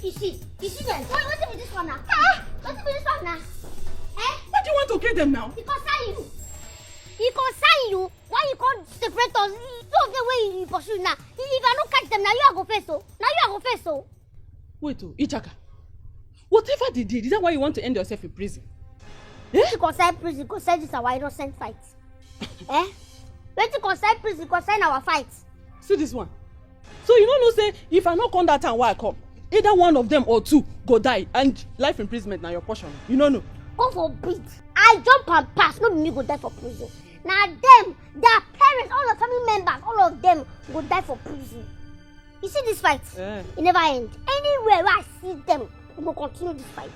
You see them. What's with this one now? What's with this one now? Why do you want to kill them now? He concern you. Why you can't separate us? Two of the way you pursue now. If I don't catch them now, you are go face so. Now you are go face so. Wait, Ichaka. Whatever they did, is that why you want to end yourself in prison? What you concern prison, concern this our innocent fight. What you concern prison, concern our fight. See this one. So you don't know say if I not come that time why I come, either one of them or two go die and life imprisonment now your portion. You don't know. God forbid. I jump and pass, no me go die for prison. Now them, their parents, all the family members, all of them go die for prison. You see this fight? It never ends. Anywhere where I see them, we go continue this fight.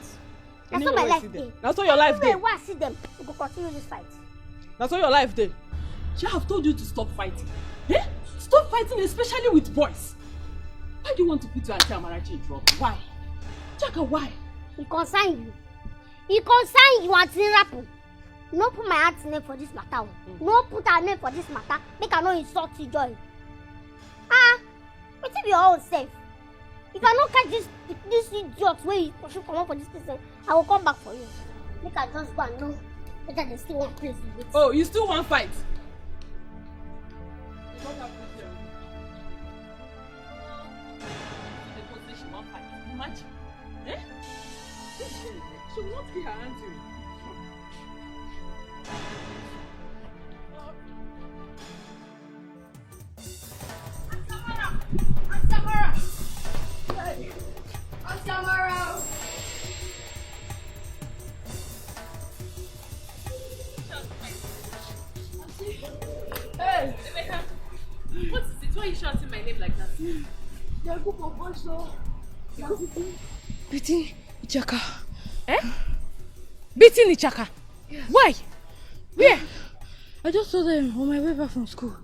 That's what my life day. That's what your life day. Anywhere where I see them, we go continue this fight. That's what your life day. I have told you to stop fighting. Stop fighting, especially with boys. Why do you want to put your auntie Amarachi in trouble? Why? Chaka, why? It concern you. It concern you, Auntie Rapu. No put my aunt's name for this matter. No put her name for this matter. Make her no insult you, Joy. But if you're all safe. If I don't catch this idiot where you should come up for this person, I will come back for you. Make her just go and know whether they still want place with. Oh, you still want fight? Imagine. She will not kill her auntie. Hey! What is it? Why are you shouting my name like that? They're good for boys, so. Beating Ichaka. Beating Ichaka? Yes. Why? Where? I just saw them on my way back from school.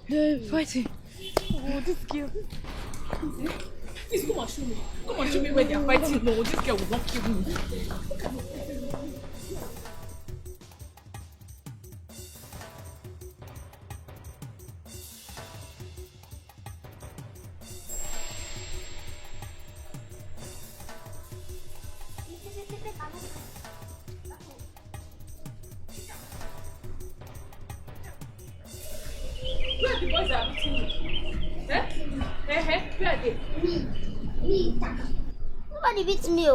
They're fighting. Oh, this girl. Please come and show me. Come and show me where they are fighting. No, this girl will not kill me. Where are the boys that are beating me? Where are they? Me. Nobody beats me. I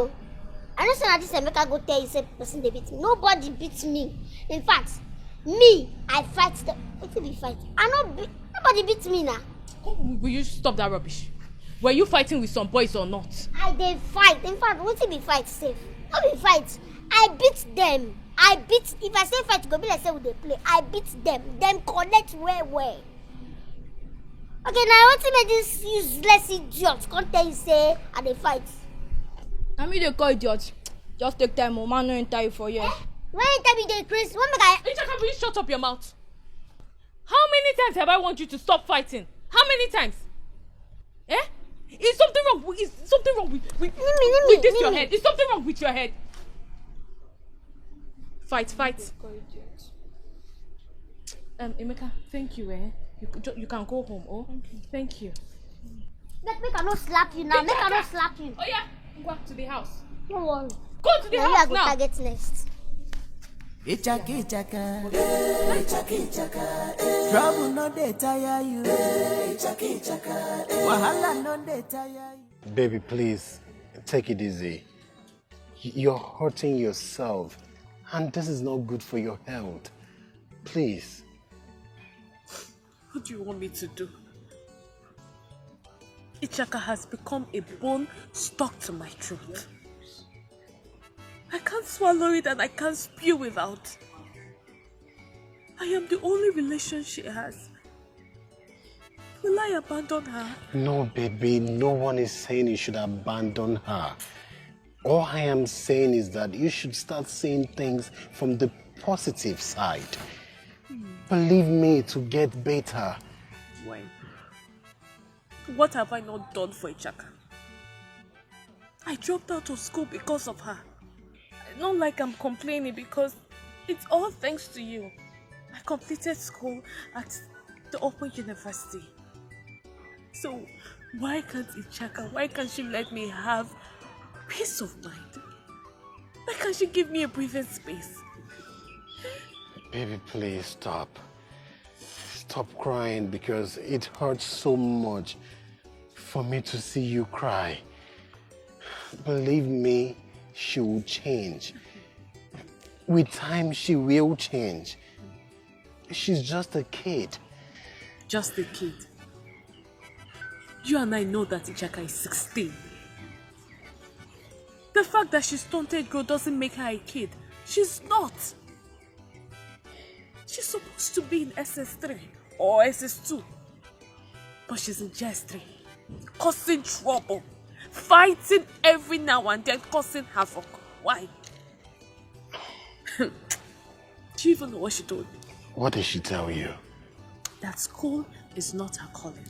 don't say that this Emeka go tell you say person they beat me. Nobody beats me. In fact, me, I fight them. What did we fight? Nobody beats me now. Will you stop that rubbish? Were you fighting with some boys or not? I did fight. In fact, what did we fight safe? How we fight? I beat them. If I say fight, go be like say we dey play. I beat them. Them connect where. Okay, now I want to make this useless idiot come tell you say I dey fight. I mean they call idiot. Just take time, man no enter you for you. When you tell me they crazy, what make I? Ichaka, will you shut up your mouth? How many times have I want you to stop fighting? How many times? Is something wrong with this your head? Is something wrong with your head? Fight. Emeka, thank you, You can go home, okay. Thank you. Make I not slap you now. Make I not slap you. Oh yeah, go back to the house. Don't worry. Go to the house now. I go target next. Ichaka. Trouble no dey tire you. Ichaka. Wahala no dey tire you. Baby, please, take it easy. You're hurting yourself, and this is not good for your health. Please. What do you want me to do? Ichaka has become a bone stuck to my throat. I can't swallow it and I can't spew without. I am the only relation she has. Will I abandon her? No, baby, no one is saying you should abandon her. All I am saying is that you should start seeing things from the positive side. Believe me, to get better. When? What have I not done for Ichaka? I dropped out of school because of her. Not like I'm complaining because it's all thanks to you. I completed school at the Open University. So why can't Ichaka, why can't she let me have Peace of mind? Why can't she give me a breathing space? Baby, please stop. Stop crying because it hurts so much for me to see you cry. Believe me, she will change. With time, she will change. She's just a kid. Just a kid? You and I know that Ichaka is 16. The fact that she's stunted growth doesn't make her a kid. She's not. She's supposed to be in SS3 or SS2. But she's in JS3, causing trouble, fighting every now and then, causing havoc. Why? Do you even know what she told me? What did she tell you? That school is not her calling.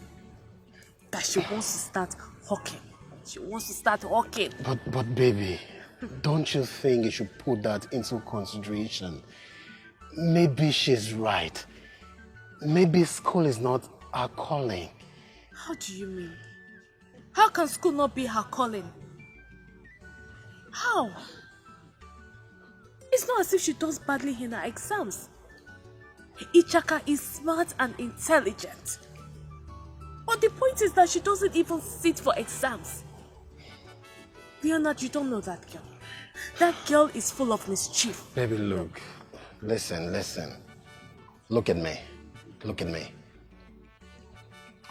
That she wants to start hawking. She wants to start hawking. But baby, don't you think you should put that into consideration? Maybe she's right. Maybe school is not her calling. How do you mean? How can school not be her calling? How? It's not as if she does badly in her exams. Ichaka is smart and intelligent. But the point is that she doesn't even sit for exams. Leonard, you don't know that girl. That girl is full of mischief. Baby, look. Listen. Look at me.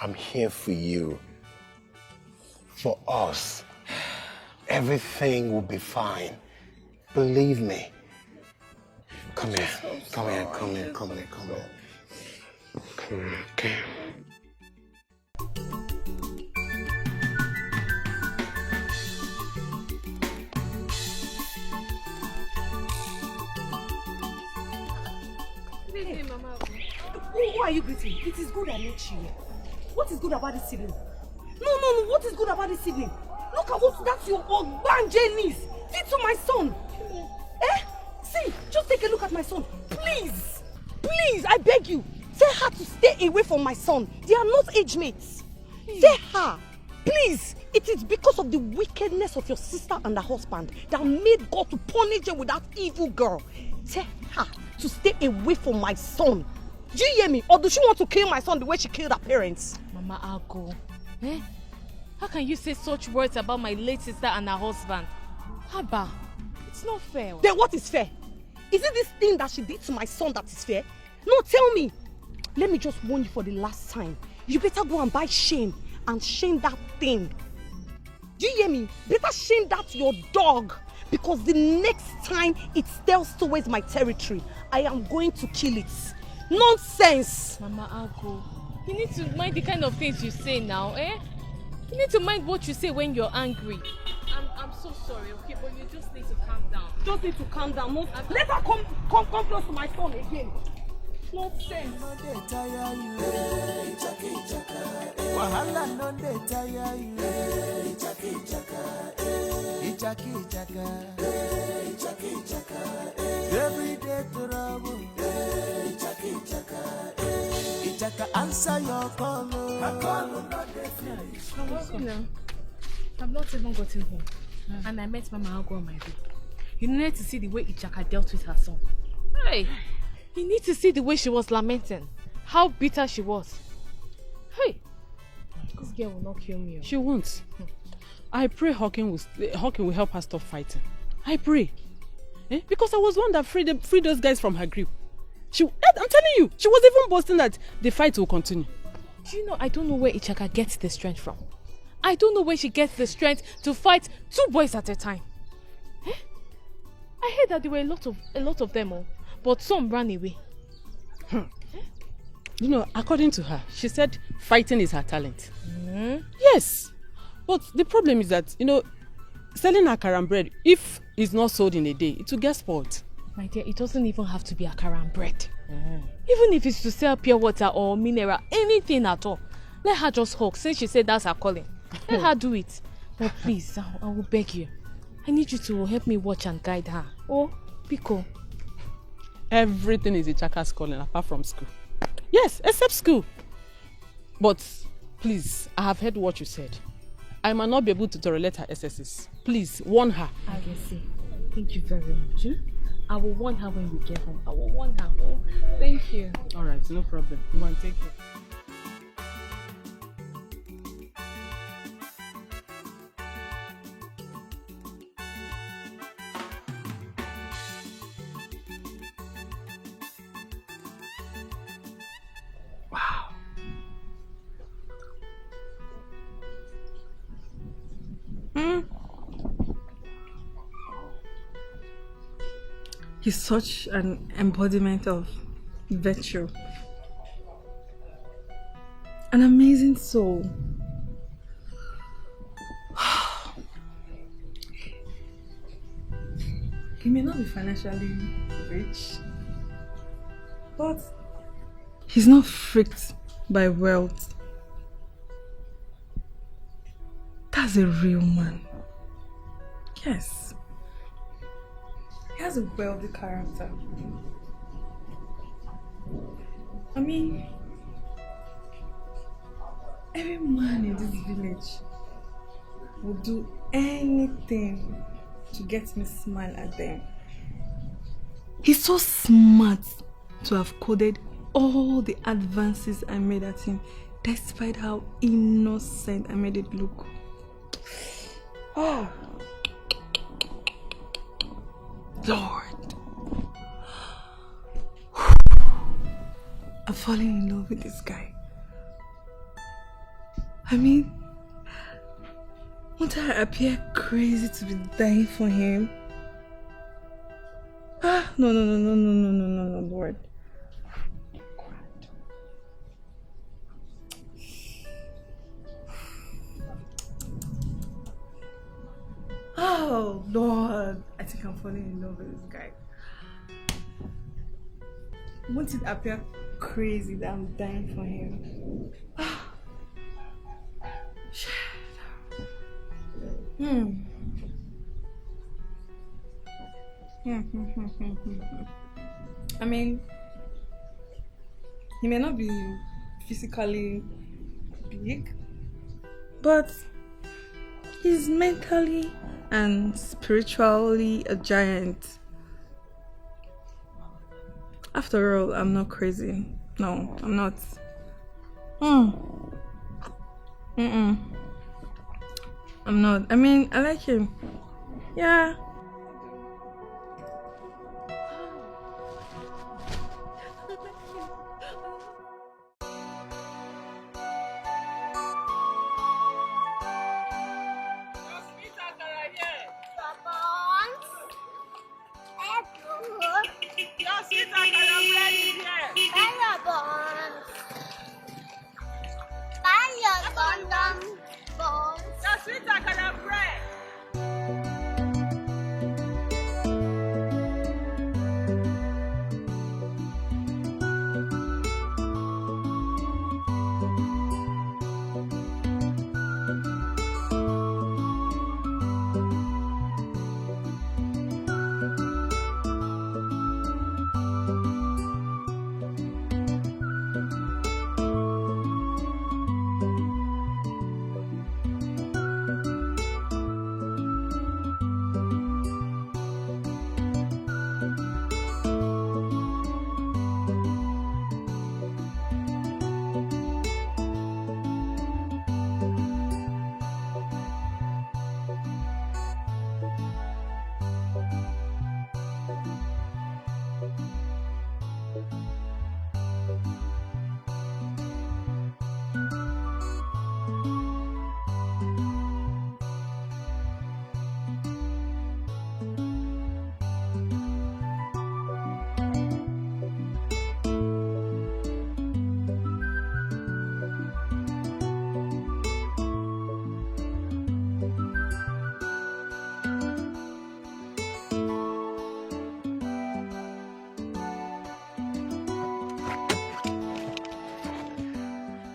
I'm here for you. For us. Everything will be fine. Believe me. Come here, okay? Who are you greeting? It is good I met you. What is good about this sibling? No. What is good about this sibling? Look at what that's your Ogbanje niece did to my son. See, just take a look at my son. Please, I beg you. Tell her to stay away from my son. They are not age mates. Tell her, please. It is because of the wickedness of your sister and her husband that made God to punish her with that evil girl. Tell her to stay away from my son. Do you hear me? Or does she want to kill my son the way she killed her parents? Mama Ago, how can you say such words about my late sister and her husband? Haba, it's not fair. Then what is fair? Is it this thing that she did to my son that is fair? No, tell me. Let me just warn you for the last time. You better go and buy shame and shame that thing. Do you hear me? Better shame that your dog. Because the next time it steals towards my territory, I am going to kill it. Nonsense! Mama Ago, you need to mind the kind of things you say now, You need to mind what you say when you're angry. I'm so sorry, okay, but you just need to calm down. Just need to calm down. No, let her come close to my son again. Nonsense. Wahala no dey tire you. Ichaka. Every day trouble. Ichaka answer your call. I've not even gotten home. And I met Mama Ago on my way. You need to see the way Ichaka dealt with her son. Hey! You need to see the way she was lamenting. How bitter she was. Hey! This girl will not kill me. She won't. I pray Hawking will help her stop fighting. I pray. Because I was one that freed those guys from her grip. I'm telling you, she was even boasting that the fight will continue. Do you know, I don't know where Ichaka gets the strength from. I don't know where she gets the strength to fight 2 boys at a time. I heard that there were a lot of them, but some ran away. You know, according to her, she said fighting is her talent. Yes. But the problem is that, selling akara and bread, if it's not sold in a day, it will get spoiled. My dear, it doesn't even have to be akara and bread. Even if it's to sell pure water or mineral, anything at all, let her just hawk, since she said that's her calling. Let her do it. But please, I will beg you. I need you to help me watch and guide her. Oh, Pico. Everything is Ichaka's calling apart from school. Yes, except school. But please, I have heard what you said. I might not be able to tolerate her excesses. Please, warn her. I can see. Thank you very much. I will warn her when we get home. I will warn her. Oh, thank you. All right, no problem. Go and take care. He's such an embodiment of virtue. An amazing soul. He may not be financially rich, but he's not freaked by wealth. That's a real man. Yes. He has a wealthy character. I mean, every man in this village would do anything to get me to smile at them. He's so smart to have coded all the advances I made at him, despite how innocent I made it look. Oh, Lord. I'm falling in love with this guy. I mean, won't I appear crazy to be dying for him? No, Lord. Oh, Lord. I think I'm falling in love with this guy. Won't it appear crazy that I'm dying for him? I mean, he may not be physically big, but he's mentally and spiritually a giant. After all, I'm not crazy. No, I'm not. I'm not. I mean, I like him. Yeah.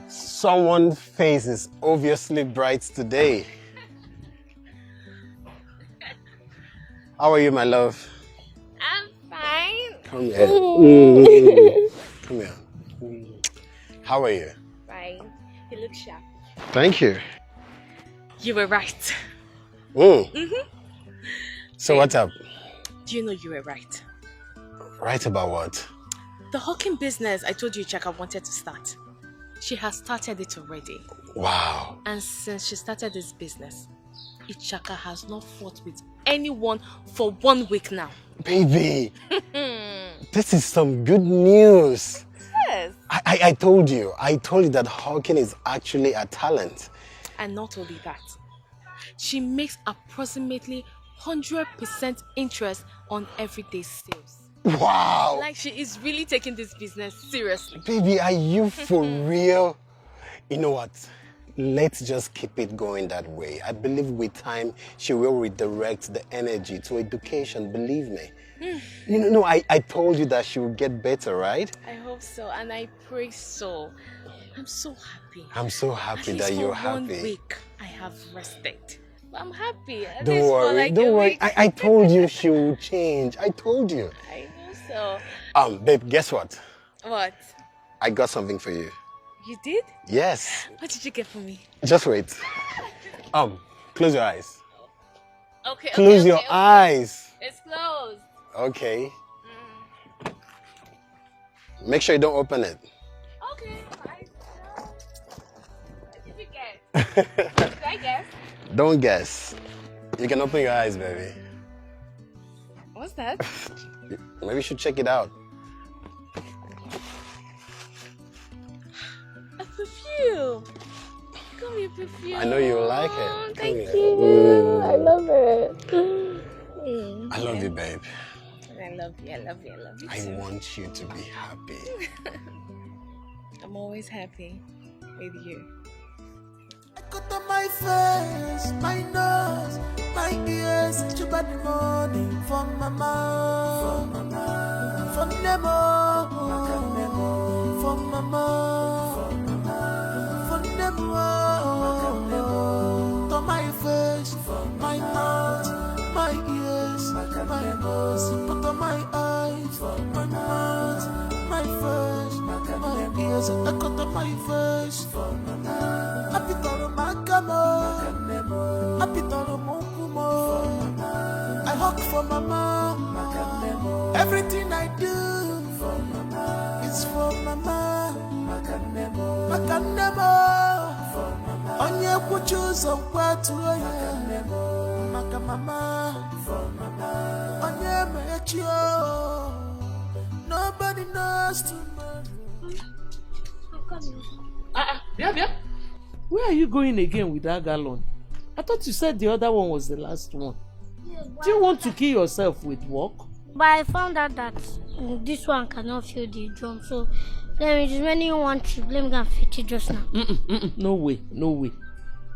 Someone's face is obviously bright today. How are you, my love? I'm fine. Come here. Come here. How are you? Fine. You look sharp. Thank you. You were right. So what's up? Do you know you were right? Right about what? The hawking business I told you Chaka wanted to start. She has started it already. Wow. And since she started this business, Ichaka has not fought with anyone for 1 week now. Baby, this is some good news. Yes. I told you that hawking is actually a talent. And not only that, she makes approximately 100% interest on everyday sales. Wow. Like she is really taking this business seriously. Baby, are you for real? You know what? Let's just keep it going that way. I believe with time, she will redirect the energy to education, believe me. I told you that she will get better, right? I hope so, and I pray so. I'm so happy. I'm so happy that you're happy. For 1 week, I have rested. But I'm happy. Don't worry, don't worry. I told you she will change. I told you. I know so. Babe, guess what? What? I got something for you. You did? Yes. What did you get for me? Just wait. Close your eyes. Okay. Close your eyes. It's closed. Okay. Make sure you don't open it. Okay, fine. What did you get? Did I guess? Don't guess. You can open your eyes, baby. What's that? Maybe you should check it out. A perfume. Come here, perfume. I know you like it. Thank you. I love it. I love you, babe. I love you. I love you. I love you I too. want you to be happy. I'm always happy with you. I cut on my face, my nose, my ears, to bad morning from mama, from mama, from Nemo, from mama, from Nemo, to my face, my mouth, my ears, my nose, put on my eyes, my mouth, my face, my ears, I cut on my face, Apitoro Makamo, Apitoro Mokumo. I hawk for mama. Everything I do is for mama. Makanemo. Onye kuchuzo kwetu oye. Makamama. Onye mechio. Nobody knows tomorrow. Yeah. Where are you going again with that gallon? I thought you said the other one was the last one. Do you want to kill yourself with work? But I found out that this one cannot fill the drum. So let me just, when you want to, let me go and fetch it just now. No way.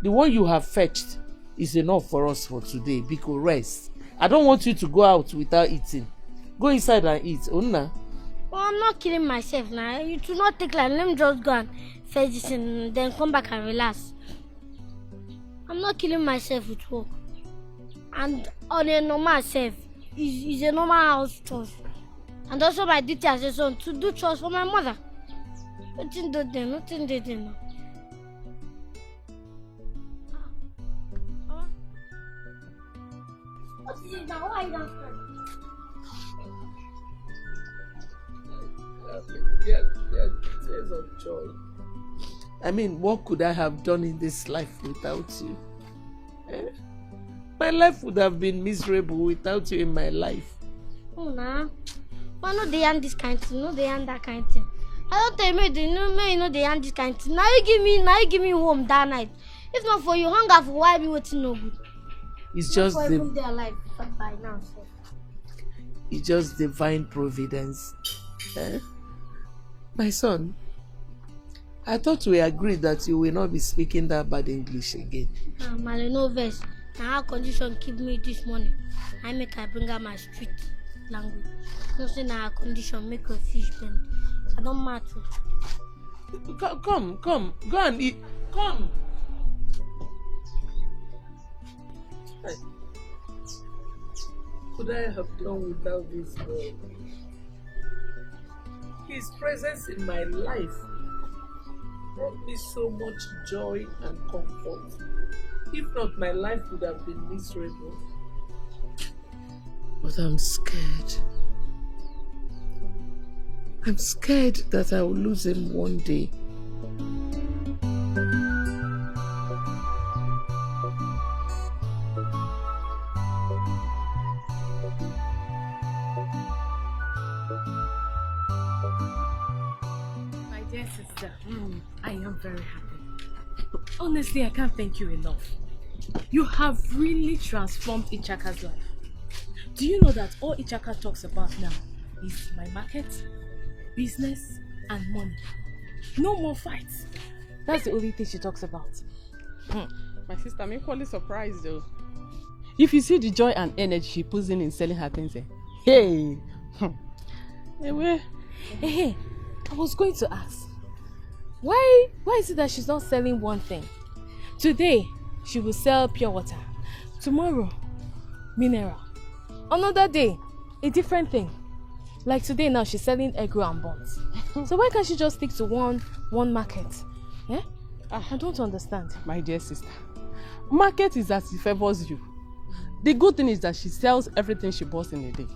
The one you have fetched is enough for us for today. Because rest. I don't want you to go out without eating. Go inside and eat. Unna. Well, I'm not killing myself now. You do not take like, let me just go and fetch this and then come back and relax. I'm not killing myself with work. And on a normal self, is a normal house chores. And also my duty as a son to do chores for my mother. Nothing do them, nothing do them. What is it now? Why are you downstairs? Tears of joy. I mean, what could I have done in this life without you? My life would have been miserable without you in my life. Oh, nah. Why not they hand this kind of thing? No, they hand that kind of thing. I don't tell you, they know they hand this kind of thing. Now you give me home that night. If not for you, hunger for why be waiting no good. It's just they're alive by now. So. It's just divine providence. My son, I thought we agreed that you will not be speaking that bad English again. Male, no verse. Now our condition keep me this morning. I bring out my street language. No say now our condition make a fish bend. I don't matter. Come, go and eat. Come. Could I have done without this boy? His presence in my life brought me so much joy and comfort. If not, my life would have been miserable. But I'm scared. I'm scared that I will lose him one day. My dear sister, I am very happy. Honestly, I can't thank you enough. You have really transformed Ichaka's life. Do you know that all Ichaka talks about now is my market, business, and money? No more fights. That's the only thing she talks about. My sister, I'm equally surprised though. If you see the joy and energy she puts in selling her things, hey! Anyway. Hey, I was going to ask, why is it that she's not selling one thing? Today, she will sell pure water. Tomorrow, mineral. Another day, a different thing. Like today now, she's selling egg roll and buns. So why can't she just stick to one market? Eh? I don't understand. My dear sister, market is as it favors you. The good thing is that she sells everything she bought in a day.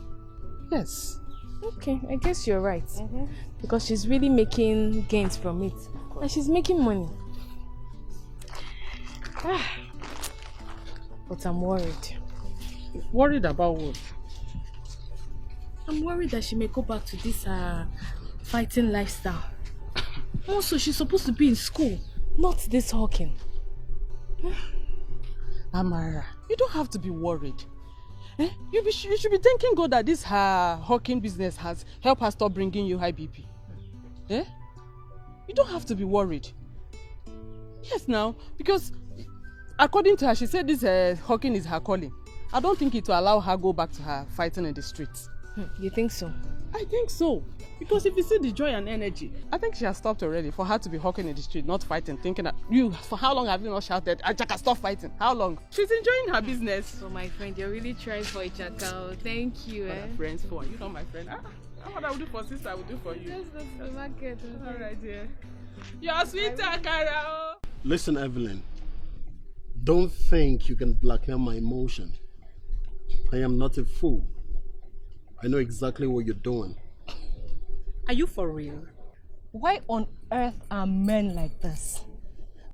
Yes. Okay, I guess you're right. Because she's really making gains from it. And she's making money. But I'm worried. Worried about what? I'm worried that she may go back to this fighting lifestyle. Also, she's supposed to be in school, not this hawking. Amara, you don't have to be worried. You should be thanking God that this her hawking business has helped her stop bringing you high BP. You don't have to be worried. Yes, now, because according to her, she said this hawking is her calling. I don't think it will allow her go back to her fighting in the streets. You think so? I think so. Because if you see the joy and energy, I think she has stopped already for her to be hawking in the street, not fighting, thinking that for how long have you not shouted, Ichaka, stop fighting? How long? She's enjoying her business. So my friend, you're really trying for Ichaka. Thank you. What are friends for? You know my friend. What I would do for sister, I would do for you. Let's go to the market. Alright, dear. You're sweet, Akara. Listen, Evelyn. Don't think you can blackmail my emotion. I am not a fool. I know exactly what you're doing. Are you for real? Why on earth are men like this?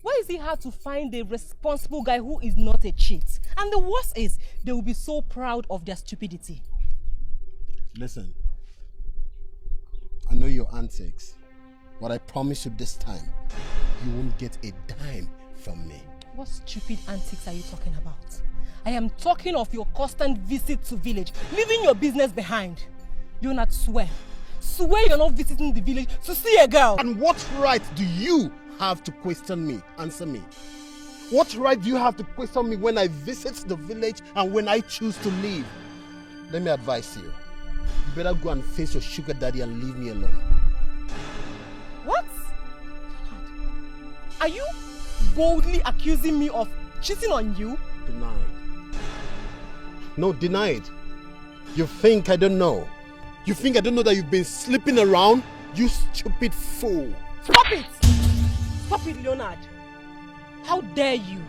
Why is it hard to find a responsible guy who is not a cheat? And the worst is, they will be so proud of their stupidity. Listen, I know your antics, but I promise you this time, you won't get a dime from me. What stupid antics are you talking about? I am talking of your constant visit to village, leaving your business behind. Leonard, swear you're not visiting the village to see a girl. And what right do you have to question me? Answer me. What right do you have to question me when I visit the village and when I choose to leave? Let me advise you. You better go and face your sugar daddy and leave me alone. What? Are you boldly accusing me of cheating on you? Denied. No, denied. You think I don't know? You think I don't know that you've been sleeping around? You stupid fool. Stop it! Stop it, Leonard. How dare you?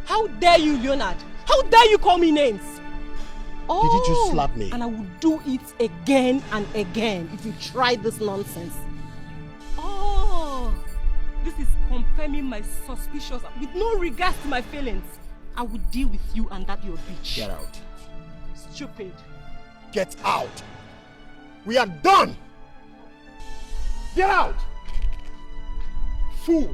How dare you, Leonard? How dare you call me names? Oh, did you just slap me? And I will do it again and again if you try this nonsense. Oh, this is confirming my suspicions with no regards to my feelings. I will deal with you and that your bitch. Get out. Stupid. Get out. We are done. Get out. Fool.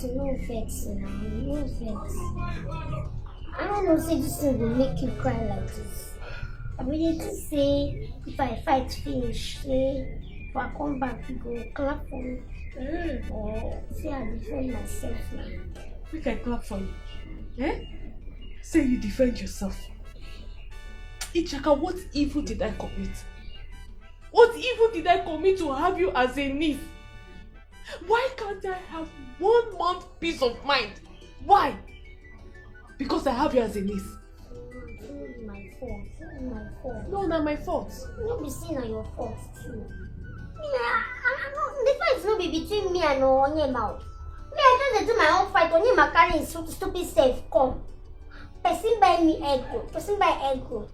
no vex now. No vex. I don't know, say this thing will make you cry like this. I mean, to say if I fight finish, say if I come back, you go clap for me. Or say I defend myself now. We can clap for you. Eh? Say you defend yourself. Ichaka, what evil did I commit? What evil did I commit to have you as a niece? Why can't I have 1 month peace of mind? Why? Because I have you as a niece. It's my fault. It's my fault. No, not my fault. No, be seen on your fault too. Yeah, the fight is not be between me and Onyema. Me, I just do my own fight. Onyema carrying his stupid self. Come. Person buy me egg roll. Person buy egg roll.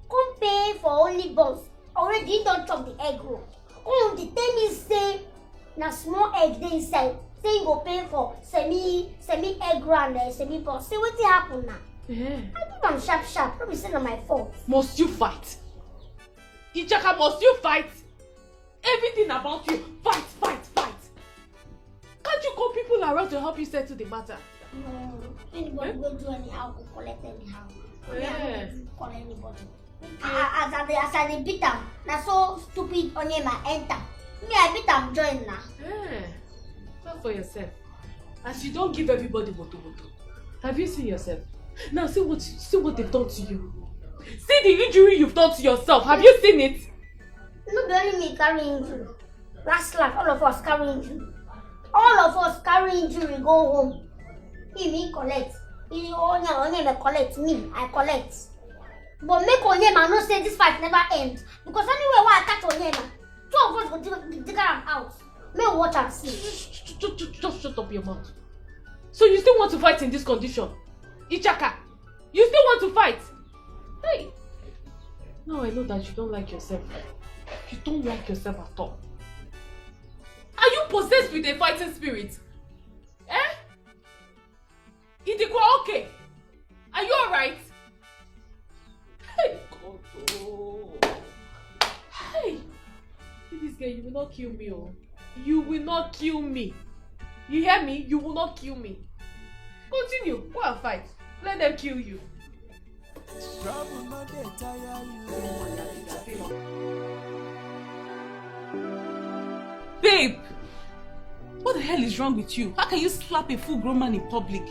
Come pay for only buns. Already you don't chop the egg roll. Oh, the time is say, na small egg dey inside. Say you go pay for semi egg roll and semi bun. See what happen now? Yeah. I do am sharp. Don't be saying on my fault. Must you fight? Ichaka, must you fight? Everything about you, fight. Can't you call people around to help you settle the matter? No, anybody go do anyhow, go collect anyhow. Yeah. Call anybody. As I dey beat am, na so stupid Onyema enter. Me, I beat am join na. Yeah. Not for yourself. As you don't give everybody boto. Have you seen yourself? Now see what they've done to you. See the injury you've done to yourself. Have you seen it? No be only me carry injury. Last all of us carry injury. All of us carry injury go home. He collect. Onyema collect. Me, I collect. But make Onyema no say this fight never ends. Because anyway why I catch Onyema, 2 of us go dig am out. May watch and see. Just shut up your mouth. So you still want to fight in this condition? Ichaka, you still want to fight? Hey! Now I know that you don't like yourself. You don't like yourself at all. Are you possessed with a fighting spirit? Eh? Idikwa, okay? Are you alright? Hey, God, oh. Hey! This girl, you will not kill me, oh. You will not kill me. You hear me? You will not kill me. Continue. Go and fight. Let them kill you. Babe! What the hell is wrong with you? How can you slap a full-grown man in public?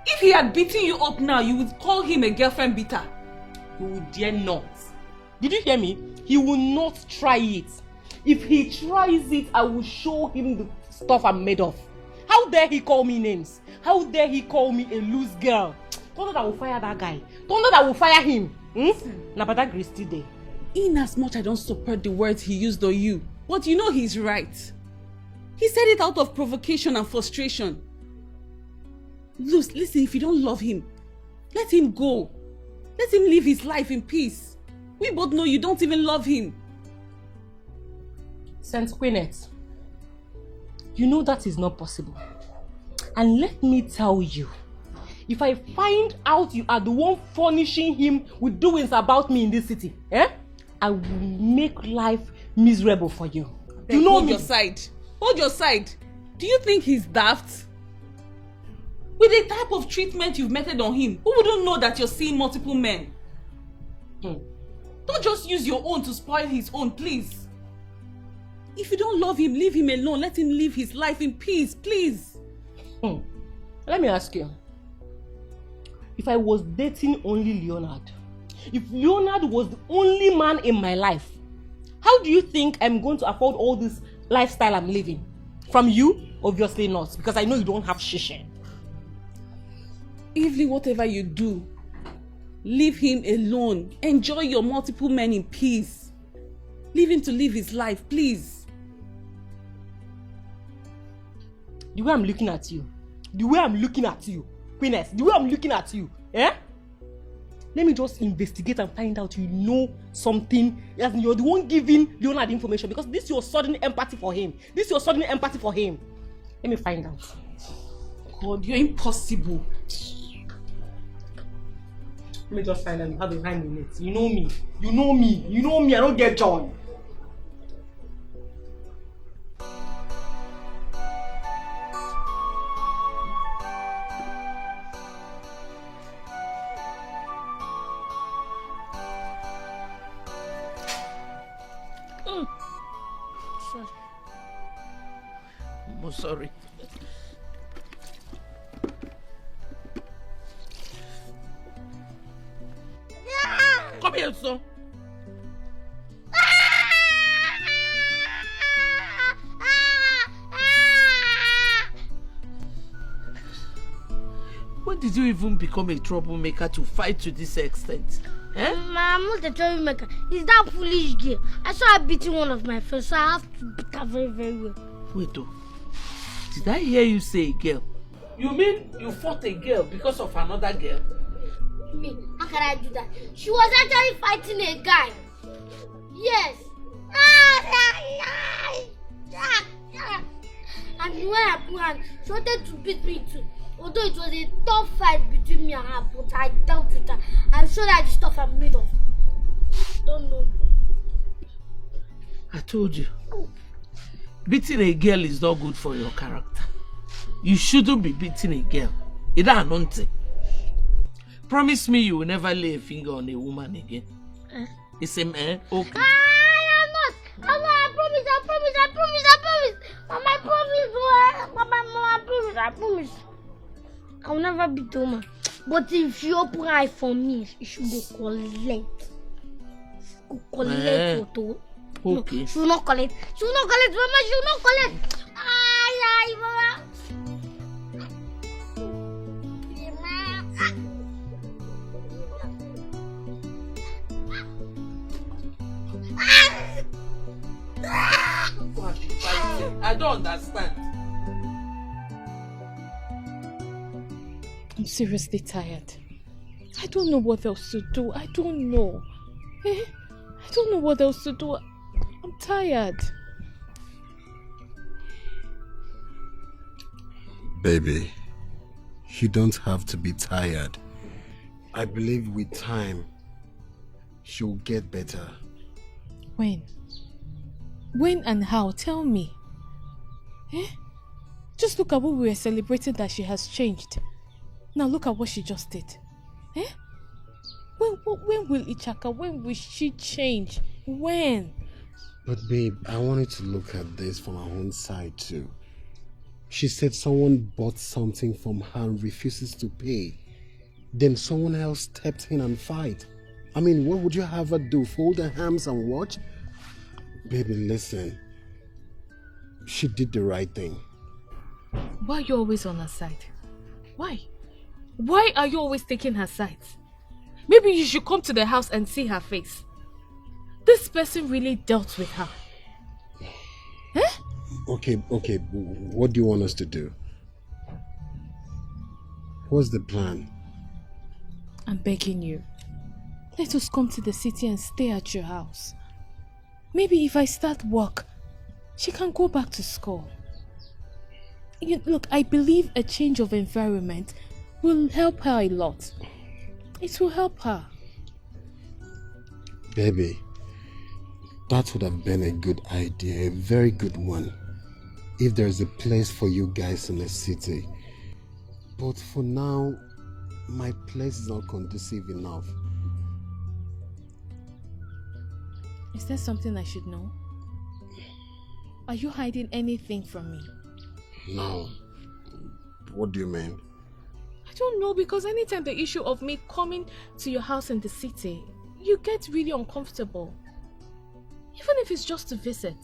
If he had beaten you up now, you would call him a girlfriend beater. He would dare not. Did you hear me? He will not try it. If he tries it, I will show him the stuff I'm made of. How dare he call me names? How dare he call me a loose girl? Don't know that I will fire that guy. Don't know that I will fire him. Now, but that girl is still there. In as much I don't support the words he used on you, but you know he's right. He said it out of provocation and frustration. Listen, if you don't love him, let him go. Let him live his life in peace. We both know you don't even love him. Saint Queenette, you know that is not possible. And let me tell you, if I find out you are the one furnishing him with doings about me in this city, I will make life miserable for you. You know me. Hold your side. Do you think he's daft? With the type of treatment you've meted on him, who wouldn't know that you're seeing multiple men? Don't just use your own to spoil his own, please. If you don't love him, leave him alone. Let him live his life in peace, please. Let me ask you. If I was dating only Leonard, if Leonard was the only man in my life, how do you think I'm going to afford all this lifestyle I'm living? From you? Obviously not, because I know you don't have shisha. Evelyn, whatever you do, leave him alone. Enjoy your multiple men in peace. Leave him to live his life, please. The way I'm looking at you, Queeness, the way I'm looking at you, let me just investigate and find out you know something, as you're the one giving Leonard information, because this is your sudden empathy for him. Let me find out. God, you're impossible. Let me just find out. You have a 9 minutes. You know me. I don't get joy. sorry. Come here, son. When did you even become a troublemaker to fight to this extent? Eh? I'm not a troublemaker. It's that foolish girl. I saw her beating one of my friends, so I have to beat her very, very well. Wait, oh. Did I hear you say a girl? You mean you fought a girl because of another girl? Me? How can I do that? She was actually fighting a guy. Yes. And when I put her, she wanted to beat me too. Although it was a tough fight between me and her, but I dealt with her. I'm sure that the stuff I'm made of. Don't know. I told you. Beating a girl is not good for your character. You shouldn't be beating a girl. It's not anointing. Promise me you will never lay a finger on a woman again. It's a man. Okay. I'm not. I promise. Mama, I promise. Mama, I promise. I will never beat a woman. But if you open eye for me, you should go collect. Photo. Okay. No, she will not collect. Mama. She will not collect. Ay, Mama. I don't understand. I'm seriously tired. I don't know what else to do. I don't know. I don't know what else to do. I'm tired. Baby, you don't have to be tired. I believe with time, she'll get better. When? When and how? Tell me. Just look at what we were celebrating that she has changed. Now look at what she just did. When will Ichaka, when will she change? When? But babe, I wanted to look at this from her own side too. She said someone bought something from her and refuses to pay. Then someone else stepped in and fight. I mean, what would you have her do? Fold her arms and watch? Baby, listen. She did the right thing. Why are you always on her side? Why? Why are you always taking her side? Maybe you should come to the house and see her face. This person really dealt with her. Okay, what do you want us to do? What's the plan? I'm begging you. Let us come to the city and stay at your house. Maybe if I start work, she can go back to school. Look, I believe a change of environment will help her a lot. It will help her. Baby, that would have been a good idea, a very good one, if there's a place for you guys in the city. But for now, my place is not conducive enough. Is there something I should know? Are you hiding anything from me? No. What do you mean? I don't know, because anytime the issue of me coming to your house in the city, you get really uncomfortable. Even if it's just to visit.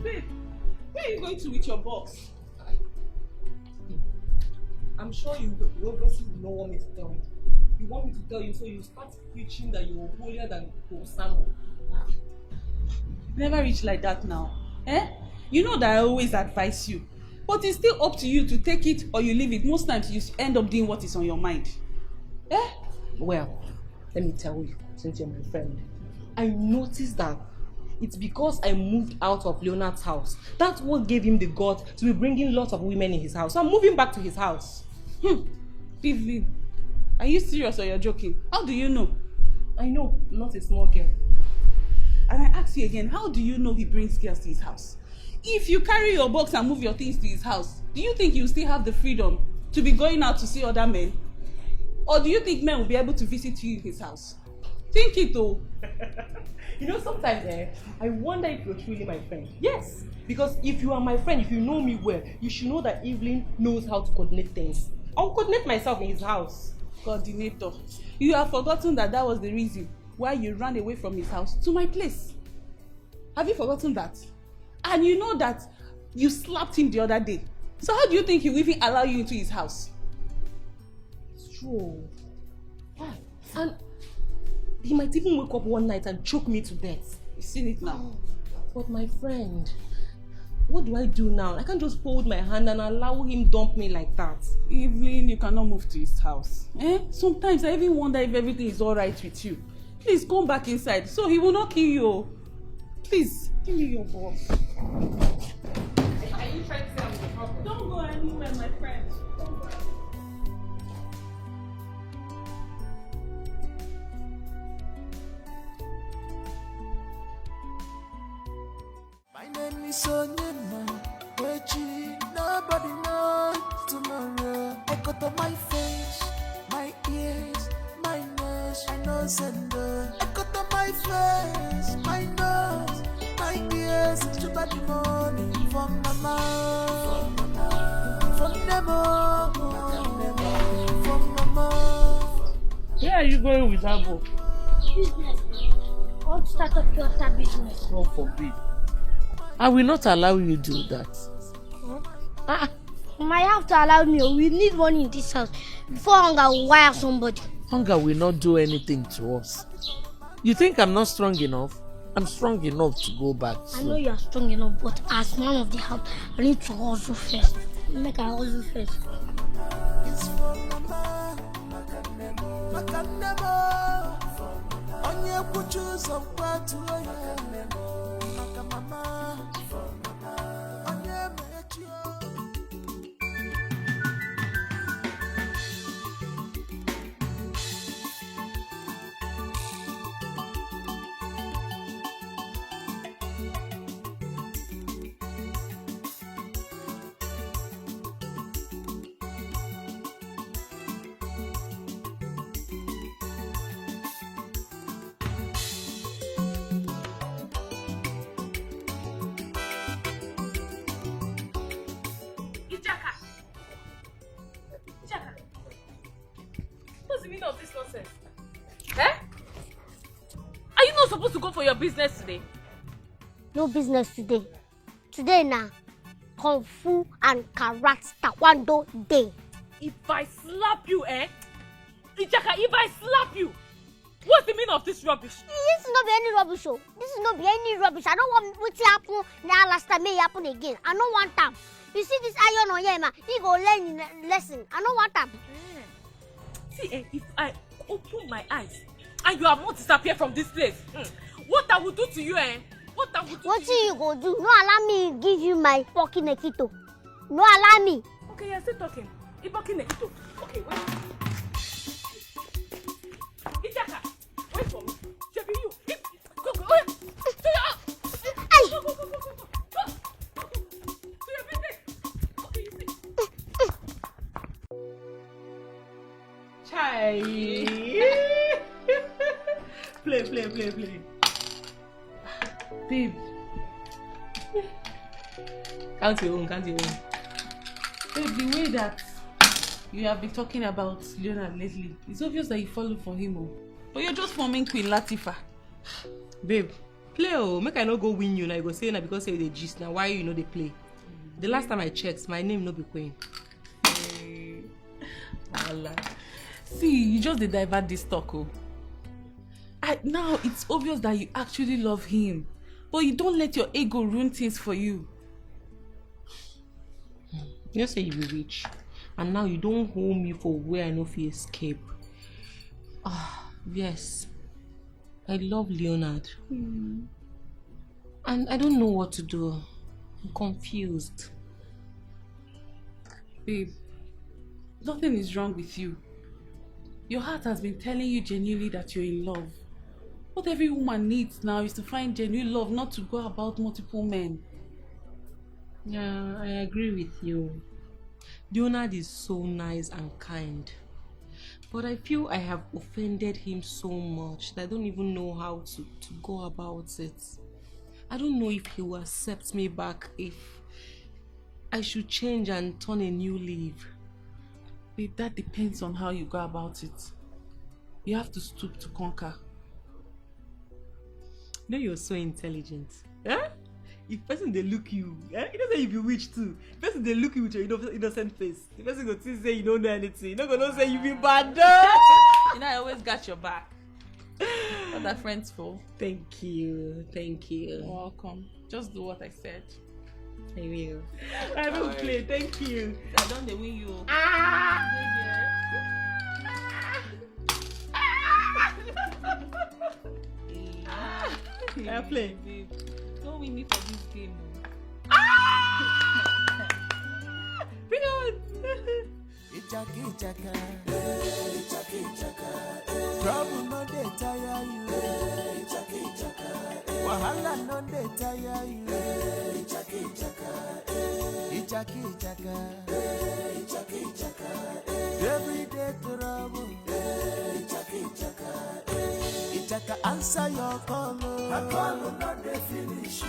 Babe, where are you going to with your box? I'm sure you obviously don't want me to tell you. You want me to tell you, so you start preaching that you're holier than Osama. Never reach like that now. You know that I always advise you. But it's still up to you to take it or you leave it. Most times you end up doing what is on your mind. Well, let me tell you, since you're my friend, I noticed that it's because I moved out of Leonard's house. That's what gave him the guts to be bringing lots of women in his house. So I'm moving back to his house. Vivi, are you serious or you're joking? How do you know? I know, I'm not a small girl. And I ask you again, how do you know he brings girls to his house? if you carry your box and move your things to his house, do you think you still have the freedom to be going out to see other men? Or do you think men will be able to visit you in his house? Think it though. You know, sometimes I wonder if you're truly my friend. Yes, because if you are my friend, if you know me well, you should know that Evelyn knows how to coordinate things. I'll coordinate myself in his house. Coordinator. You have forgotten that was the reason why you ran away from his house to my place. Have you forgotten that? And you know that you slapped him the other day. So how do you think he will even allow you into his house? It's true. Yeah. And he might even wake up one night and choke me to death. You seen it now? But my friend, what do I do now? I can't just hold my hand and allow him dump me like that. Evelyn, you cannot move to his house. Sometimes I even wonder if everything is alright with you. Please come back inside so he will not kill you. Please, give me your box. Are you trying to say I'm the problem? Don't go anywhere, my friend. Don't go. My name is Onyema, Wechi, nobody knows tomorrow. I got on my face, my ears, my nose, and I got on my face, my nose, my ears, to buy the money from mama, from Nemo, from mama. Where are you going with that book? Business. I want to start up your business. God forbid. I will not allow you to do that. You might have to allow me. We need money in this house before hunger will wire somebody. Hunger will not do anything to us. You think I'm not strong enough? I'm strong enough to go back. So. I know you are strong enough, but as man of the house, I need to hustle first. Make a hustle first. It's from mama, Makanemo, Onye kuchu zompatu Makamama, Onye mechio. Of this nonsense. Are you not supposed to go for your business today? No business today. Today now, Kung Fu and Karate Taekwondo day. If I slap you, Ijaka, if I slap you, what's the meaning of this rubbish? This is not be any rubbish, oh. This is not be any rubbish. I don't want what happen now last time may happen again. I don't want them. You see this iron on here, man. He go learn lesson. I don't want them. See, if I open my eyes and you have not disappeared from this place, what I will do to you, What I will do what to you? you go do? No allow me give you my fucking nekito. No allow me. Okay, you're still talking. Ibaki nekito. Okay, wait. Ijaka, wait for me. Shebi you. Go, wait. Hey. Go. To your business. Okay, you see. Chai. Play. Babe. Count your own. Babe, the way that you have been talking about Leonard lately, it's obvious that you follow for him. Oh. But you're just forming Queen Latifah. Babe, play make I not go win you now. You go say na because say the gist now. Why you know they play? The last time I checked, my name no be Queen. Allah. See, you just divert this talk. Oh. Now it's obvious that you actually love him, but you don't let your ego ruin things for you. You say you be rich, and now you don't hold me for where I know if you escape. Yes, I love Leonard, and I don't know what to do. I'm confused. Babe, nothing is wrong with you. Your heart has been telling you genuinely that you're in love. What every woman needs now is to find genuine love, not to go about multiple men. Yeah, I agree with you. Leonard is so nice and kind. But I feel I have offended him so much that I don't even know how to go about it. I don't know if he will accept me back, if I should change and turn a new leaf. Babe, that depends on how you go about it. You have to stoop to conquer. You know you're so intelligent. Eh? If person they look you, eh? You don't say you be witch too. If person they look you with your innocent face, the person go to say you don't know anything. You not gonna say you be bad. You know I always got your back. What are friends for? Thank you. Thank you. You're welcome. Just do what I said. I will. I will play. Thank you. I don't they win you. I play. Babe, don't win me for this game. Bring on. Trouble no dey tire you. Wahala no dey tire you. Every day trouble. Ichaka answer your call. Her call no dey finish.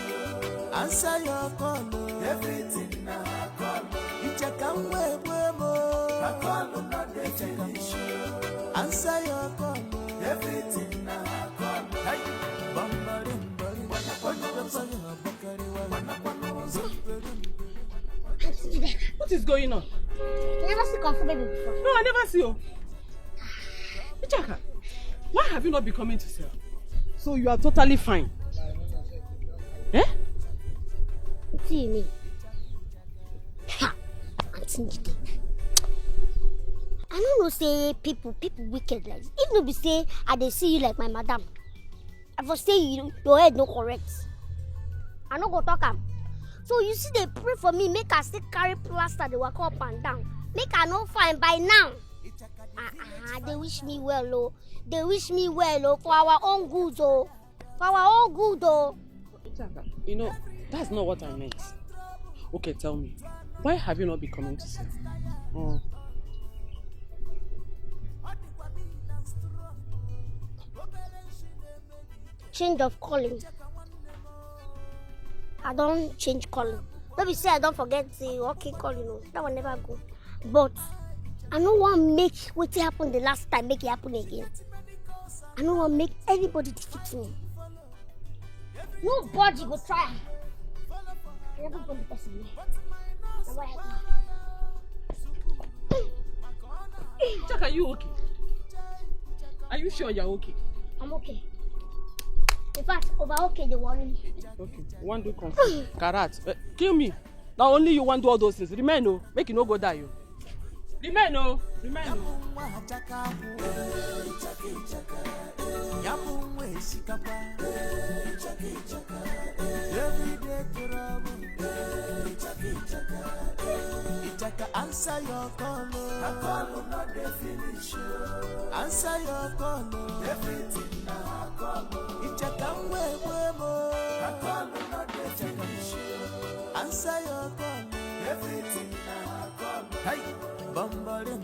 Answer your call. Everything na her call. Ichaka mo. Her call no dey finish. Answer your call. Everything na her call. Hey, What is going on? You never see Kung Fu baby before? No, I never see you. Ichaka, why have you not been coming to sell? So you are totally fine. Eh? What do you mean? Ha! Auntie Njide. I don't know say people wicked like this. If no be say I dey see you like my madam, I for say your head no correct. I no go talk am. So you see they pray for me, make I still carry plaster, they walk up and down. Make I no fine by now. They wish me well, oh. They wish me well, oh, for our own good, oh. For our own good, oh. You know, that's not what I meant. Okay, tell me, why have you not been coming to sell? Change of calling. I don't change calling. Maybe say I don't forget the working calling. No. That will never go. But I don't want to make what happened the last time make it happen again. I don't want to make anybody defeat me. Nobody will try. Everybody person me. Jack, are you okay? Are you sure you're okay? I'm okay. In fact, over okay, they worry me. Okay, you want to do Kung Fu? Karat. Kill me. Now only you want to do all those things. Remain, no. Make you no go die, you. Remain, no. Remain, no. Answer your call. Her call will not be finished. Answer your call. Everything now her call. Ichaka mo. Her call will not be finished. Answer your call. Everything now her call. Hey, bambarim.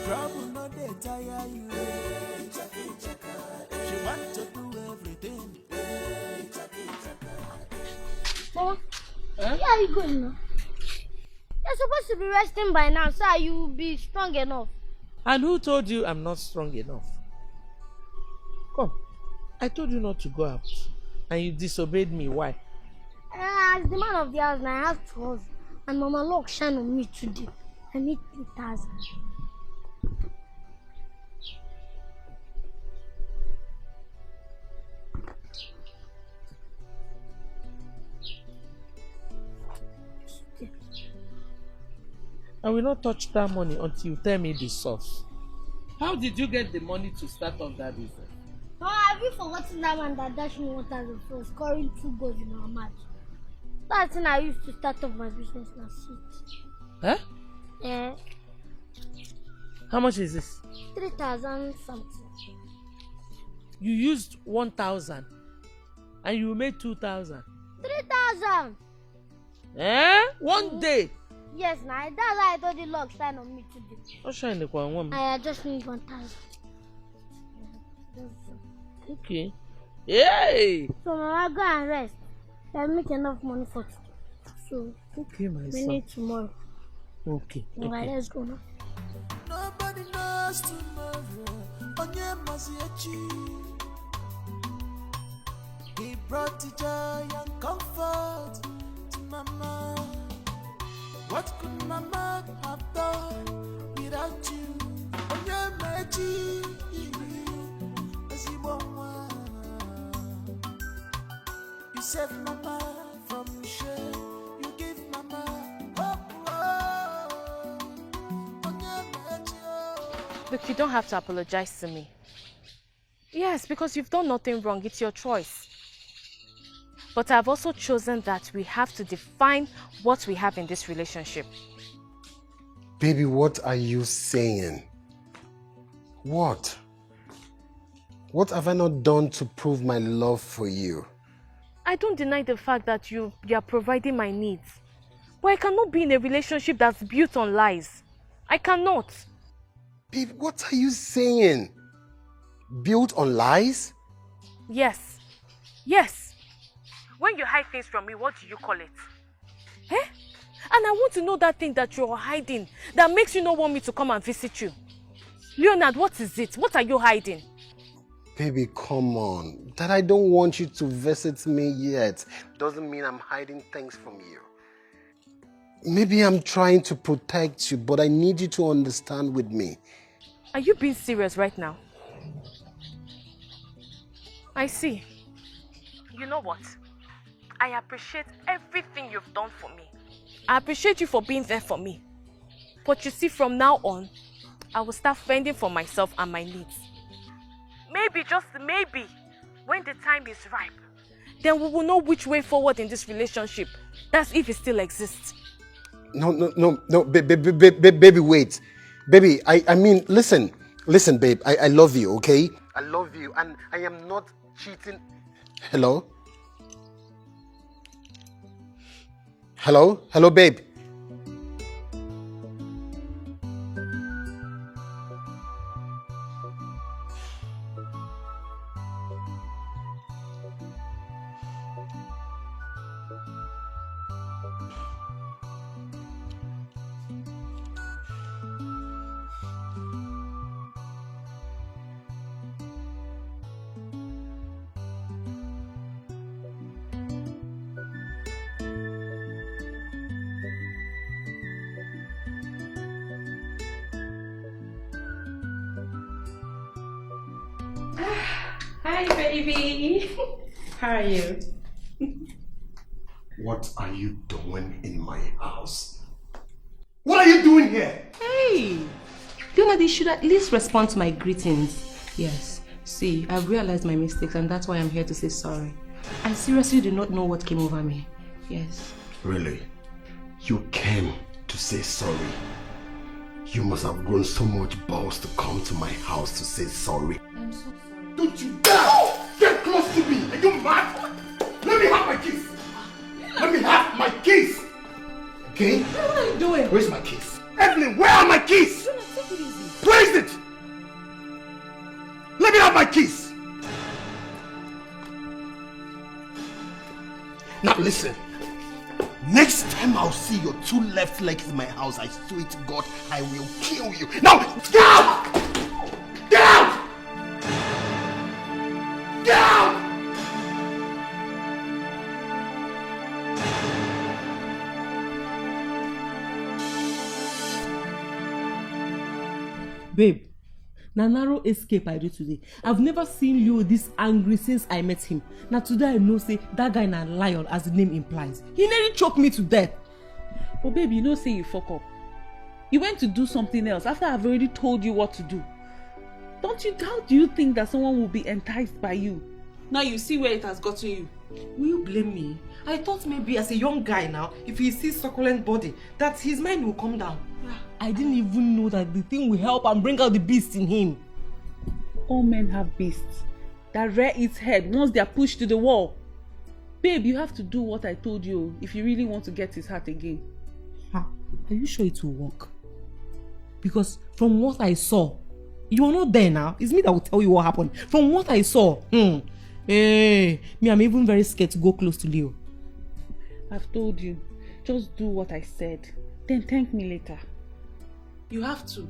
Trouble no dey tire you. She want to do everything. Mama, where are you going now? You're supposed to be resting by now, so you'll be strong enough. And who told you I'm not strong enough? Come, I told you not to go out, and you disobeyed me. Why? As the man of the house, I have to and Mama Lock shine on me today. I need 3,000. I will not touch that money until you tell me the source. How did you get the money to start off that business? Oh, have you forgotten that man that dashed me 1,000 for scoring 2 goals in our match? That's when I used to start off my business last week. Huh? Yeah. How much is this? 3,000 something. You used 1,000 and you made 2,000. 3,000. One day. Yes, now that's why I told you lock sign on me today. What's shine the one? I just need 1,000. Okay. Yay! So Mama, go and rest. I'll make enough money for today. So okay, my we son. need tomorrow. Okay. Alright, let's go now. Nobody knows tomorrow. Onye Maziechi. He brought the joy and comfort to Mama. What could Mama have done without you? Onye Meji. You save Mama from shame. You give Mama hope. Look, you don't have to apologize to me. Yes, because you've done nothing wrong. It's your choice. But I've also chosen that we have to define what we have in this relationship. Baby, what are you saying? What? What have I not done to prove my love for you? I don't deny the fact that you are providing my needs. But I cannot be in a relationship that's built on lies. I cannot. Babe, what are you saying? Built on lies? Yes. Yes. When you hide things from me, what do you call it? Eh? And I want to know that thing that you're hiding that makes you not want me to come and visit you. Leonard, what is it? What are you hiding? Baby, come on. That I don't want you to visit me yet doesn't mean I'm hiding things from you. Maybe I'm trying to protect you, but I need you to understand with me. Are you being serious right now? I see. You know what? I appreciate everything you've done for me. I appreciate you for being there for me. But you see, from now on, I will start fending for myself and my needs. Maybe, just maybe, when the time is ripe, then we will know which way forward in this relationship. That's if it still exists. No, baby, wait. Baby, I mean, listen, babe, I love you, okay? I love you, and I am not cheating. Hello? Hello, babe. Hi, baby. How are you? What are you doing in my house? What are you doing here? Hey, Leonard, you should at least respond to my greetings. Yes, see, I've realized my mistakes and that's why I'm here to say sorry. I seriously do not know what came over me. Yes. Really? You came to say sorry? You must have grown so much balls to come to my house to say sorry. I'm so sorry. Don't you dare get close to me! Are you mad? Let me have my keys! Let me have my keys! Okay? What are you doing? Where's my keys? Evelyn, where are my keys? Where is it? Let me have my keys! Now listen. Next time I'll see your two left legs in my house, I swear to God, I will kill you. Now, get out! Get out! Get out! Babe, na narrow escape I do today. I've never seen you this angry since I met him. Now today I know say that guy na lion as the name implies. He nearly choked me to death. But babe, you know say you fuck up. You went to do something else after I've already told you what to do. How do you think that someone will be enticed by you? Now you see where it has gotten you. Will you blame me? I thought maybe as a young guy now, if he sees succulent body, that his mind will come down. I didn't even know that the thing will help and bring out the beast in him. All men have beasts that rear its head once they are pushed to the wall. Babe, you have to do what I told you if you really want to get his heart again. Are you sure it will work? Because from what I saw, you are not there now. It's me that will tell you what happened. From what I saw, me, I'm even very scared to go close to Leo. I've told you, just do what I said. Then thank me later. You have to.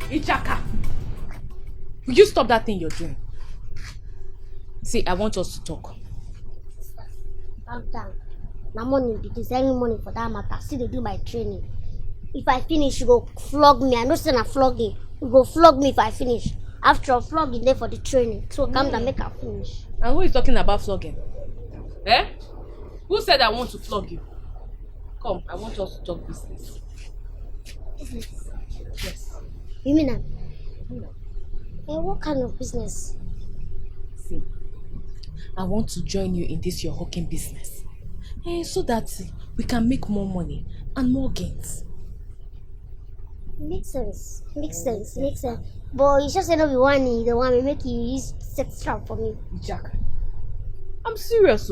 Ichaka! Will you stop that thing you're doing? See, I want us to talk. Calm down. Now money be this, any money for that matter. See, they do my training. If I finish, you go flog me. I know say na flogging. You go flog me if I finish. After all, flogging there for the training. So come down, make her finish. And who is talking about flogging? Eh? Who said I want to flog you? Come, I want us to talk business. Business? Yes. You mean that? What kind of business? See, I want to join you in this your hawking business. So that we can make more money and more gains. Makes sense. Makes sense. But you just say no be one the one make you use sex trap for me. Jack, I'm serious,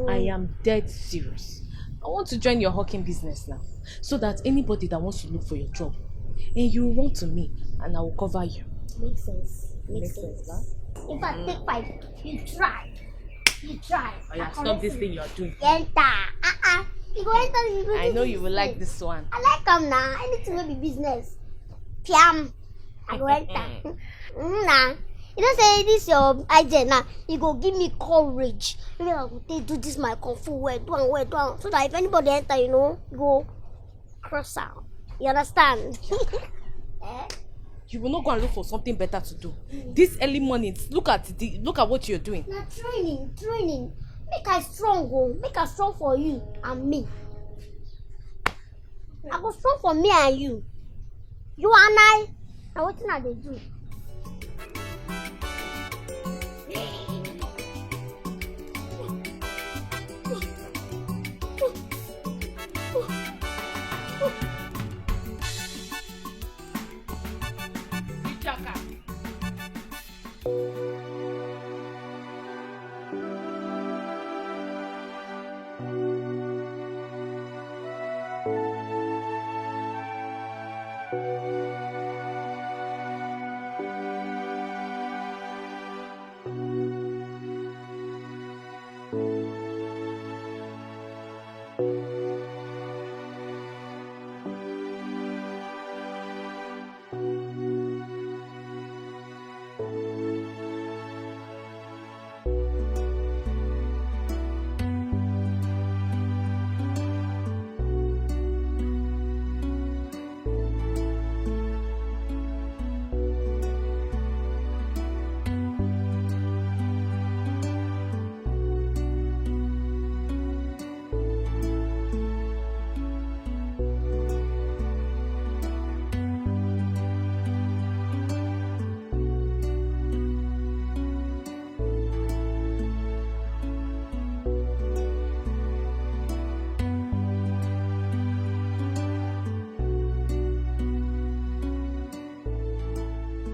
I am dead serious. I want to join your hawking business now. So that anybody that wants to look for your job, and you will run to me and I will cover you. Makes sense. Makes sense. If I take 5, you try. Oh yeah, stop this thing you are doing. Enter. You go enter. I know you will like this one. I like them now. Anything will be business. Piam. I go enter. Nah. You don't say this your idea now. You go give me courage. Maybe I go do this my kung fu way, do. So that if anybody enter, go cross out. You understand? You will not go and look for something better to do. This early morning, look at what you're doing. Now training. Make her strong, make her strong for you and me. I go strong for me and you. You and I. Now what are they do?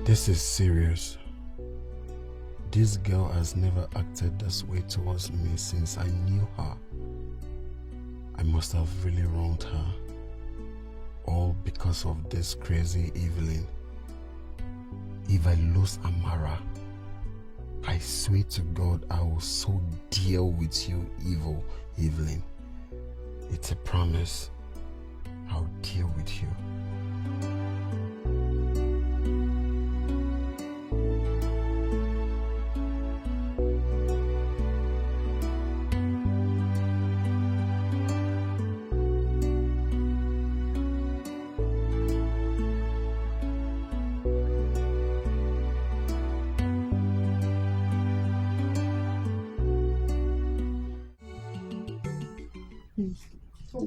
This is serious. This girl has never acted this way towards me since I knew her. I must have really wronged her. All because of this crazy Evelyn. If I lose Amara, I swear to God I will so deal with you, evil Evelyn. It's a promise. I'll deal with you.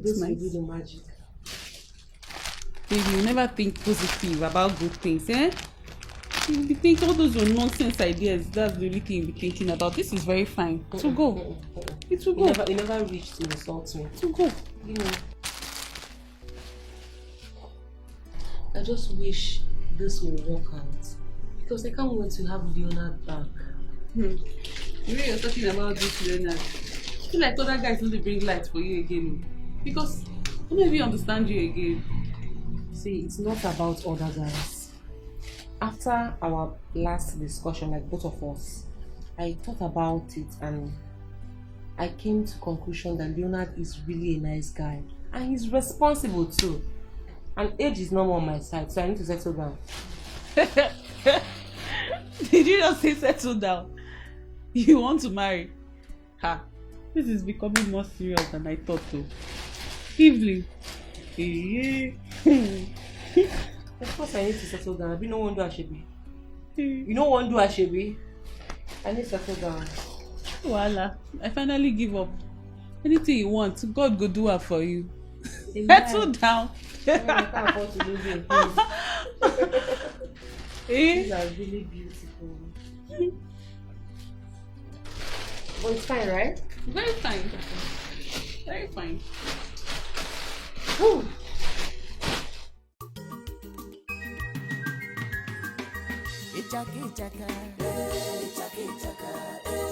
That's will nice. do the magic. Baby, you never think positive about good things, eh? You think all those are nonsense ideas. That's the only thing you'll be thinking about. This is very fine. To go. It will go. You never reach to insult me. To go. You know. I just wish this will work out. Because I can't wait to have Leonard back. The way you're talking about this, Leonard, I feel like other guys want to bring light for you again. Because I don't even understand you again. See, it's not about other guys. After our last discussion, like both of us, I thought about it and I came to the conclusion that Leonard is really a nice guy. And he's responsible too. And age is not on my side, so I need to settle down. Did you just say settle down? You want to marry? Ha! This is becoming more serious than I thought though. Evelyn. Of course I need to settle down. I no one do Ashebi. You know one do Ashebi? I need to settle down. Voila. I finally give up. Anything you want, God go do it for you. Settle down. I can't afford to lose it, please. These are really beautiful. But it's fine, right? Very fine. Very fine. Whew.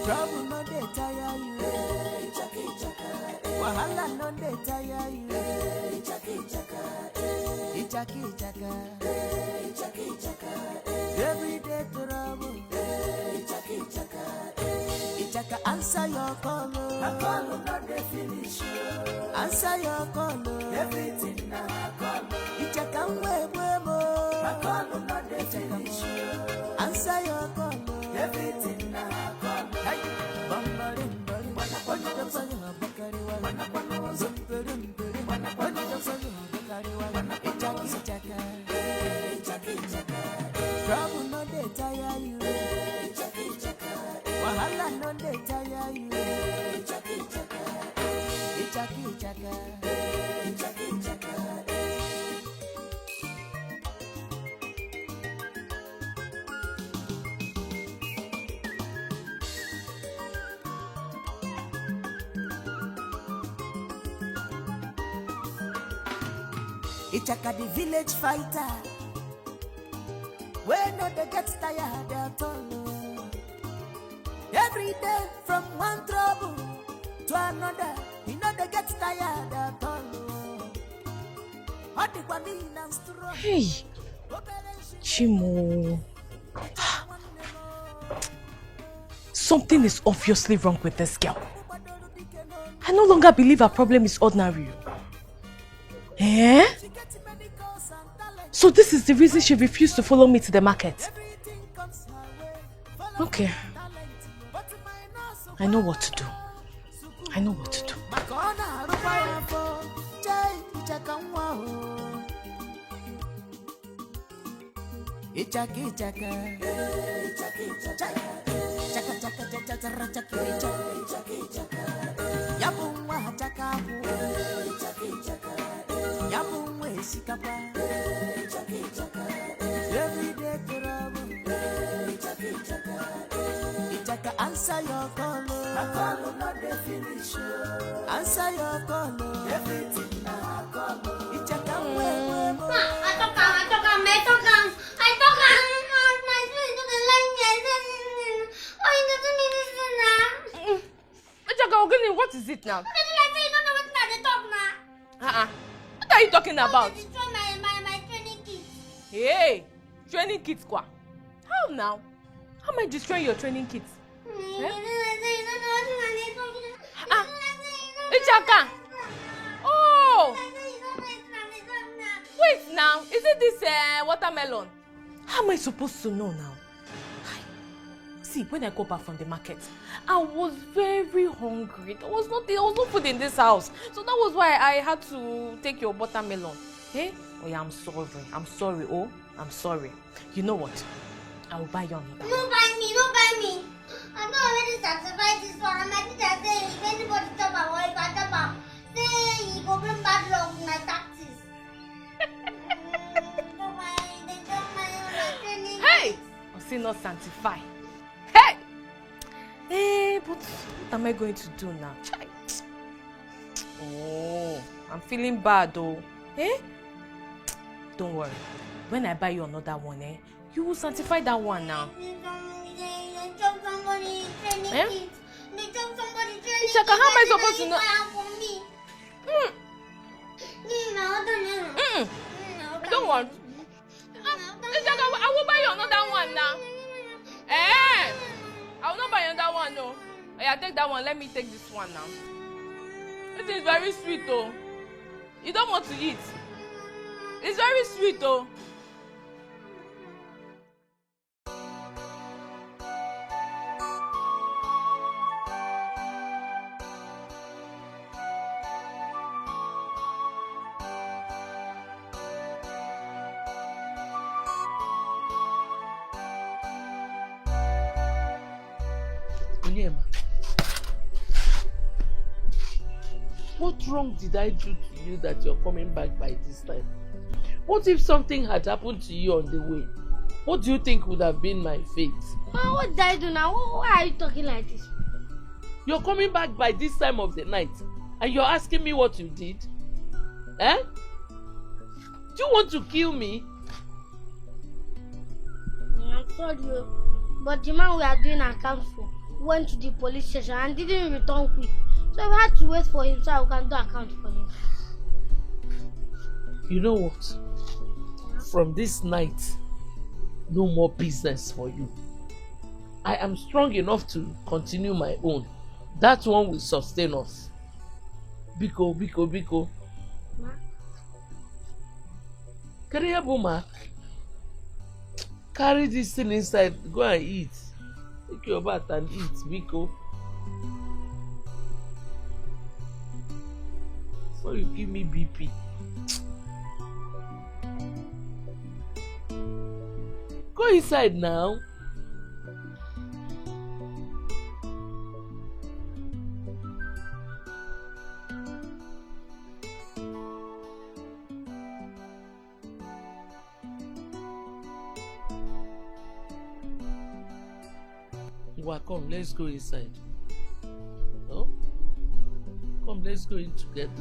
Trouble no dey tire you. Wahala no dey tire you. Ichaki chaka. Everyday trouble. Ichaka answer your call. My call no dey finish. Answer your call. Everything na call. Ichaka mo. My call no dey finish. Answer your call. Everything na call. Hey, bambarim barim. Wanna jump on your bakari wa. Wanna zumperim perim. Wanna jump on your bakari wa. Ichaki chaka. Trouble no dey tire you. Wahala no dey tire you. Ichaki chaka. Ichaka the village fighter. When no they get tired at all. Every day from one trouble to another, you know they get tired at all. Hey, Chimo. Something is obviously wrong with this girl. I no longer believe her problem is ordinary. Eh? So this is the reason she refused to follow me to the market. Okay. I know what to do. Ichaki chaka. Yabumwa chaka. Yabumwe sikapa. Everyday trouble. Ichaka answer your call. My call not the finish. Answer your call. Everything na call. Ichaka we. I talk. My friend doesn't like me. Oh, he doesn't need this now. What is it now? You don't know what they talk now. What are you talking about? Destroy my training kit. Hey, training kit kwa? How now? How am I destroying your training kit? Ichaka! Oh! Wait now, is it this watermelon? How am I supposed to know now? See, when I go back from the market, I was very hungry. There was no food in this house. So that was why I had to take your watermelon. Hey? Oh yeah, I'm sorry. Oh, I'm sorry. You know what? I will buy you another. Don't buy me. I'm not already satisfied this one. My teacher said if anybody talk about it, say he go bring bad luck with my taxes. Hey! I say not sanctify. Hey! Hey, but what am I going to do now? Oh, I'm feeling bad though. Eh? Don't worry. When I buy you another one, you will sanctify that one now. Eh? Shaka, how am I supposed to know? Don't worry. Shaka, I will buy you another one now. Eh? I will not buy another one, no. Yeah, take that one. Let me take this one now. It is very sweet, though. You don't want to eat. It's very sweet, though. What wrong did I do to you that you're coming back by this time? What if something had happened to you on the way? What do you think would have been my fate? What did I do now? Why are you talking like this? You're coming back by this time of the night and you're asking me what you did? Eh? Do you want to kill me? I'm sorry, but the man we are doing accounts for went to the police station and didn't return quick. So we had to wait for him so we can do account for him. You know what? From this night, no more business for you. I am strong enough to continue my own. That one will sustain us. Biko, Biko, Biko. Ma? Buma. Carry this thing inside. Go and eat. Take your bath and eat, Biko. Before you give me BP. Go inside now. Come, let's go inside. Oh? Come, let's go in together.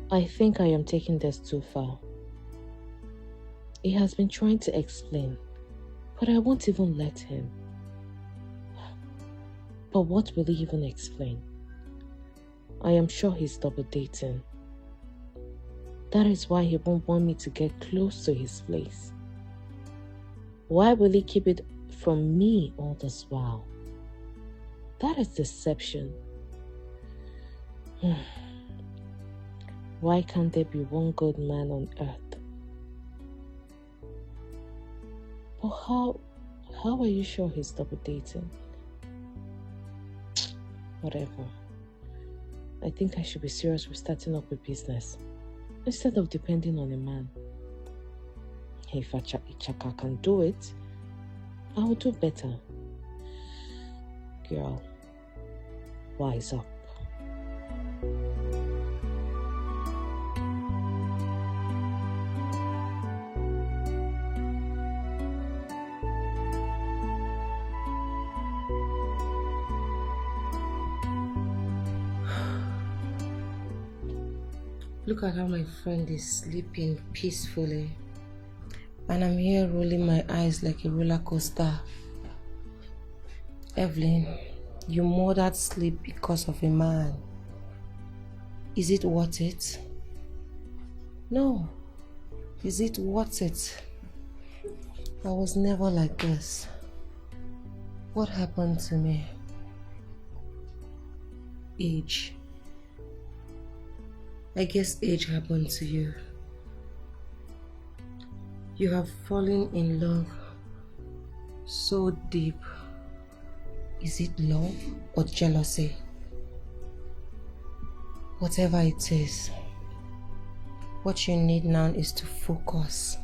I think I am taking this too far. He has been trying to explain, but I won't even let him. But what will he even explain? I am sure he's double dating. That is why he won't want me to get close to his place. Why will he keep it from me all this while? That is deception. Why can't there be one good man on earth? But how are you sure he's double dating? Whatever. I think I should be serious with starting up a business instead of depending on a man. If Ichaka can do it, I will do better. Girl, wise up. Look at how my friend is sleeping peacefully. And I'm here rolling my eyes like a roller coaster. Evelyn, you murdered sleep because of a man. Is it worth it? No. Is it worth it? I was never like this. What happened to me? Age. I guess age happened to you. You have fallen in love so deep. Is it love or jealousy? Whatever it is, what you need now is to focus.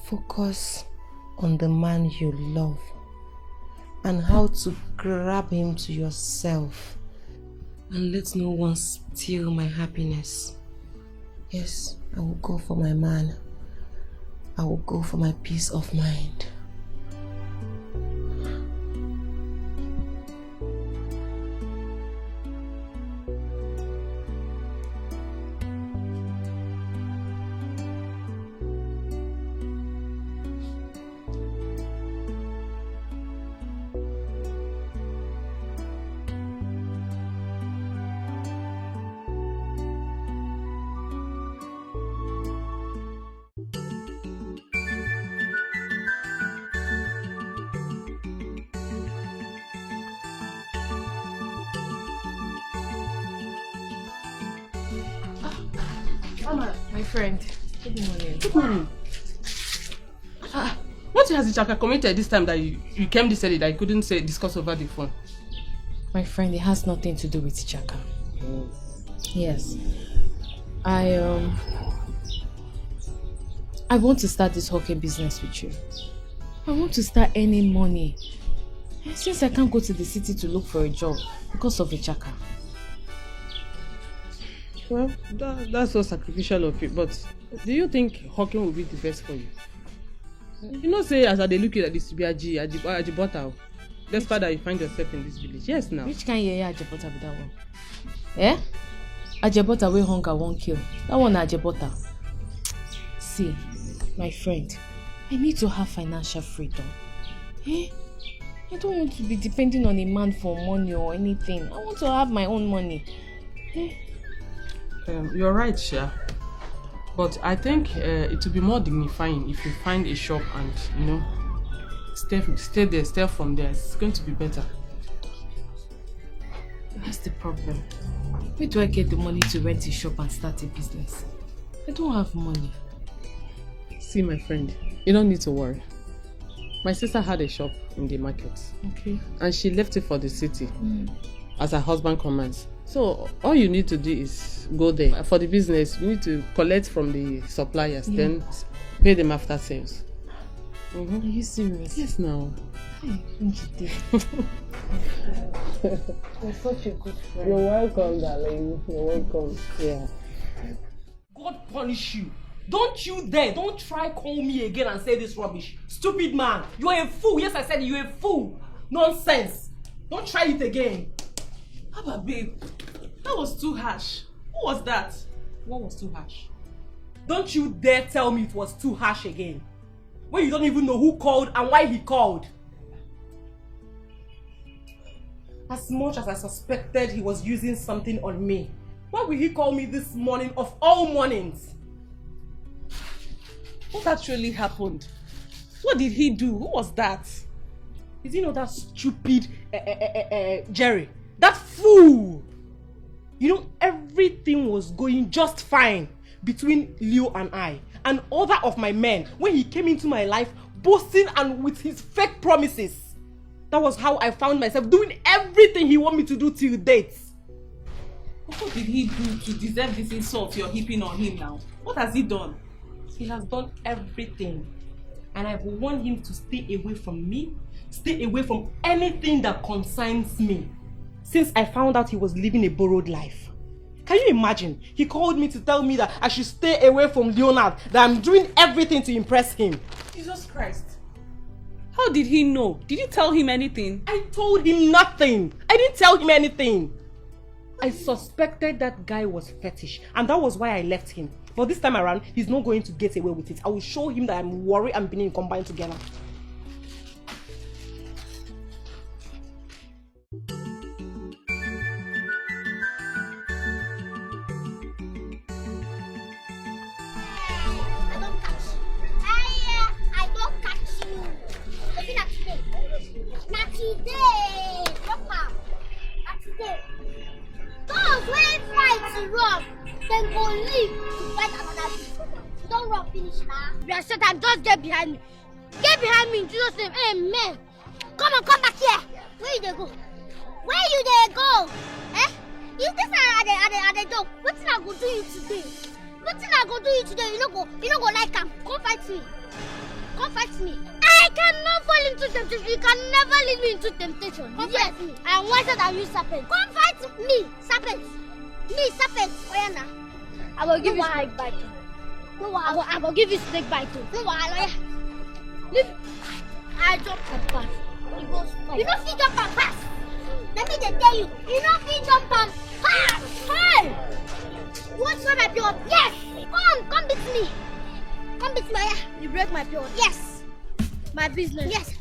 Focus on the man you love and how to grab him to yourself. And let no one steal my happiness. Yes, I will go for my man. I will go for my peace of mind. My friend. Good morning. Good morning. What has the Chaka committed this time that you came this early that you couldn't discuss over the phone? My friend, it has nothing to do with Chaka. Yes. I want to start this hockey business with you. I want to start earning money. Since I can't go to the city to look for a job because of the Chaka. Well, that's so sacrificial of you, but do you think hockey will be the best for you? You know, say as they look at this to be Ajibota, despite that you find yourself in this village. Yes, now. Which kind of Ajibota be that one? Eh? Ajibota wey hunger won't kill. That one Ajibota. See, my friend, I need to have financial freedom. Eh? I don't want to be depending on a man for money or anything. I want to have my own money. Eh? You're right, Sha. But I think it will be more dignifying if you find a shop and, you know, stay there, stay from there. It's going to be better. That's the problem. Where do I get the money to rent a shop and start a business? I don't have money. See, my friend, you don't need to worry. My sister had a shop in the market. Okay. And she left it for the city as her husband commands. So all you need to do is go there. For the business, you need to collect from the suppliers, then pay them after sales. Are you serious? Yes, now. Hey, you're such a good friend. You're welcome, darling. You're welcome. Yeah. God punish you. Don't you dare. Don't try call me again and say this rubbish. Stupid man. You're a fool. Yes, I said you're a fool. Nonsense. Don't try it again. Haba, babe, that was too harsh. Who was that? What was too harsh? Don't you dare tell me it was too harsh again. When you don't even know who called and why he called. As much as I suspected he was using something on me, why will he call me this morning of all mornings? What actually happened? What did he do? Who was that? Is he not that stupid Jerry? That fool! You know, everything was going just fine between Leo and I and other of my men when he came into my life boasting and with his fake promises. That was how I found myself doing everything he wanted me to do till date. What did he do to deserve this insult you're heaping on him now? What has he done? He has done everything. And I've warned him to stay away from me, stay away from anything that concerns me. Since I found out he was living a borrowed life. Can you imagine? He called me to tell me that I should stay away from Leonard, that I'm doing everything to impress him. Jesus Christ. How did he know? Did you tell him anything? I told him nothing. I didn't tell him anything. I suspected that guy was fetish, and that was why I left him. But this time around, he's not going to get away with it. I will show him that I'm Worry and Benin combined together. Those when fight run, then go leave to fight another people. You don't run finish now. You are shut and just get behind me. Get behind me in Jesus' name. Amen. Come on, come back here. Where you they go? Where you they go? Eh? If this are the dog, what thing I go do you today? What thing I go do you today? You don't go like him. Come fight me. Come fight me. I cannot fall into temptation. You can never lead me into temptation. Come fight me. I am wiser than you, serpent. Come fight me, serpent. Me, serpent. Oyana. I will give you snake bite. No, I will give you snake bite too. No, leave. I jump and pass. You don't fit jump and pass. Let me tell you. You don't fit jump and pass. Hey! What's my period? Yes. Come beat me. Come beat me. You break my period. Yes. My business. Yes.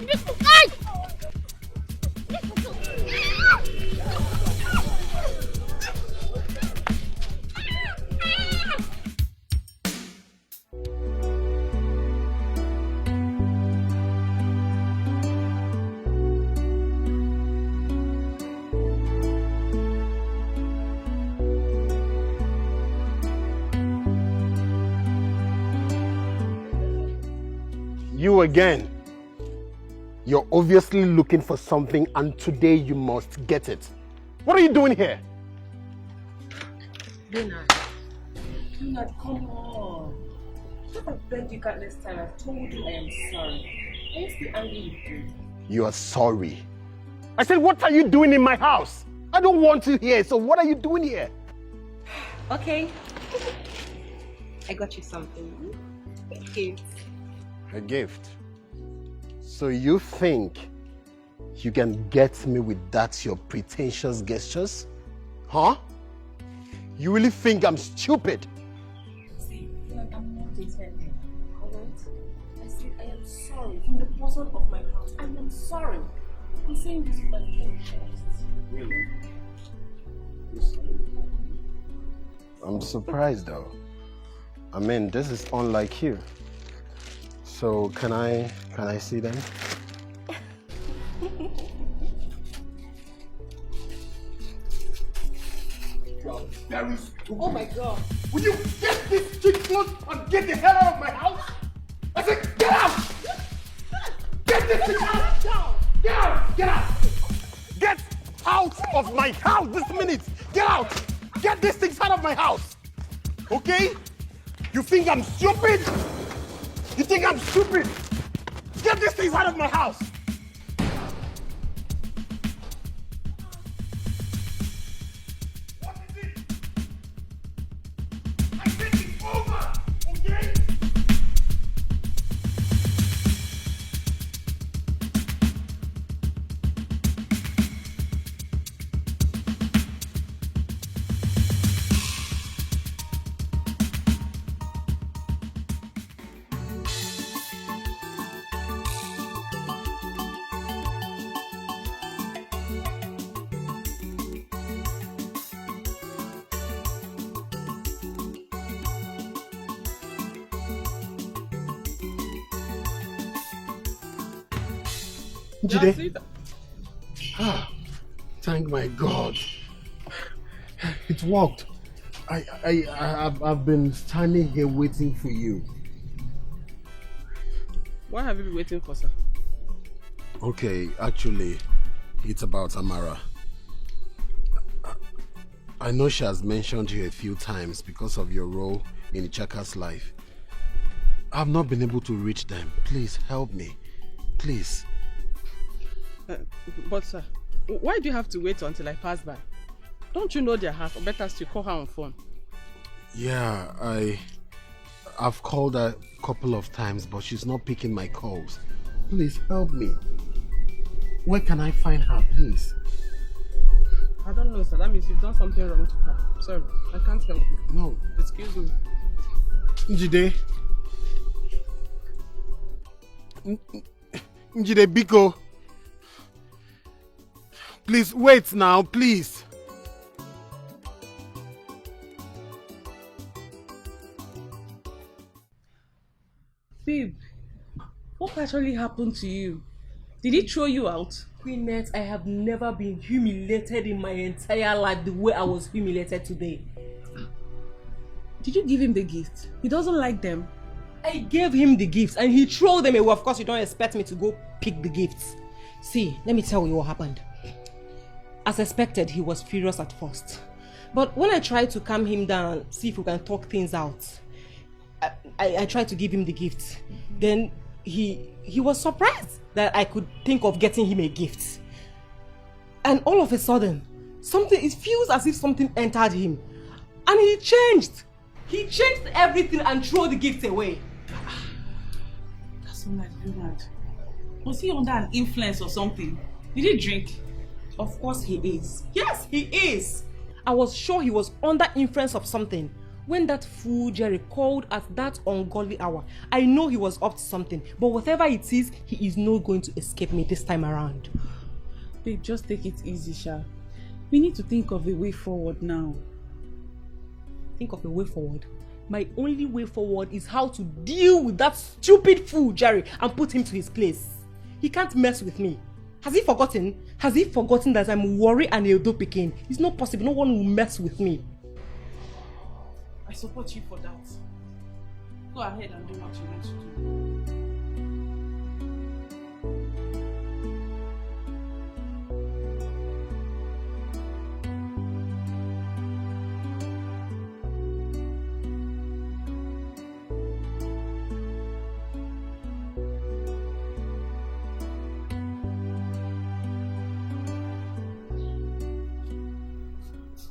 Hey! You again. You're obviously looking for something and today you must get it. What are you doing here? Leonard, come on. If I begged you countless times, I've told you I am sorry. Are you still angry with me? You are sorry. I said, what are you doing in my house? I don't want you here, so what are you doing here? Okay. I got you something. A gift. A gift? So you think you can get me with that your pretentious gestures? Huh? You really think I'm stupid? See, I'm not intending, alright? I said I am sorry from the bottom of my heart. I am sorry. I'm saying this with my pure chest. Really? I'm surprised though. I mean, this is unlike you. So can I see them? Oh my God. Will you get this chick clothes and get the hell out of my house? I said, get out! Get this thing out! Get out! Get out! Get out of my house this minute! Get out! Get these things out of my house! Okay? You think I'm stupid? You think I'm stupid? Get these things out of my house! Jide. Ah, thank my God. It worked. I've been standing here waiting for you. Why have you been waiting for, sir? Okay, actually, it's about Amara. I know she has mentioned you a few times because of your role in Chaka's life. I've not been able to reach them. Please help me. Please. But sir, why do you have to wait until I pass by? Don't you know their half, or better still call her on phone? Yeah, I've called her a couple of times, but she's not picking my calls. Please help me. Where can I find her, please? I don't know, sir. That means you've done something wrong to her. Sorry, I can't help you. No. Excuse me. Njide. Njide Biko. Please wait now, please. Babe, what actually happened to you? Did he throw you out? Queenette, I have never been humiliated in my entire life the way I was humiliated today. Did you give him the gift? He doesn't like them. I gave him the gifts and he threw them away. Of course, you don't expect me to go pick the gifts. See, let me tell you what happened. As expected, he was furious at first. But when I tried to calm him down, see if we can talk things out, I tried to give him the gift. Then he was surprised that I could think of getting him a gift. And all of a sudden, it feels as if something entered him. And he changed. He changed everything and threw the gift away. That's not like Philmond. Was he under an influence or something? Did he drink? Of course he is. Yes, he is. I was sure he was under influence of something. When that fool Jerry called at that ungodly hour, I know he was up to something. But whatever it is, he is not going to escape me this time around. Babe, just take it easy, Sha. We need to think of a way forward now. Think of a way forward? My only way forward is how to deal with that stupid fool Jerry and put him to his place. He can't mess with me. Has he forgotten? Has he forgotten that I'm Worry and Edo Pekin? It's not possible. No one will mess with me. I support you for that. Go ahead and do what you want to do.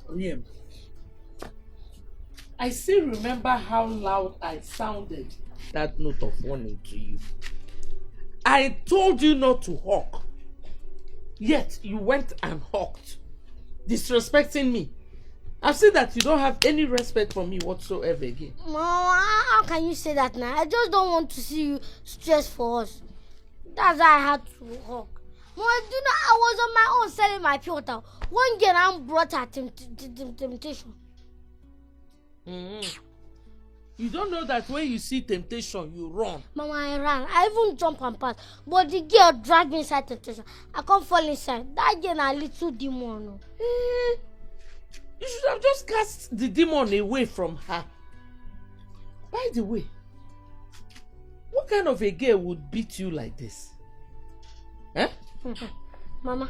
William, I still remember how loud I sounded that note of warning to you. I told you not to hawk. Yet you went and hawked, disrespecting me. I've seen that you don't have any respect for me whatsoever again. Mama, how can you say that now? I just don't want to see you stressed for us. That's why I had to hawk. Mama, do you know I was on my own selling my pure water. One girl I brought her temptation. You don't know that when you see temptation, you run. Mama, I ran. I even jump and pass. But the girl dragged me inside temptation. I can't fall inside. That girl a little demon. You should have just cast the demon away from her. By the way, what kind of a girl would beat you like this? Eh? Mama,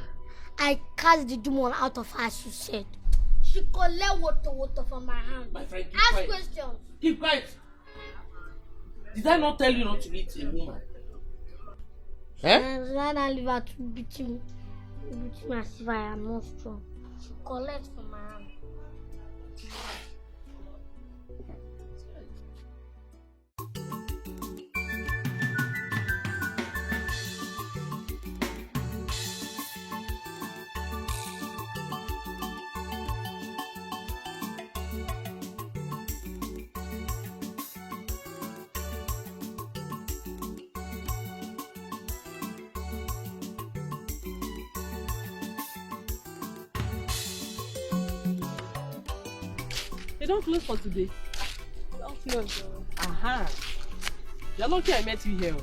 I cast the demon out of her, as you said. She collect water from my hand. My friend, keep ask quiet. questions. Keep quiet. Did I not tell you not to eat a woman? Eh? Rather leave her to beat me. Beat me as if I am not strong. She collect from my hand. They don't close for today. Don't close. Aha. You're lucky I met you here.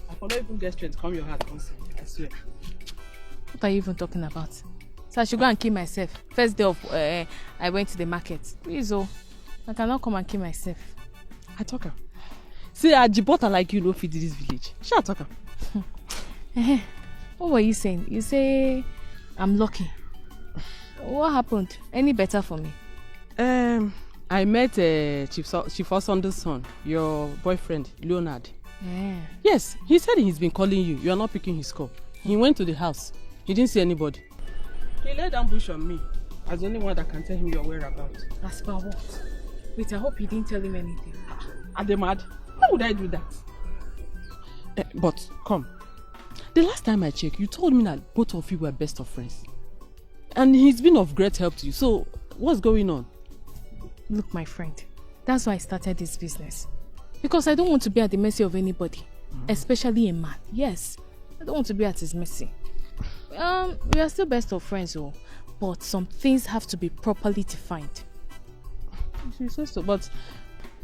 I cannot even get strength to come your house. I swear. What are you even talking about? So I should go and kill myself. First day of I went to the market. Please, oh, I cannot come and kill myself. I talk her. See, a Jibota like you no fit this village. Shall I talk her? What were you saying? You say I'm lucky. What happened? Any better for me? I met Chief Osondo's son, your boyfriend, Leonard. Yeah. Yes, he said he's been calling you. You are not picking his call. He went to the house. He didn't see anybody. He laid ambush on me as the only one that can tell him your whereabouts. As per what? Wait, I hope you didn't tell him anything. Are they mad? Why would I do that? But come. The last time I checked, you told me that both of you were best of friends. And he's been of great help to you. So, what's going on? Look, my friend, that's why I started this business. Because I don't want to be at the mercy of anybody. Especially a man. Yes, I don't want to be at his mercy. We are still best of friends, though. But some things have to be properly defined. She says so, but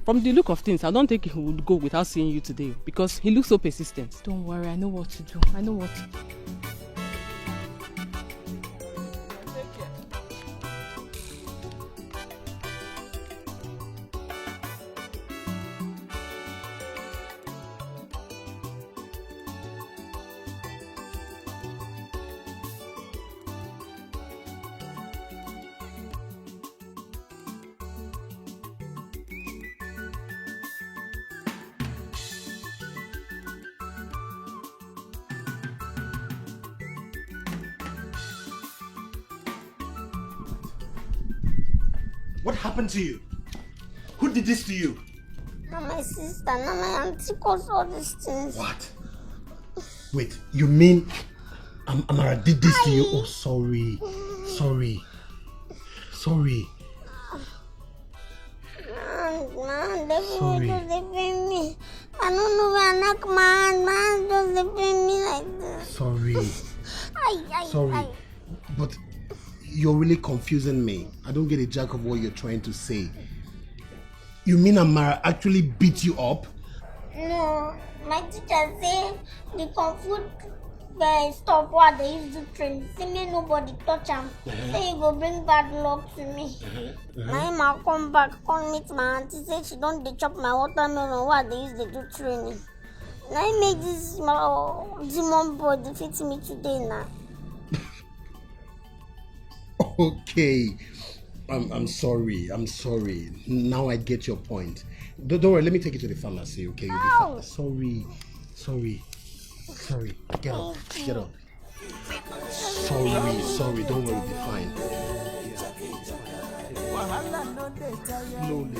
from the look of things, I don't think he would go without seeing you today. Because he looks so persistent. Don't worry, I know what to do. I know what to do. What happened to you? Who did this to you? Not my sister, not my auntie caused all these things. What? Wait, you mean Amara did this to you? Oh, sorry. Sorry. Man, they defend me. I don't know where I knock man just defend me like this. Sorry. Sorry. But you're really confusing me. I don't get a jack of what you're trying to say. You mean Amara actually beat you up? No, my teacher said the kung fu stop what they used to train. See me nobody touch him. Say he go bring bad luck to me. My mama come back, come meet my auntie. Say she don't dey chop my watermelon what they used to do training. Now I make this demon boy defeat me today now. Okay. I'm sorry. Now I get your point. Don't worry, let me take you to the pharmacy, okay? You'll be fine. Sorry. Get up. Sorry, don't worry, you'll be fine. Slowly.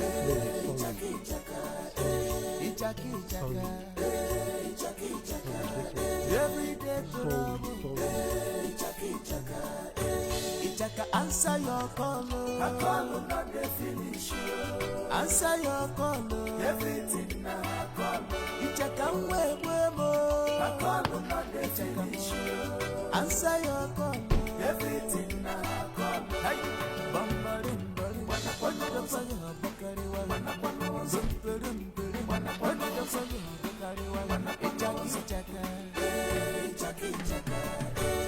Ichaka, answer your call. I call not the finish. Answer your call. Everything now I call. Ichaka, way more. I call not the finish. Answer your call. Everything now I call. Hey, bambarim, barim. Wanna say bakari wa. Wanna zimperim, perim. Wanna say bakari wa. Wanna Ichaka.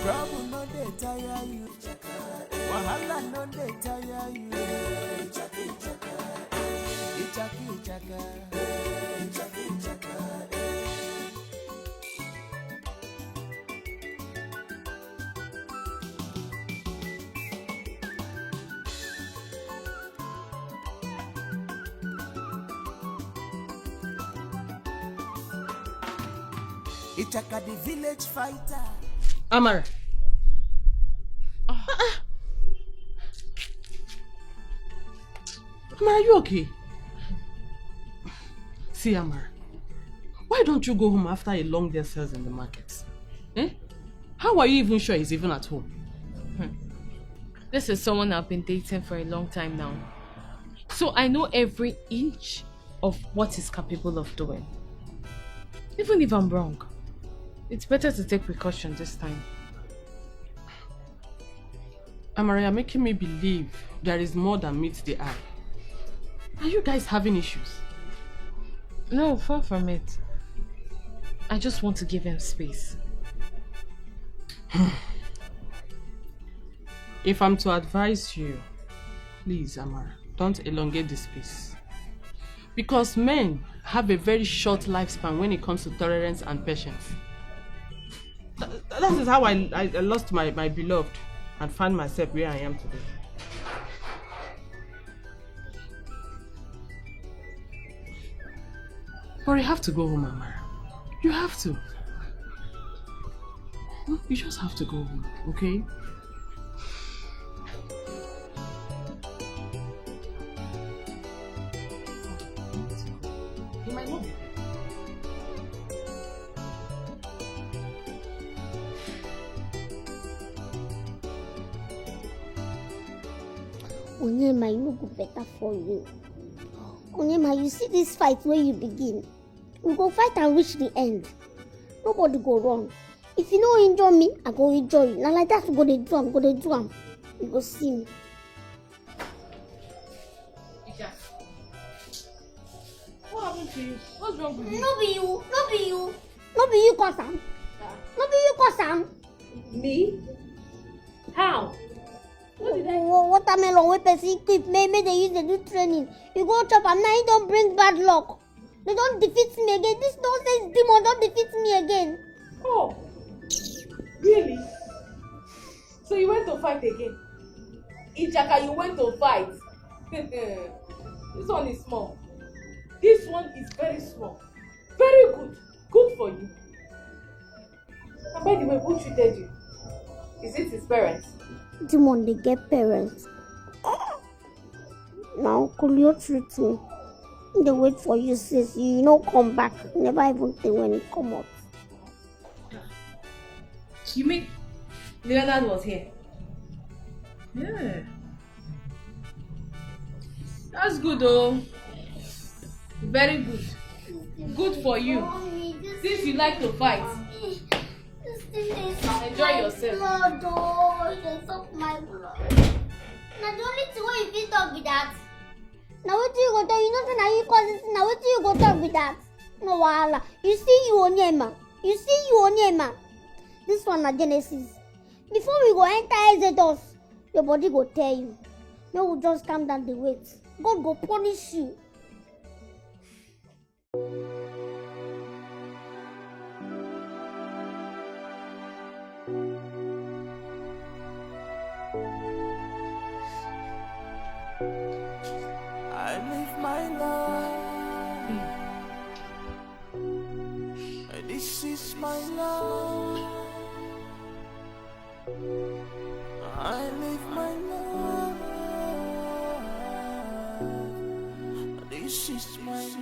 Trouble no dey tire you. Wahala no dey tire you. Ichaka. Ichaka the village fighter. Amara. Amara, are you okay? See, Amara, why don't you go home after a long day sales in the markets? How are you even sure he's even at home? This is someone I've been dating for a long time now. So I know every inch of what he's capable of doing. Even if I'm wrong, it's better to take precaution this time. Amara, you're making me believe there is more than meets the eye. Are you guys having issues? No, far from it. I just want to give him space. If I'm to advise you, please, Amara, don't elongate this space. Because men have a very short lifespan when it comes to tolerance and patience. That is how I lost my beloved and found myself where I am today. But you have to go home, Amara. You have to. You just have to go home, okay? You might not be. Onyema, you no go better for you. Onyema, you see this fight where you begin. We go fight and reach the end. Nobody go wrong. If you no injure me, I go injure you. Now like that, we go dey do am, You go see me. What happened to you? What's wrong with you? No be you cause am. No be you cause am. Me? How? Watermelon wey person keep, make they use dey do training. You go chop am now, you don bring bad luck. They don't defeat me again. This nonsense demon don't defeat me again. Oh, really? So you went to fight again? Ijaka, you went to fight? This one is small. This one is very small. Very good. Good for you. And by the way, who treated you? Is it his parents? Demon, they get parents. Now, could you treat me? They wait for you, sis. You no come back. Never even think when it come up. You mean Leonard was here? Yeah. That's good though. Very good. Good for you. Mommy, Since you like to fight. Enjoy yourself. Blood, they suck my blood. Now the only thing where you fit talk with that. Now what do you go talk? You know now you cause it. Now what do you go talk with that? No wahala. You see you Onyema. This one na Genesis. Before we go enter Exodus, your body go tell you. No, we just calm down the weight. God go punish you. I live my life. This is my life. I live my life. This is my life.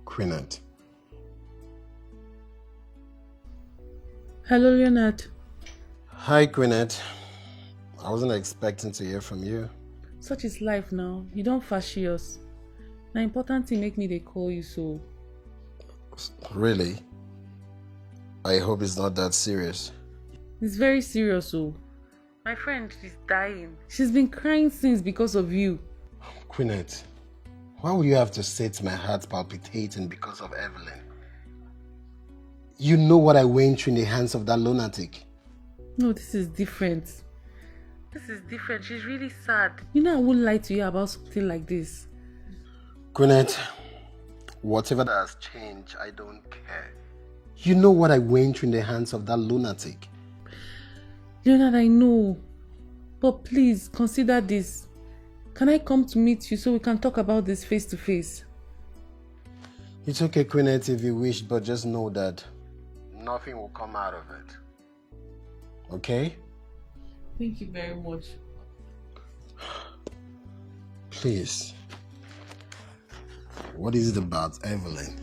Quinette. Hello, Leonard. Hi, Quinette. I wasn't expecting to hear from you. Such is life now. You don't fashi us. Now important thing make me they call you so. Really? I hope it's not that serious. It's very serious, oh. My friend, she's dying. She's been crying since because of you. Quinette, why would you have to set my heart palpitating because of Evelyn? You know what I went through in the hands of that lunatic. No, this is different. This is different. She's really sad. You know I wouldn't lie to you about something like this. Quinette, whatever that has changed, I don't care. You know what I went through in the hands of that lunatic. Leonard, I know. But please, consider this. Can I come to meet you so we can talk about this face to face? It's okay, Quinette, if you wish, but just know that nothing will come out of it. Okay? Thank you very much. Please. What is it about Evelyn?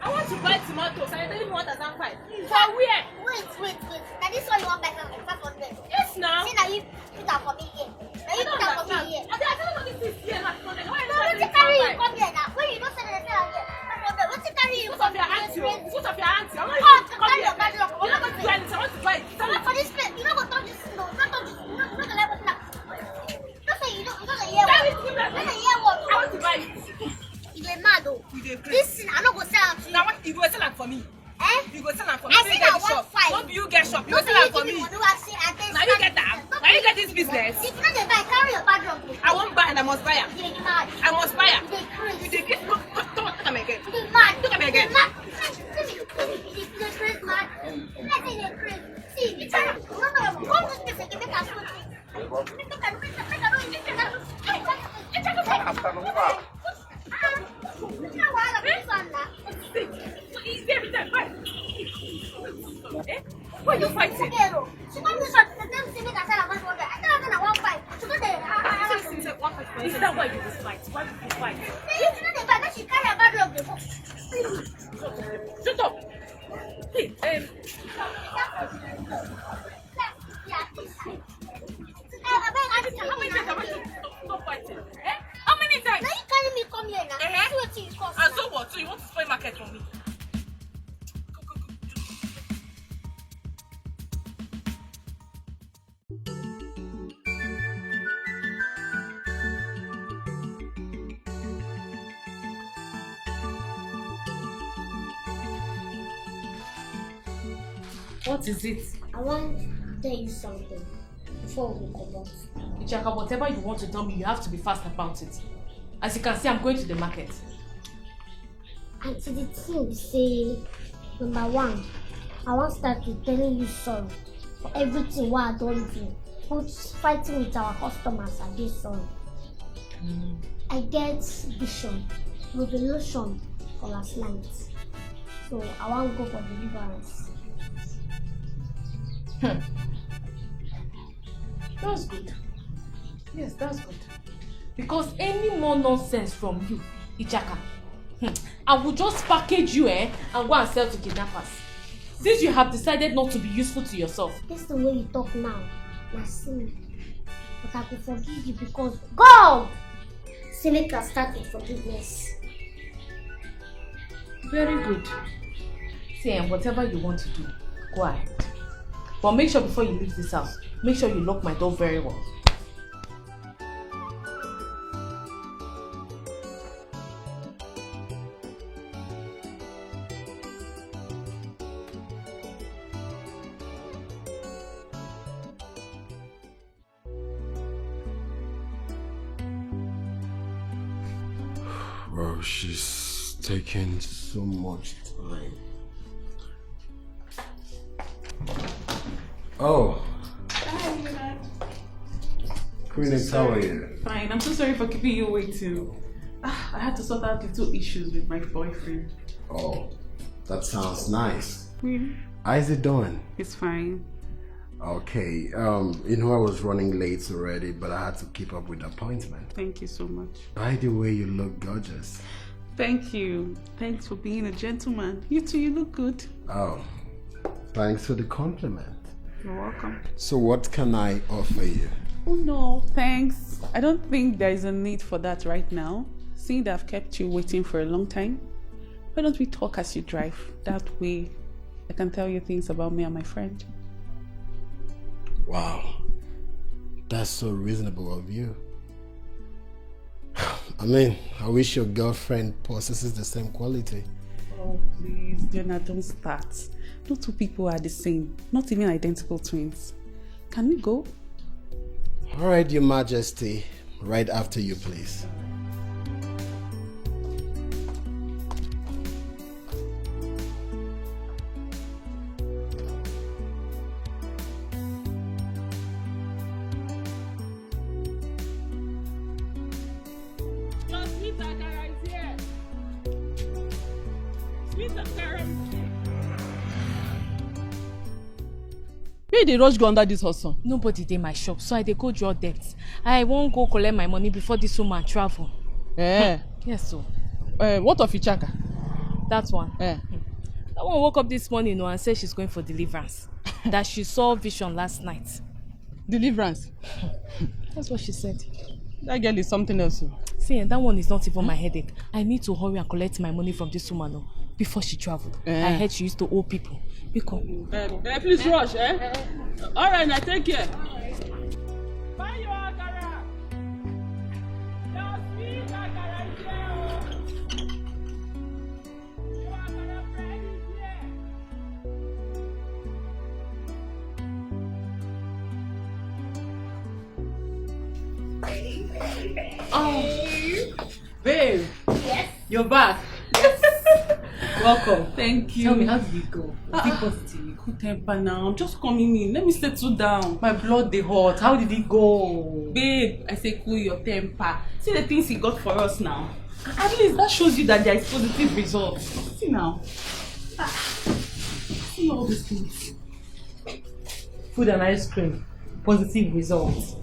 I want to buy tomatoes and I don't even want a fight. For where? Wait. Now this one you want back from 500. Yes, now. See now you put that for me here. Now you put that for me here. I don't know this is here. sell am for me. I You said get I the shop. want 5. Don't you get shop. You Don't go sell am you for give me. me money wey I say I tell you. Now you get am. Now you get this business. If you no dey buy, carry your bag drop. I won't buy and I must buy am. You dey mad. I must buy am. You dey crazy. You dey get come am again. You dey mad. Look at me again. You dey crazy mad. Let's say you dey crazy. See, you tell me. Come this place again, make I show you. Why are you fighting? She come this shop, the them say make I sell am much more. I tell her I want fight. She go there. Is that why you will fight? Why did you fight? If you no dey buy, make she carry her bag drop dey go. Shut up. Hey, how many times have I stop fighting? Eh? How many times? Now you carry me come here now. See what you cost. And so what? So you want to spoil market for me? What is it? I want to tell you something before we come out. Ichaka, whatever you want to tell me, you have to be fast about it. As you can see, I'm going to the market. And to the thing say, number 1, I want to start with telling you sorry for everything what I don't do. Not fighting with our customers, I get sorry. I get vision, revelation for last night. So I want to go for deliverance. That's good. Yes, that's good. Because any more nonsense from you, Ichaka, I will just package you and go and sell to kidnappers. Since you have decided not to be useful to yourself. This is the way you talk now. Now see me. But I will forgive you because God say make us start with forgiveness. Very good. See, and whatever you want to do, go ahead. But make sure before you leave this house, make sure you lock my door very well. Bro, she's taking so much time. Oh. Hi, Queen, how are you? fine. I'm so sorry for keeping you waiting. I had to sort out little issues with my boyfriend. Oh, that sounds nice. Really? How's it doing? It's fine. Okay, you know I was running late already, but I had to keep up with the appointment. Thank you so much. By the way, you look gorgeous. Thank you. Thanks for being a gentleman. You too, you look good. Oh, thanks for the compliment. You're welcome. So what can I offer you? Oh no, thanks. I don't think there is a need for that right now. Seeing that I've kept you waiting for a long time, why don't we talk as you drive? That way I can tell you things about me and my friend. Wow, that's so reasonable of you. I mean, I wish your girlfriend possesses the same quality. Oh please, Jonah, don't start. No two people are the same, not even identical twins. Can we go? All right, Your Majesty. Right after you, please. Where dey rush go under this hustle? Nobody dey my shop, so I dey go draw debt. I won't go collect my money before this woman travel. Yes, so. What of Ichaka? That one. That one woke up this morning and said she's going for deliverance. That she saw vision last night. Deliverance? That's what she said. That girl is something else. See, that one is not even my headache. I need to hurry and collect my money from this woman before she traveled. I heard she used to owe people. Because... please rush, All right, now take care. Buy your akara. Your sweet akara is here. Your akara bread is here. Oh, babe. Yes. You're back. Welcome. Thank you. Tell me, how did it go? Was it positive? Good temper now. I'm just coming in. Let me settle down. My blood they hot. How did it go? Babe, I say cool your temper. See the things he got for us now. At least that shows you that there is positive results. See now. See all these things. Food and ice cream. Positive results.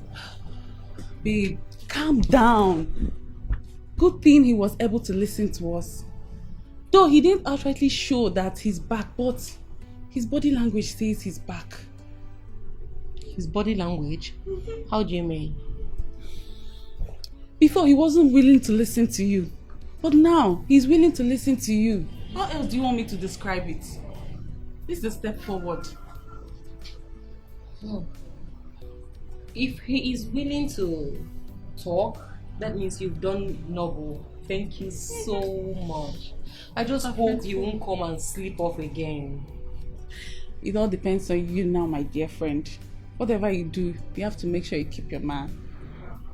Babe, calm down. Good thing he was able to listen to us. Though he didn't outrightly show that he's back, but his body language says he's back. His body language? How do you mean? Before he wasn't willing to listen to you, but now he's willing to listen to you. How else do you want me to describe it? This is a step forward. Oh. If he is willing to talk, that means you've done noble. Thank you so much. I just hope you won't come and sleep off again. It all depends on you now, my dear friend. Whatever you do, you have to make sure you keep your man.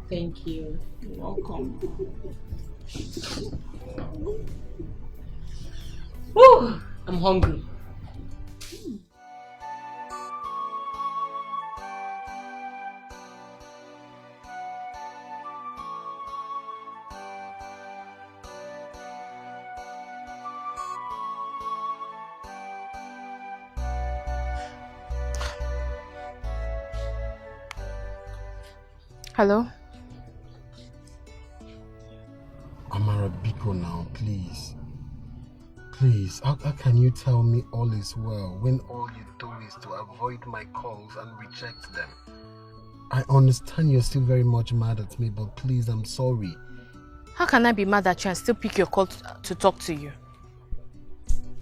Thank you. You're welcome. Woo! I'm hungry. Hello? Amara, Biko now, please. Please, how can you tell me all is well when all you do is to avoid my calls and reject them? I understand you're still very much mad at me, but please, I'm sorry. How can I be mad at you and still pick your call to talk to you?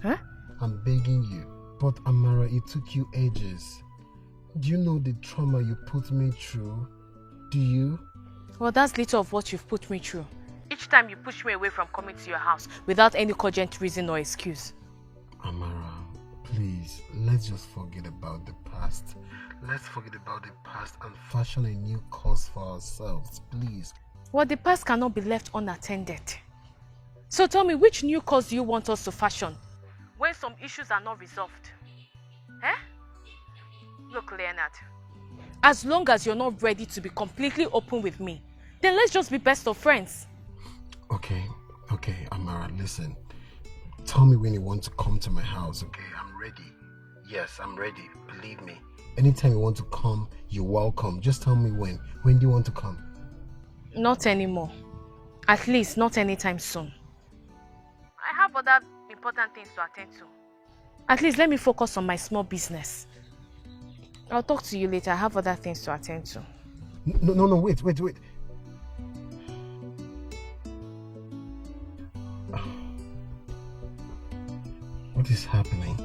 Huh? I'm begging you. But Amara, it took you ages. Do you know the trauma you put me through? Do you? Well, that's little of what you've put me through. Each time you push me away from coming to your house without any cogent reason or excuse. Amara, please, let's just forget about the past. Let's forget about the past and fashion a new course for ourselves, please. Well, the past cannot be left unattended. So tell me, which new course do you want us to fashion when some issues are not resolved? Eh? Look, Leonard, as long as you're not ready to be completely open with me, then let's just be best of friends. Okay, Amara, listen. Tell me when you want to come to my house, okay? I'm ready. Yes, I'm ready, believe me. Anytime you want to come, you're welcome. Just tell me when. When do you want to come? Not anymore. At least not anytime soon. I have other important things to attend to. At least let me focus on my small business. I'll talk to you later. I have other things to attend to. No, wait. What is happening?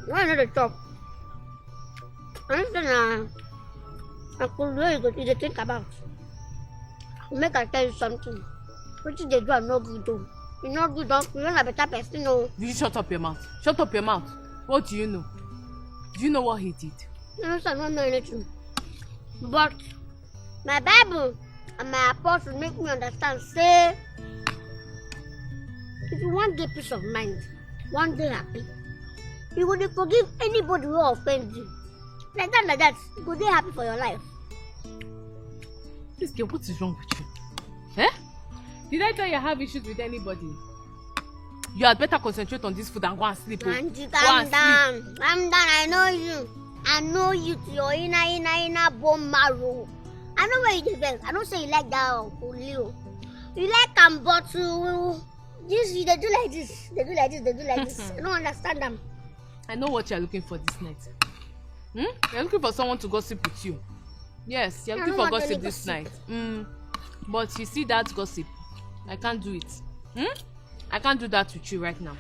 Why not the top? I could really go to think about. Make I tell you something. What did they do? I'm not good though. You're not good, don't you? You're not a better person, no. You shut up your mouth. Shut up your mouth. What do you know? Do you know what he did? No, I don't know anything. But my Bible and my apostle make me understand. Say, if you want the peace of mind, one day happy, you will forgive anybody who offends you. Like that, you will be happy for your life. This girl, what is wrong with you? Eh? Did I tell you I have issues with anybody? You had better concentrate on this food and go and sleep. Auntie, calm down. Calm down. I know you. I know you to your inner bone marrow. I know where you depend. I don't say you like that Leo. You like them, but they do like this. They do like this. I don't understand them. I know what you're looking for this night. You're looking for someone to gossip with you. Yes, you're looking for gossip this night. But you see that gossip, I can't do it. I can't do that with you right now.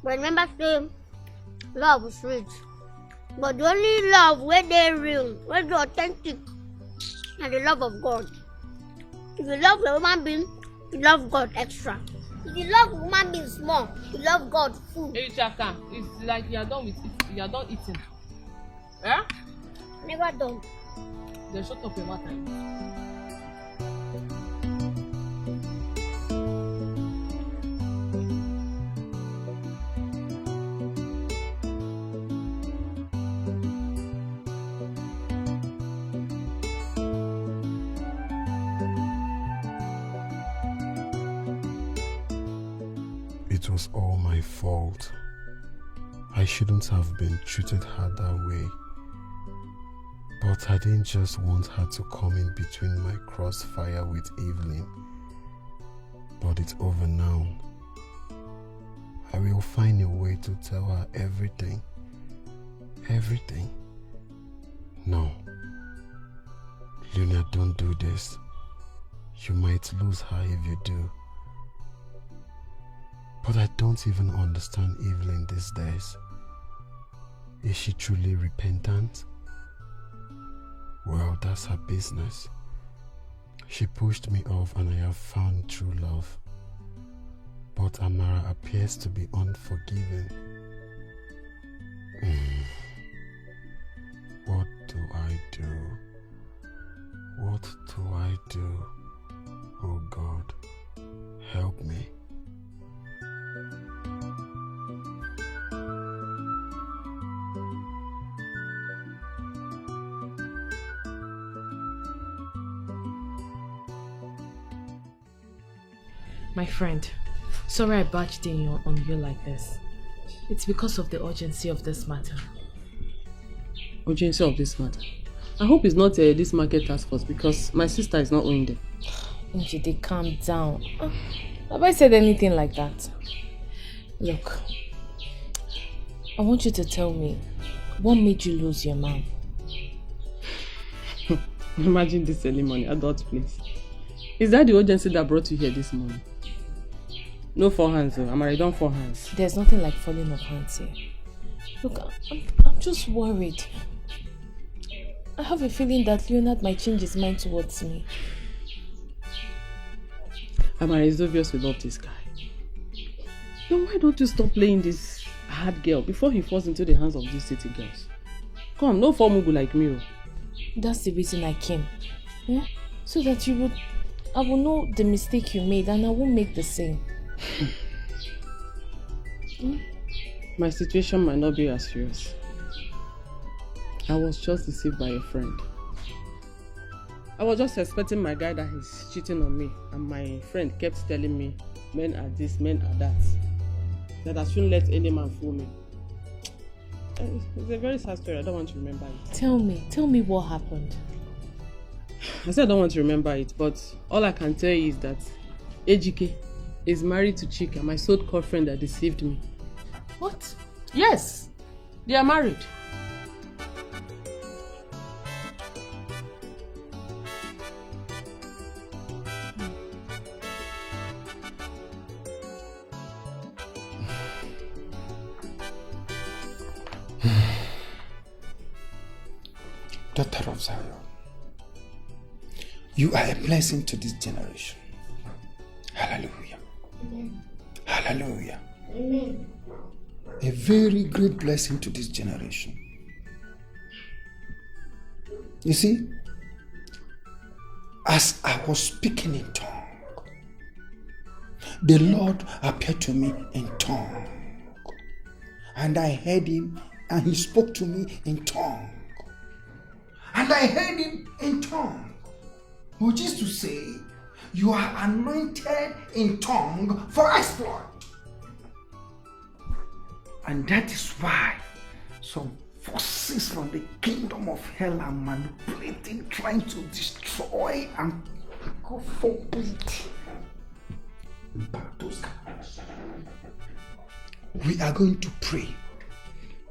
But remember, say, love is sweet. But the only love where they real, where they authentic, and the love of God. If you love a human being, you love God extra. If you love human being small, you love God full. Hey Chaka, it's like you are done with it. You are done eating. Yeah? Never done. Then shut up your mouth. It was all my fault. I shouldn't have been treated her that way. But I didn't just want her to come in between my crossfire with Evelyn. But it's over now. I will find a way to tell her everything. Everything. No. Luna, don't do this. You might lose her if you do. But I don't even understand Evelyn these days. Is she truly repentant? Well, that's her business. She pushed me off and I have found true love. But Amara appears to be unforgiving. What do I do? What do I do? Oh God, help me. My friend, sorry I barged in on you like this. It's because of the urgency of this matter. Urgency of this matter? I hope it's not this market task force because my sister is not owing them. Njide, calm down. Have I said anything like that? Look, I want you to tell me, what made you lose your man? Imagine this early morning, adult place. Is that the urgency that brought you here this morning? No four hands, though. I'm already done four hands. There's nothing like falling of hands here. Look, I'm just worried. I have a feeling that Leonard might change his mind towards me. Amara, it's obvious we love this guy. Then why don't you stop playing this hard girl before he falls into the hands of these city girls? Come, no formugu like me. That's the reason I came. Yeah? So that I will know the mistake you made and I won't make the same. My situation might not be as serious. I was just deceived by a friend. I was just expecting my guy that he's cheating on me, and my friend kept telling me men are this, men are that. That I shouldn't let any man fool me. It's a very sad story. I don't want to remember it. Tell me what happened. I said I don't want to remember it, but all I can tell you is that Ejike is married to Chika, my so-called friend that deceived me. What? Yes, they are married. Daughter of Zion, you are a blessing to this generation. Hallelujah. Amen. Hallelujah. Amen. A very great blessing to this generation. You see, as I was speaking in tongue, the Lord appeared to me in tongue. And I heard him and he spoke to me in tongue. And I heard him in tongue. Which is to say, you are anointed in tongue for exploit. And that is why some forces from the kingdom of hell are manipulating, trying to destroy and go forbid. We are going to pray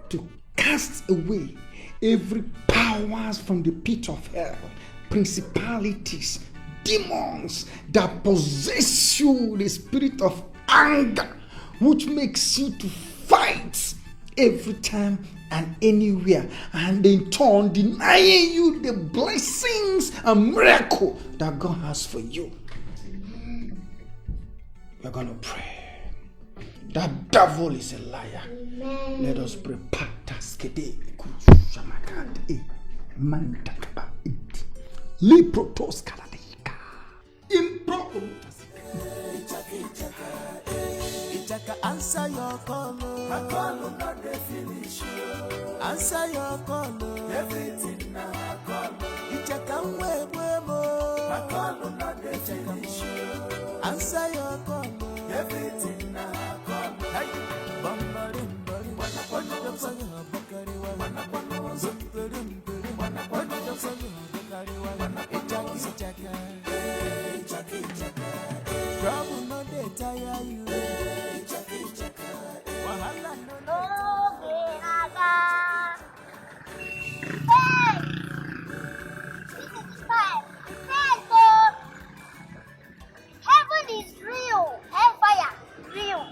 to cast away every powers from the pit of hell, principalities, demons that possess you, the spirit of anger, which makes you to fight every time and anywhere, and in turn denying you the blessings and miracle that God has for you. We're going to pray. That devil is a liar. Amen. Let us pray. Answer your call, my call will not be finished. Answer your call, everything now I call. Ichaka way more, my call will not be finished. Answer your call, everything now I call. Hey, bambari, wana trouble no dey tire you. Wahala no dey Hey! This is time. Heaven is real. Hellfire real.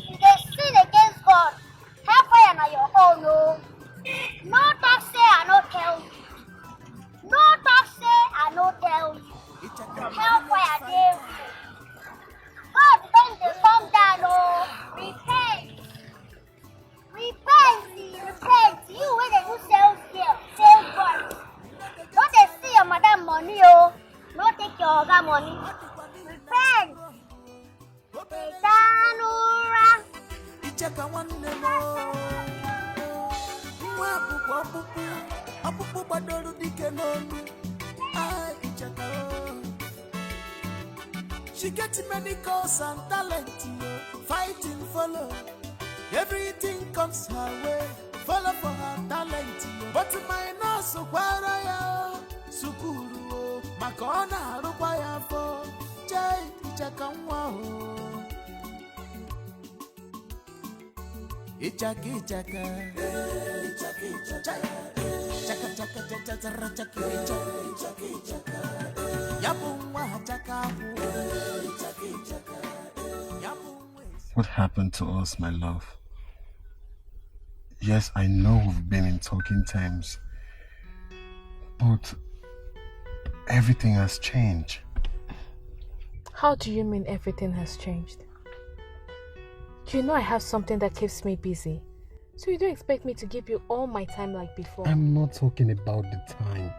If they sin against God, hellfire na your own. No talk say I no tell you. No talk say I no tell you. Hellfire dey. God don't dey come down. Repent. Repent. You when they do sales here, sales boy. Don't they see your madam money, Don't take your other money. Repent. Tanura. Ichaka one nemo. Apupu badoru Dikeh nonu. Ichaka. She gets many calls and talent, fighting follow. Everything comes her way, follow for her talent. But my nurse, Waraya, Sukuru, Makona, Rupaya for Jay, Ichaka. Ichaka, What happened to us, my love? Yes, I know we've been in talking terms, but everything has changed. How do you mean everything has changed? You know I have something that keeps me busy. So you don't expect me to give you all my time like before? I'm not talking about the time.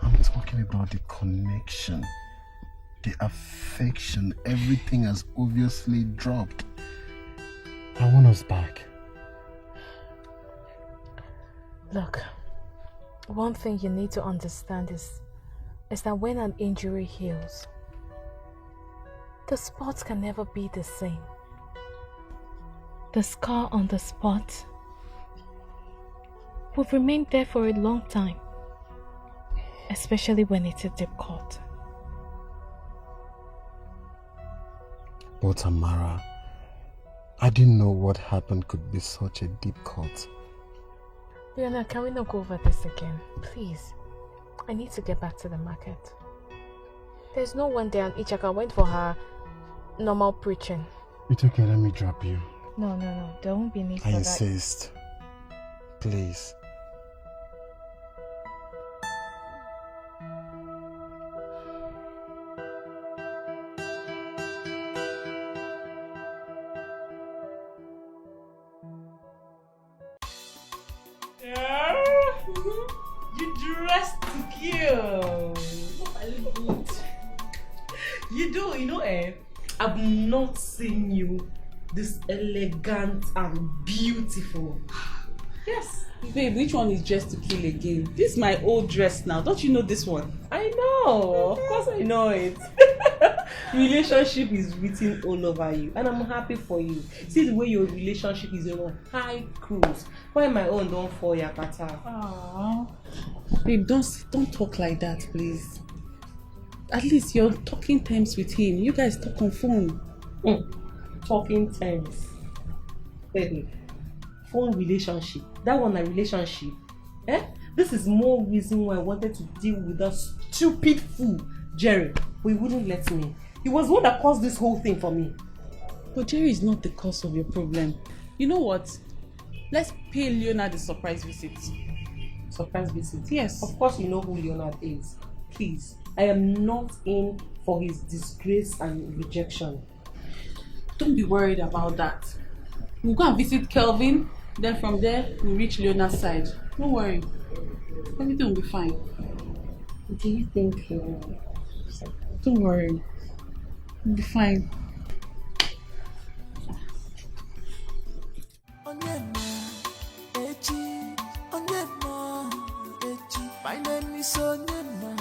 I'm talking about the connection, the affection. Everything has obviously dropped. I want us back. Look, one thing you need to understand is that when an injury heals, the spot can never be the same. The scar on the spot will remain there for a long time, especially when it's a deep cut. But Amara, I didn't know what happened could be such a deep cut. Leona, can we not go over this again? Please. I need to get back to the market. There's no one there and Ichaka went for her normal preaching. It's okay, let me drop you. No. There won't be need for that. I insist. Please. You dressed to kill. I look good. You do, I've not seen you this elegant and beautiful. Yes. Babe, which one is dressed to kill again? This is my old dress now. Don't you know this one? I know. Of course I know it. Relationship is written all over you, and I'm happy for you. See the way your relationship is on high cruise. Why my own don't fall yakata? Aww. Babe, don't talk like that, please. At least you're talking terms with him. You guys talk on phone. Talking terms. Baby, phone relationship. That one a relationship. This is more reason why I wanted to deal with that stupid fool, Jerry. But he wouldn't let me. He was the one that caused this whole thing for me. But Jerry is not the cause of your problem. You know what? Let's pay Leonard a surprise visit. Surprise visit? Yes. Of course you know who Leonard is. Please, I am not in for his disgrace and rejection. Don't be worried about that. We'll go and visit Kelvin. Then from there, we'll reach Leonard's side. Don't worry. Everything will be fine. Do you think... Don't worry. We'll be fine. My name is Onyema,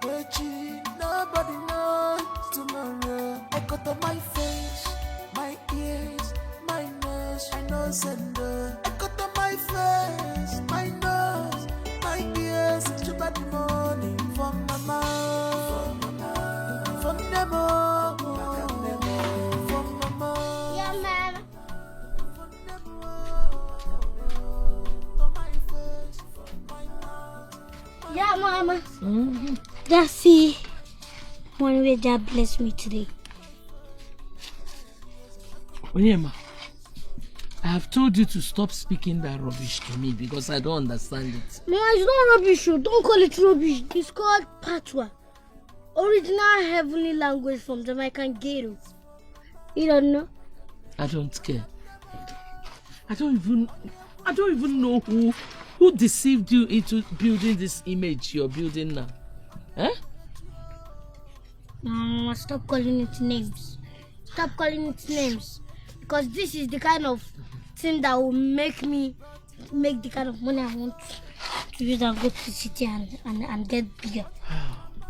Echi. Nobody knows tomorrow. I cut on my face, my ears, my nose, and I cut on my face, my nose, my ears. Too bad money from mama, from Nemo, from mama. Yeah, ma'am. Yeah, mama. Just see one way that blessed me today. Onyema, I have told you to stop speaking that rubbish to me because I don't understand it. Mama, it's not rubbish. Don't call it rubbish. It's called Patois. Original heavenly language from Jamaican ghetto. You don't know? I don't care. I don't even know who deceived you into building this image you're building now. Eh? Mama, stop calling it names. Stop calling it names. Because this is the kind of thing that will make me make the kind of money I want to use and go to the city and get bigger.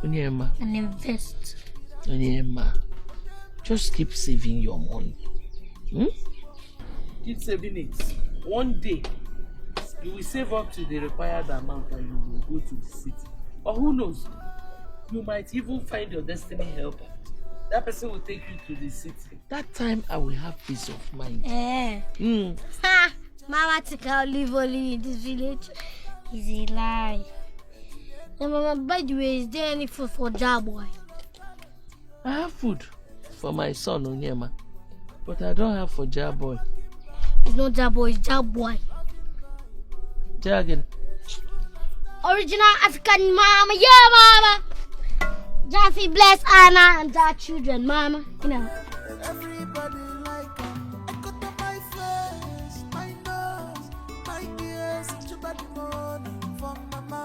Onyema. And invest. Onyema, just keep saving your money. Keep saving it. One day, you will save up to the required amount and you will go to the city. Or who knows, you might even find your destiny helper. That person will take you to the city. That time I will have peace of mind. Ha! Mama think I'll live only in this village. It's a lie. And Mama, by the way, is there any food for Jaboy? I have food for my son Onyema, but I don't have for Jaboy. It's not Jaboy, it's Jaboy. Jagan. Original African mama, yeah, mama. Jaffe bless Anna and their children, mama. You know. Everybody like I cut on my face, my nose, my ears. Too bad money from mama,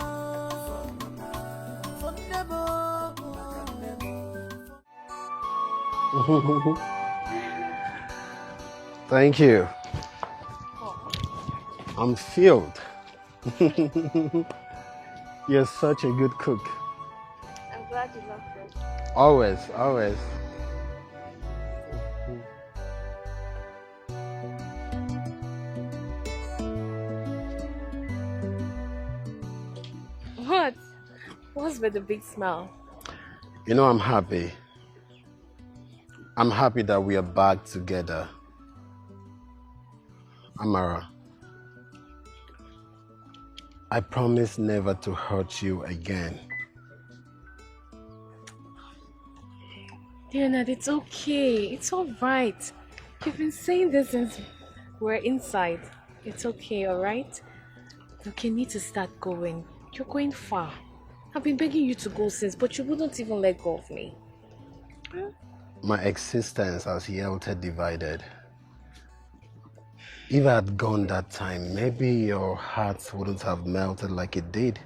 from Nemo. Thank you. I'm filled. You're such a good cook. I'm glad you love it. Always, always. What? What's with the big smile? You know, I'm happy. I'm happy that we are back together. Amara, I promise never to hurt you again. Leonard, it's okay. It's all right. You've been saying this since we're inside. It's okay, all right? Look, you need to start going. You're going far. I've been begging you to go since, but you wouldn't even let go of me. My existence has yielded divided. If I had gone that time, maybe your heart wouldn't have melted like it did.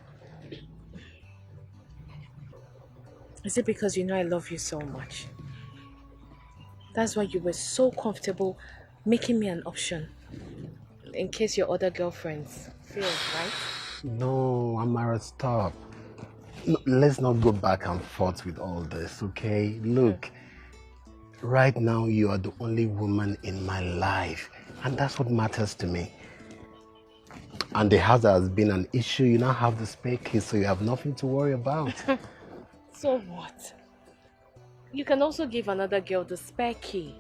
Is it because you know I love you so much? That's why you were so comfortable making me an option. In case your other girlfriends failed, right? No, Amara, stop. No, let's not go back and forth with all this, okay? Look, right now you are the only woman in my life, and that's what matters to me. And the house has been an issue. You now have the spare key, so you have nothing to worry about. So what? You can also give another girl the spare key.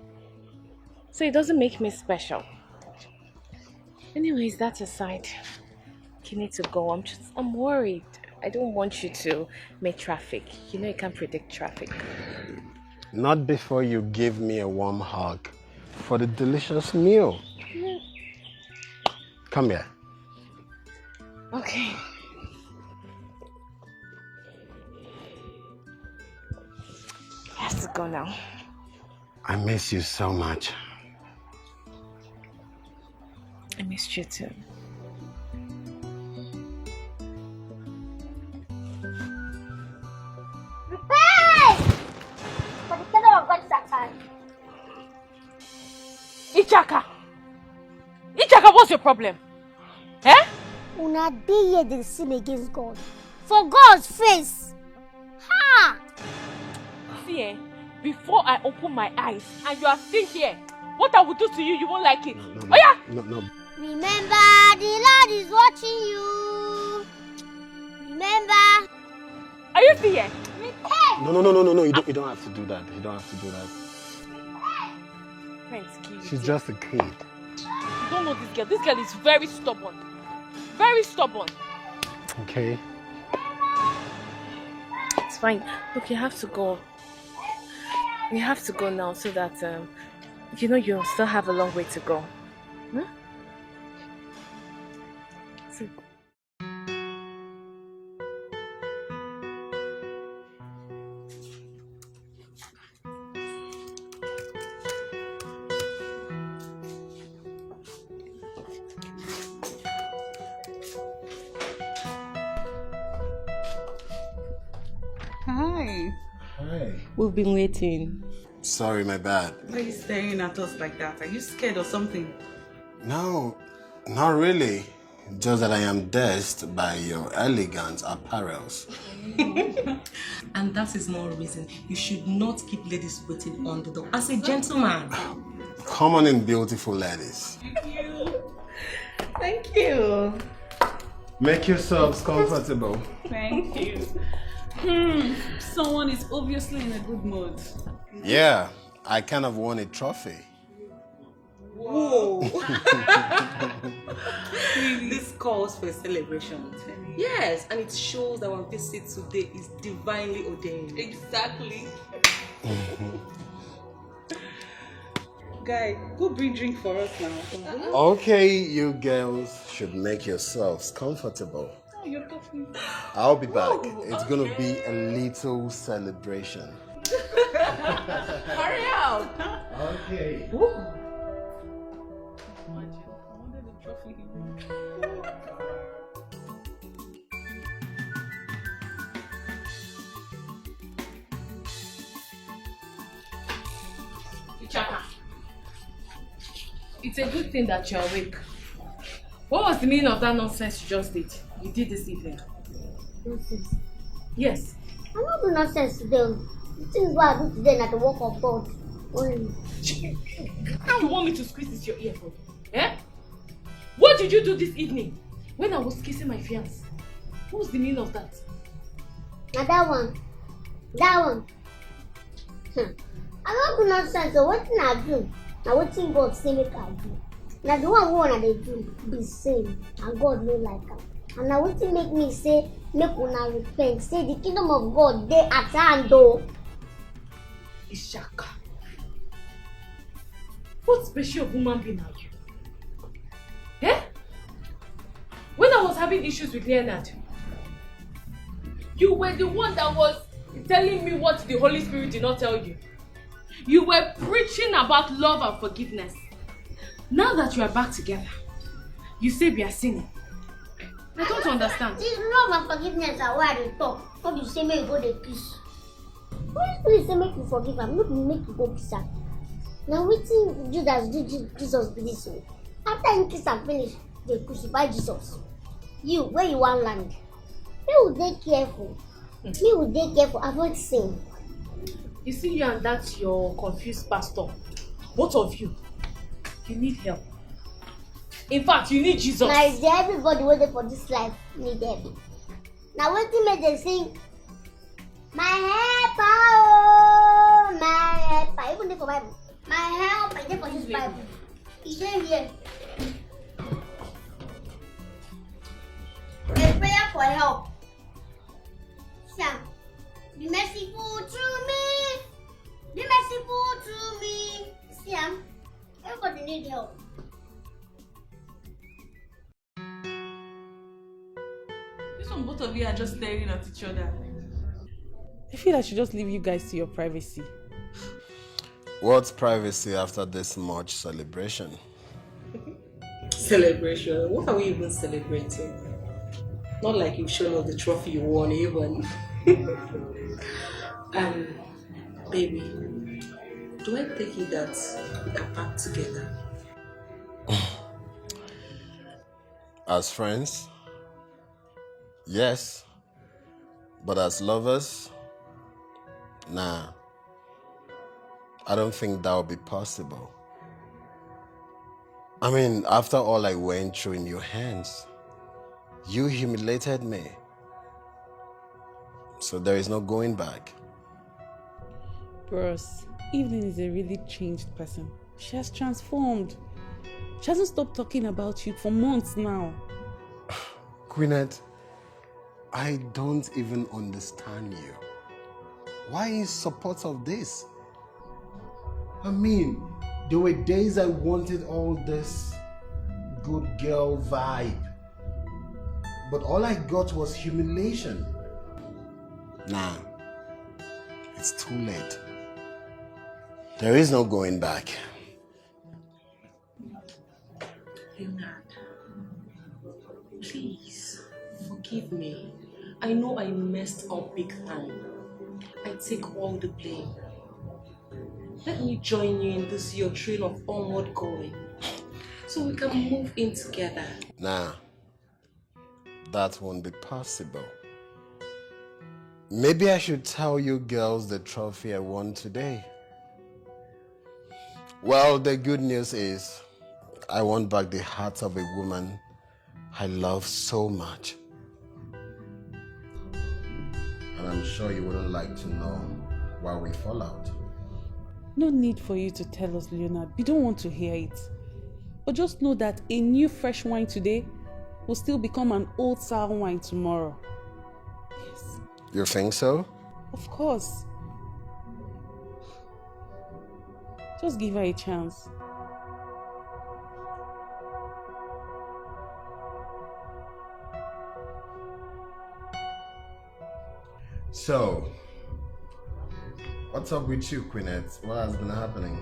So it doesn't make me special. Anyways, that aside, You need to go. I'm worried. I don't want you to make traffic. You know you can't predict traffic. Not before you give me a warm hug for the delicious meal. Come here. Okay. I have to go now. I miss you so much. I missed you too. Ichaka! Ichaka, what's your problem? Eh? Una dey here dey sin against God. For God's face. Ha! See, before I open my eyes and you are still here, what I will do to you, you won't like it. No. Oh yeah? No. Remember, the Lord is watching you. Remember. Are you still here? No. You don't have to do that. You don't have to do that. She's just a kid. You don't know this girl. This girl is very stubborn. Very stubborn. Okay. It's fine. Look, you have to go. You have to go now so that, you know, you still have a long way to go. Hmm? See. Hi. Hi. We've been waiting. Sorry, my bad. Why are you staring at us like that? Are you scared or something? No, not really. Just that I am dazzled by your elegant apparels. And that is no reason you should not keep ladies waiting on the door. As a gentleman. Come on in, beautiful ladies. Thank you. Make yourselves comfortable. Thank you. Someone is obviously in a good mood. Yeah, I kind of won a trophy. Whoa. This calls for a celebration. Yes, and it shows that our visit today is divinely ordained. Exactly. Guy, go bring drink for us now. Okay, you girls should make yourselves comfortable. Oh, you're talking. I'll be back. It's gonna be a little celebration. Hurry up. Okay. Ichaka, it's a good thing that you're awake. What was the meaning of that nonsense you just did? You did this evening. Nonsense. Yes. I'm not doing nonsense today. The things what I do today are the work of God. Only. How you want me to squeeze this your ear for? Eh? What did you do this evening when I was kissing my fiancé? What was the meaning of that? Now that one. I'm not doing nonsense. So what thing I do? Now what thing God say make I do? Now the one they do be same and God no like am. And now what thing make me say make una repent? Say the kingdom of God they at hand though. Ishaka. What special woman being are you? Eh? When I was having issues with Leonard, you were the one that was telling me what the Holy Spirit did not tell you. You were preaching about love and forgiveness. Now that you are back together, you say we are sinning. I don't understand. This love and forgiveness are why they talk. How you say make you go the kiss? Holy Spirit say make you forgive am, not make you go kiss am. Now wetin Judas do Jesus be this way? After him kiss am finish, they crucify Jesus. You, where you wan land? Me will dey careful. Me will dey careful. Avoid sin. You see you and that your confused pastor. Both of you, you need help. In fact, you need Jesus. Now is there everybody waiting for this life need help? Now wetin make dem sing? My helper, oh, my helper. Even dey for Bible. My helper, dey for this Bible. He dey here. help. Sam, be merciful to me. Be merciful to me. Sam, everybody need help. This one, both of you are just staring at each other. I feel I should just leave you guys to your privacy. What's privacy after this much celebration? Celebration? What are we even celebrating? Not like you've shown us the trophy you won even. Baby, do I take it that we are back together? As friends? Yes. But as lovers? Nah. I don't think that would be possible. I mean, after all I went through in your hands, you humiliated me. So there is no going back. Bros, Evelyn is a really changed person. She has transformed. She hasn't stopped talking about you for months now. Queenette, I don't even understand you. Why in support of this? I mean, there were days I wanted all this good girl vibe. But all I got was humiliation. Nah, it's too late. There is no going back. Leonard, please forgive me. I know I messed up big time. I take all the blame. Let me join you in this your train of onward going, so we can move in together. Nah, that won't be possible. Maybe I should tell you girls the trophy I won today. Well, the good news is I won back the heart of a woman I love so much. And I'm sure you wouldn't like to know why we fall out. No need for you to tell us, Leonard. We don't want to hear it. But just know that a new fresh wine today will still become an old sour wine tomorrow. Yes. You think so? Of course. Just give her a chance. So, what's up with you, Queenette? What has been happening?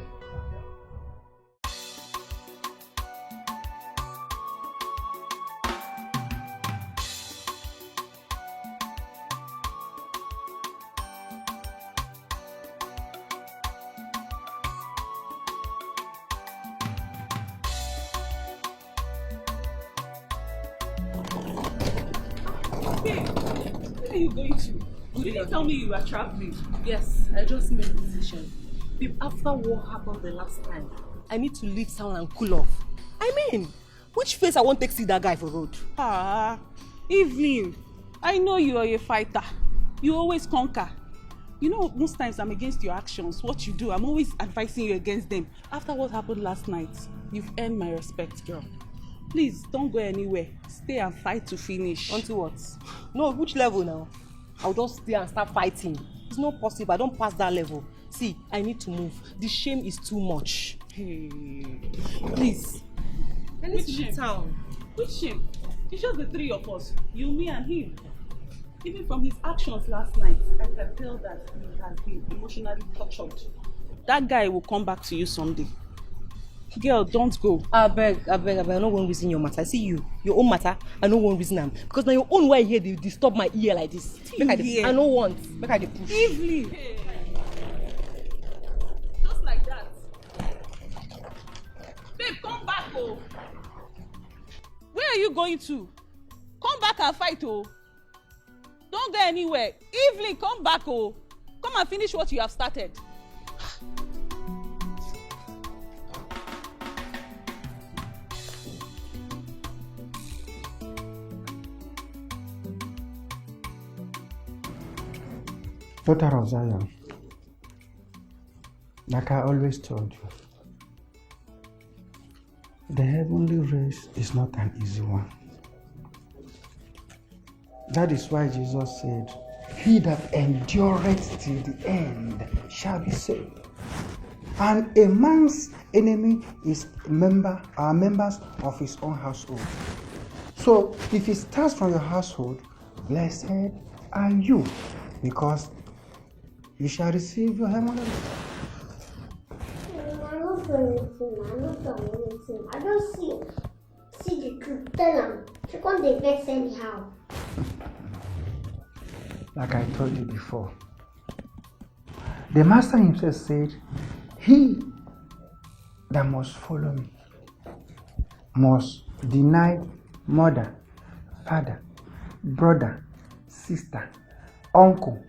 Where are you going to? You didn't tell me you were traveling. Yes, I just made a decision. Babe, after what happened the last time, I need to leave town and cool off. I mean, which face I won't take see that guy for road? Evelyn, I know you are a fighter. You always conquer. You know, most times I'm against your actions. What you do, I'm always advising you against them. After what happened last night, you've earned my respect, girl. Please, don't go anywhere. Stay and fight to finish. Until what? No, which level now? I'll just stay and start fighting. It's not possible. I don't pass that level. See, I need to move. The shame is too much. Hey, please. Which shame? Town. Which shame? It's just the three of us. You, me, and him. Even from his actions last night, I can tell that he has been emotionally tortured. That guy will come back to you someday. Girl, don't go. I beg. I no one reason your matter. I see you. Your own matter, I no one reason am. Because now your own way here, they disturb my ear like this. I no want. Make I dey push. Evelyn. Hey. Just like that. Babe, come back, oh. Where are you going to? Come back and fight, oh. Don't go anywhere. Evelyn, come back, oh. Come and finish what you have started. Daughter of Zion, like I always told you, the heavenly race is not an easy one. That is why Jesus said, he that endureth till the end shall be saved. And a man's enemy is members of his own household. So if it starts from your household, blessed are you, because you shall receive your heavenly. I'm not doing anything. I'm not doing anything. I don't see the truth. Tell them. She can't dey vex anyhow. Like I told you before, the master himself said, he that must follow me must deny mother, father, brother, sister, uncle,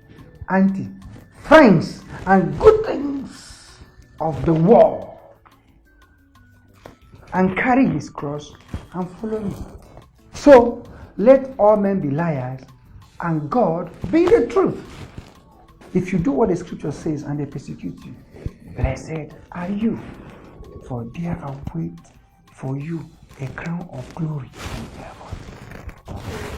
auntie, friends, and good things of the world, and carry his cross and follow me. So let all men be liars and God be the truth. If you do what the scripture says and they persecute you, blessed are you, for there awaits for you a crown of glory in heaven.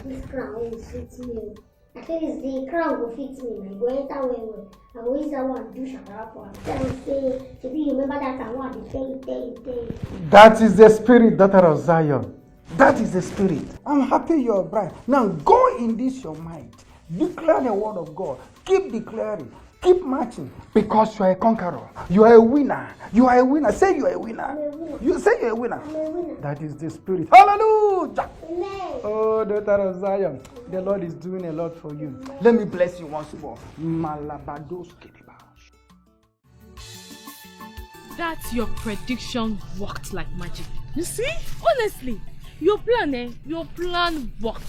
This crown will fit me. I think it's the crown will fit me. I go enter well. I go use that one do shakara for. Tell me say, you remember that I want to day. That is the spirit, daughter of Zion. That is the spirit. I'm happy you're bride. Now go in this your mind. Declare the word of God. Keep declaring. Keep marching. Because you are a conqueror. You are a winner. You are a winner. Say you are a winner. You say you're a winner. That is the spirit. Hallelujah. Amen. Oh, daughter of Zion. The Lord is doing a lot for you. Let me bless you once more. Malabados kediba. That your prediction worked like magic. You see? Honestly, your plan worked.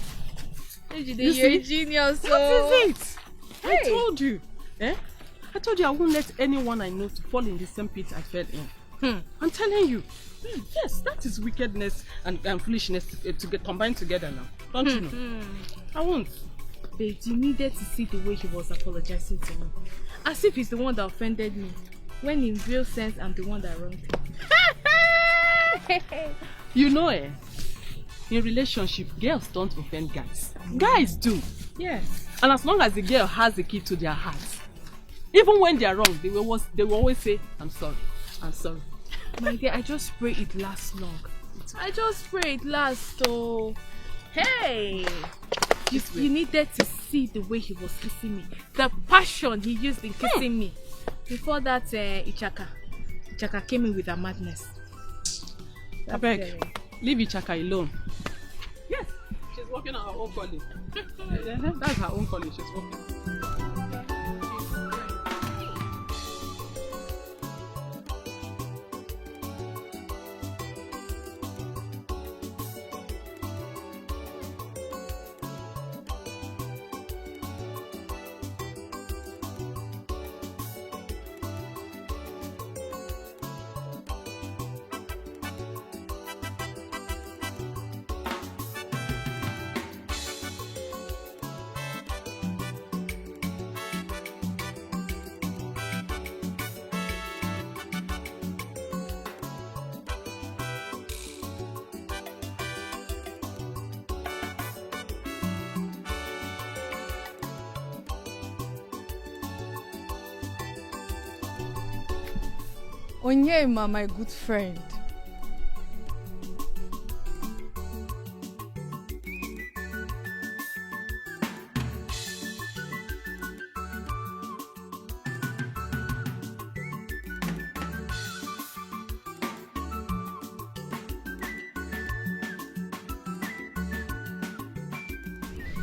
You're a genius. What is it? Hey. I told you. I told you I won't let anyone I know to fall in the same pit I fell in. I'm telling you. Yes, that is wickedness and foolishness to get combined together now. Don't you know? I won't. But you needed to see the way he was apologizing to me. As if he's the one that offended me. When in real sense, I'm the one that wronged him. You know, in relationship, girls don't offend guys. Guys do. Yes. And as long as the girl has the key to their hearts, even when they are wrong, they will always say, I'm sorry. My dear, I just pray it lasts long. Oh. Hey! You needed to see the way he was kissing me. The passion he used in kissing me. Before that, Ichaka came in with a madness. I beg, leave Ichaka alone. Yes, she's working on her own calling. That's her own calling, she's working. Onyema, my good friend.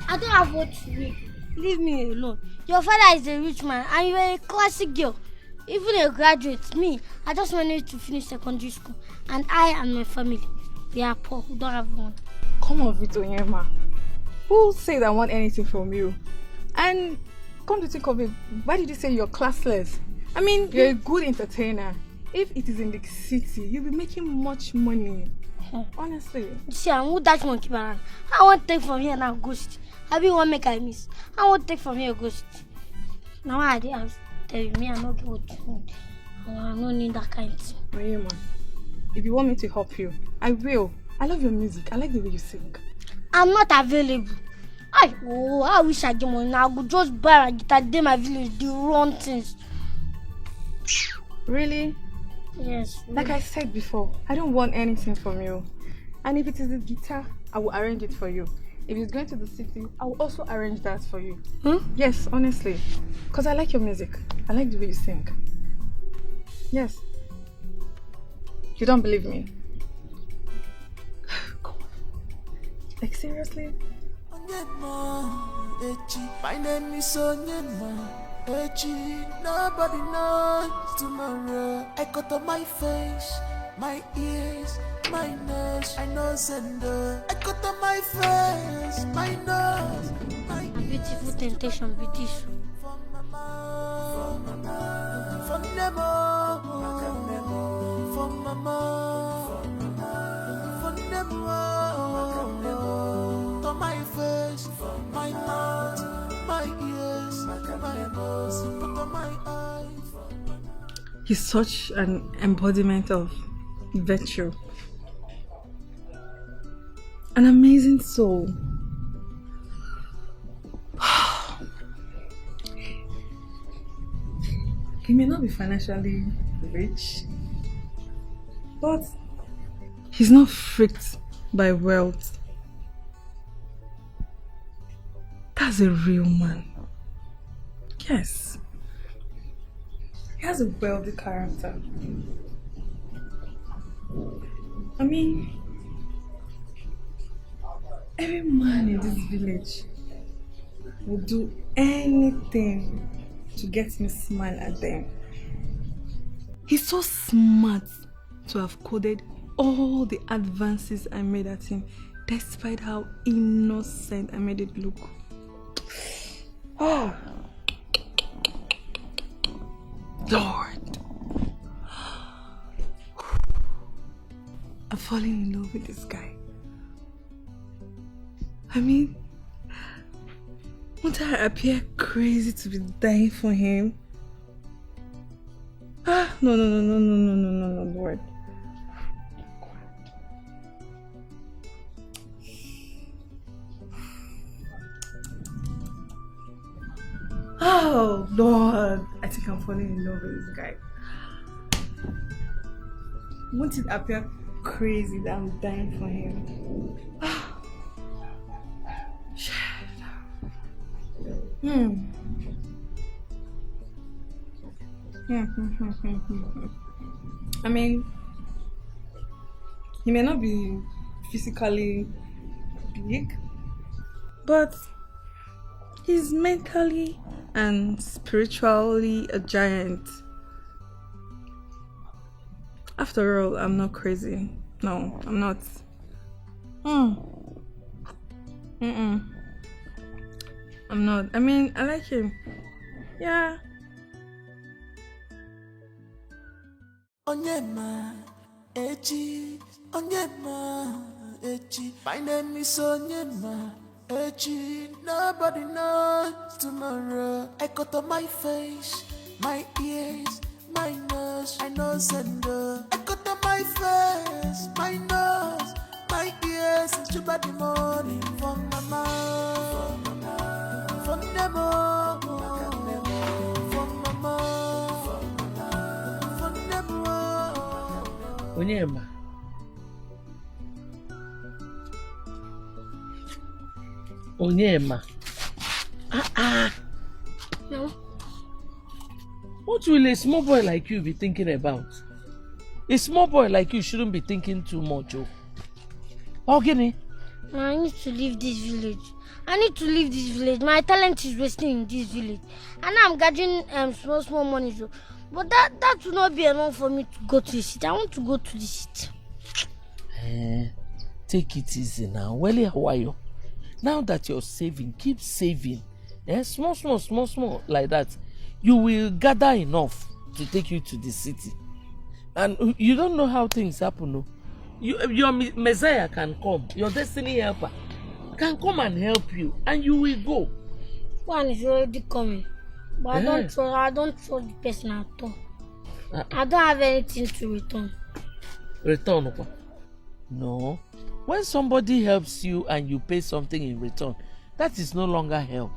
I don't have what to do. Leave me alone. Your father is a rich man and you're a classic girl. Even a graduate, me, I just wanted to finish secondary school. And I and my family, we are poor, we don't have one. Come on, Onyema. Who said I want anything from you? And come to think of it, why did you say you're classless? I mean, you're a good entertainer. If it is in the city, you'll be making much money. Honestly. See, I won't that monkey around. I won't take from here now ghost. I be one make I miss. I won't take from here ghost. Now I have tell me I'm not good. I don't need that kind of thing. Onyema, if you want me to help you, I will. I love your music. I like the way you sing. I'm not available. I wish I get money now. I could just buy a guitar, dey my village, the wrong things. Really? Yes. Like I said before, I don't want anything from you. And if it is a guitar, I will arrange it for you. If it's going to the city, I will also arrange that for you. Yes, honestly. Because I like your music. I like the way you sing. Yes. You don't believe me? Come on. Like seriously? My name is Onyema. Nobody knows tomorrow. I cut on my face, my ears, my nose. I know Sender. I cut on my face, my nose, my A beautiful temptation with this. from Nemo, from Nemo, to my face, my mouth, my ears, my nose, put on my eyes. He's such an embodiment of virtue. An amazing soul. He may not be financially rich, but he's not freaked by wealth. That's a real man. Yes. He has a wealthy character. I mean, every man in this village would do anything to get me smile at them. He's so smart to have coded all the advances I made at him, despite how innocent I made it look. Oh, Lord. I'm falling in love with this guy. I mean, won't I appear crazy to be dying for him? No, Lord. Oh, Lord. I think I'm falling in love with this guy. Won't it appear crazy that I'm dying for him? I mean, he may not be physically big, but he's mentally and spiritually a giant. After all, I'm not crazy. No, I'm not. I'm not. I mean, I like him. Yeah. Onyema, Echi, Onyema, Echi. My name is Onyema, Echi. Nobody knows tomorrow. I cut on my face, my ears, my nose. I know Sender. I cut on my face, my nose, my ears. And you body morning from mama, from Nemo, from mama. Onyema. Onyema. No. What will a small boy like you be thinking about? A small boy like you shouldn't be thinking too much, oh. Okay. I need to leave this village. My talent is wasting in this village. And now I'm gathering small money. So. But that will not be enough for me to go to the city. I want to go to the city. Take it easy now. Well, how are you? Now that you're saving, keep saving. Small, like that. You will gather enough to take you to the city. And you don't know how things happen, no? Your Messiah can come. Your destiny helper can come and help you. And you will go. One is already coming. But I don't trust the person at all. I don't have anything to return. Return? No. When somebody helps you and you pay something in return, That is no longer help.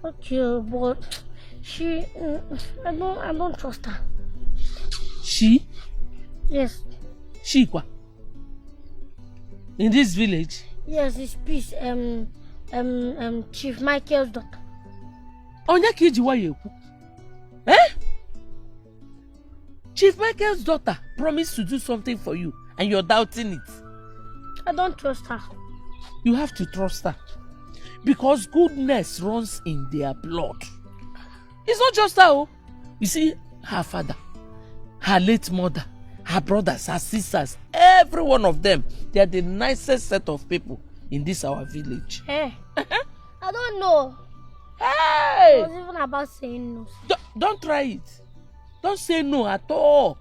Okay, but she, I don't trust her. She? Yes. She kwa? In this village? Yes, it's peace. Chief Michael's daughter. Onyeka ijiwa yeku. Eh? Chief Michael's daughter promised to do something for you and you're doubting it. I don't trust her. You have to trust her. Because goodness runs in their blood. It's not just her. Oh. You see, her father, her late mother, her brothers, her sisters, every one of them, they are the nicest set of people in this our village. Hey, I don't know. Hey! It was even about saying no. Don't try it. Don't say no at all.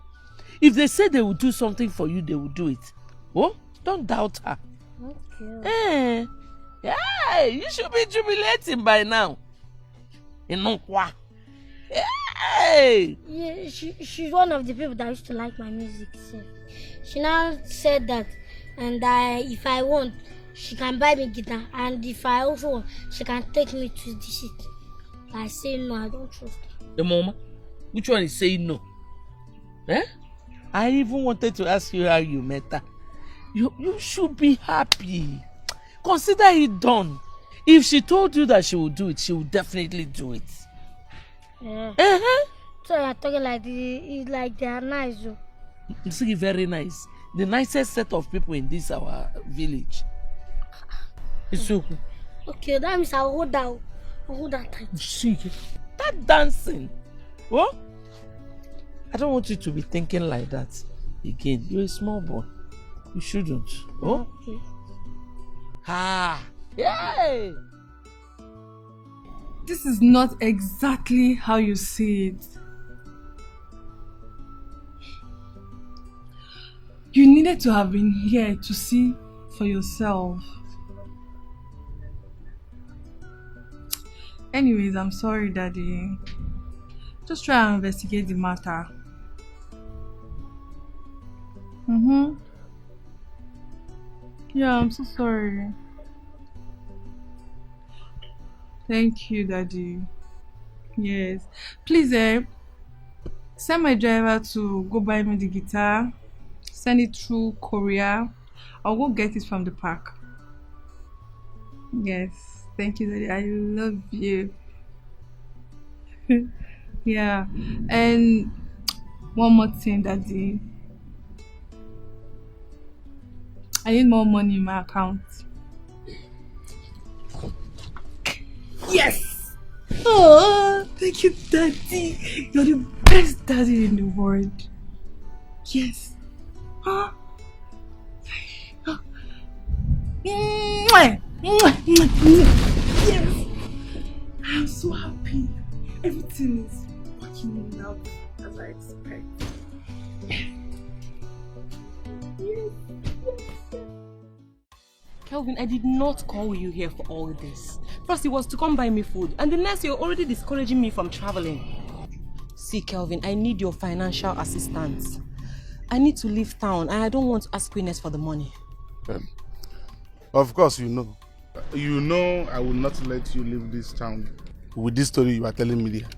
If they say they will do something for you, they will do it. Oh, don't doubt her. Okay. Hey, you should be jubilating by now. Hey! Yeah, she's one of the people that used to like my music. So she now said that, and if I want, she can buy me guitar, and if I also want, she can take me to the city. I say no, I don't trust her. The mama, which one is saying no? Eh? I even wanted to ask you how you met her. You should be happy. Consider it done. If she told you that she will do it, she will definitely do it. Yeah. So you're talking like they are nice, though. You see, very nice. The nicest set of people in this our village. It's so cool. Okay, that means I'll hold that tight. See, that dancing. What? I don't want you to be thinking like that again. You're a small boy. You shouldn't. Oh? Okay. Yay! This is not exactly how you see it. You needed to have been here to see for yourself. Anyways, I'm sorry, Daddy. Just try and investigate the matter. Yeah, I'm so sorry. Thank you, Daddy. Yes. Please, send my driver to go buy me the guitar. Send it through courier. I'll go get it from the park. Yes. Thank you, Daddy. I love you. Yeah. And one more thing, Daddy. I need more money in my account. Yes! Oh, thank you, Daddy. You're the best daddy in the world. Yes. Yes. I'm so happy. Everything is working out as I expect. Yes. Kelvin, I did not call you here for all this. First, it was to come buy me food, and the next, you're already discouraging me from traveling. See, Kelvin, I need your financial assistance. I need to leave town, and I don't want to ask Queeness for the money. Of course, you know. You know I will not let you leave this town with this story you are telling me there.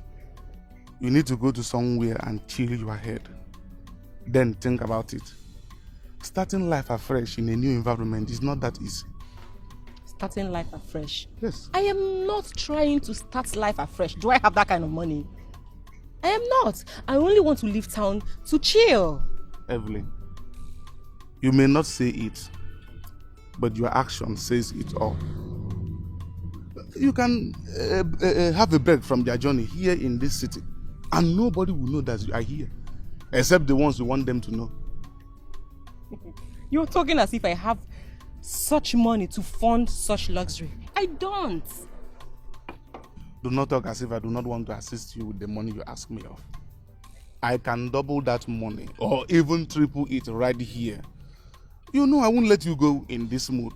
You need to go to somewhere and chill your head. Then think about it. Starting life afresh in a new environment is not that easy. Starting life afresh? Yes. I am not trying to start life afresh. Do I have that kind of money? I am not. I only want to leave town to chill. Evelyn, you may not say it, but your action says it all. You can have a break from their journey here in this city, and nobody will know that you are here, except the ones who want them to know. You're talking as if I have such money to fund such luxury. I don't. Do not talk as if I do not want to assist you with the money you ask me of. I can double that money or even triple it right here. You know I won't let you go in this mood.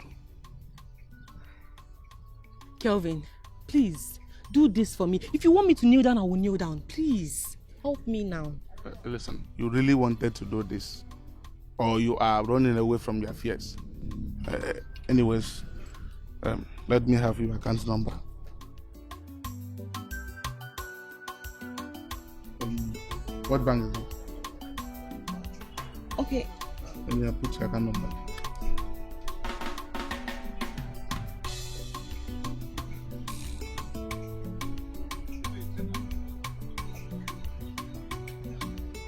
Kelvin, please, do this for me. If you want me to kneel down, I will kneel down. Please, help me now. Listen, you really wanted to do this, or you are running away from your fears. Anyways, let me have your account number. What bank is it? Okay. Let me put your account number.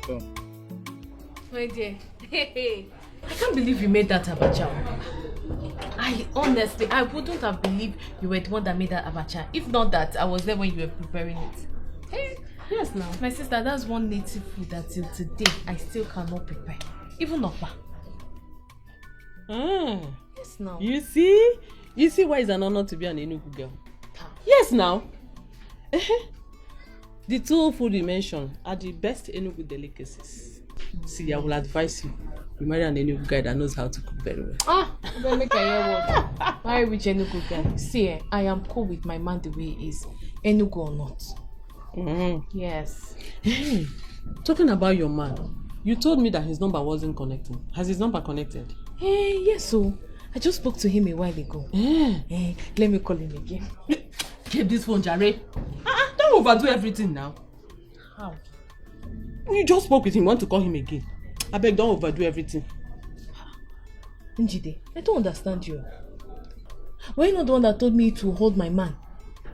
So. My dear, hey, I can't believe you made that abacha. I wouldn't have believed you were the one that made that abacha. If not that, I was there when you were preparing it. Hey, yes, now. My sister, that's one native food that till today I still cannot prepare. Even Okpa. Yes, now. You see why it's an honor to be an Enugu girl. Yes, now. The two food you mentioned are the best Enugu delicacies. See, I will advise you marry an Enugu guy that knows how to cook very well. Don't make a hear what. Marry which Enugu guy? See, I am cool with my man the way he is, Enugu or not. Yes. Hey, talking about your man, you told me that his number wasn't connecting. Has his number connected? Hey, yes, so I just spoke to him a while ago. Let me call him again. Keep this phone, Jare. Don't overdo everything now. How? You just spoke with him, want to call him again. I beg, don't overdo everything. Njide, I don't understand you. Were you not the one that told me to hold my man?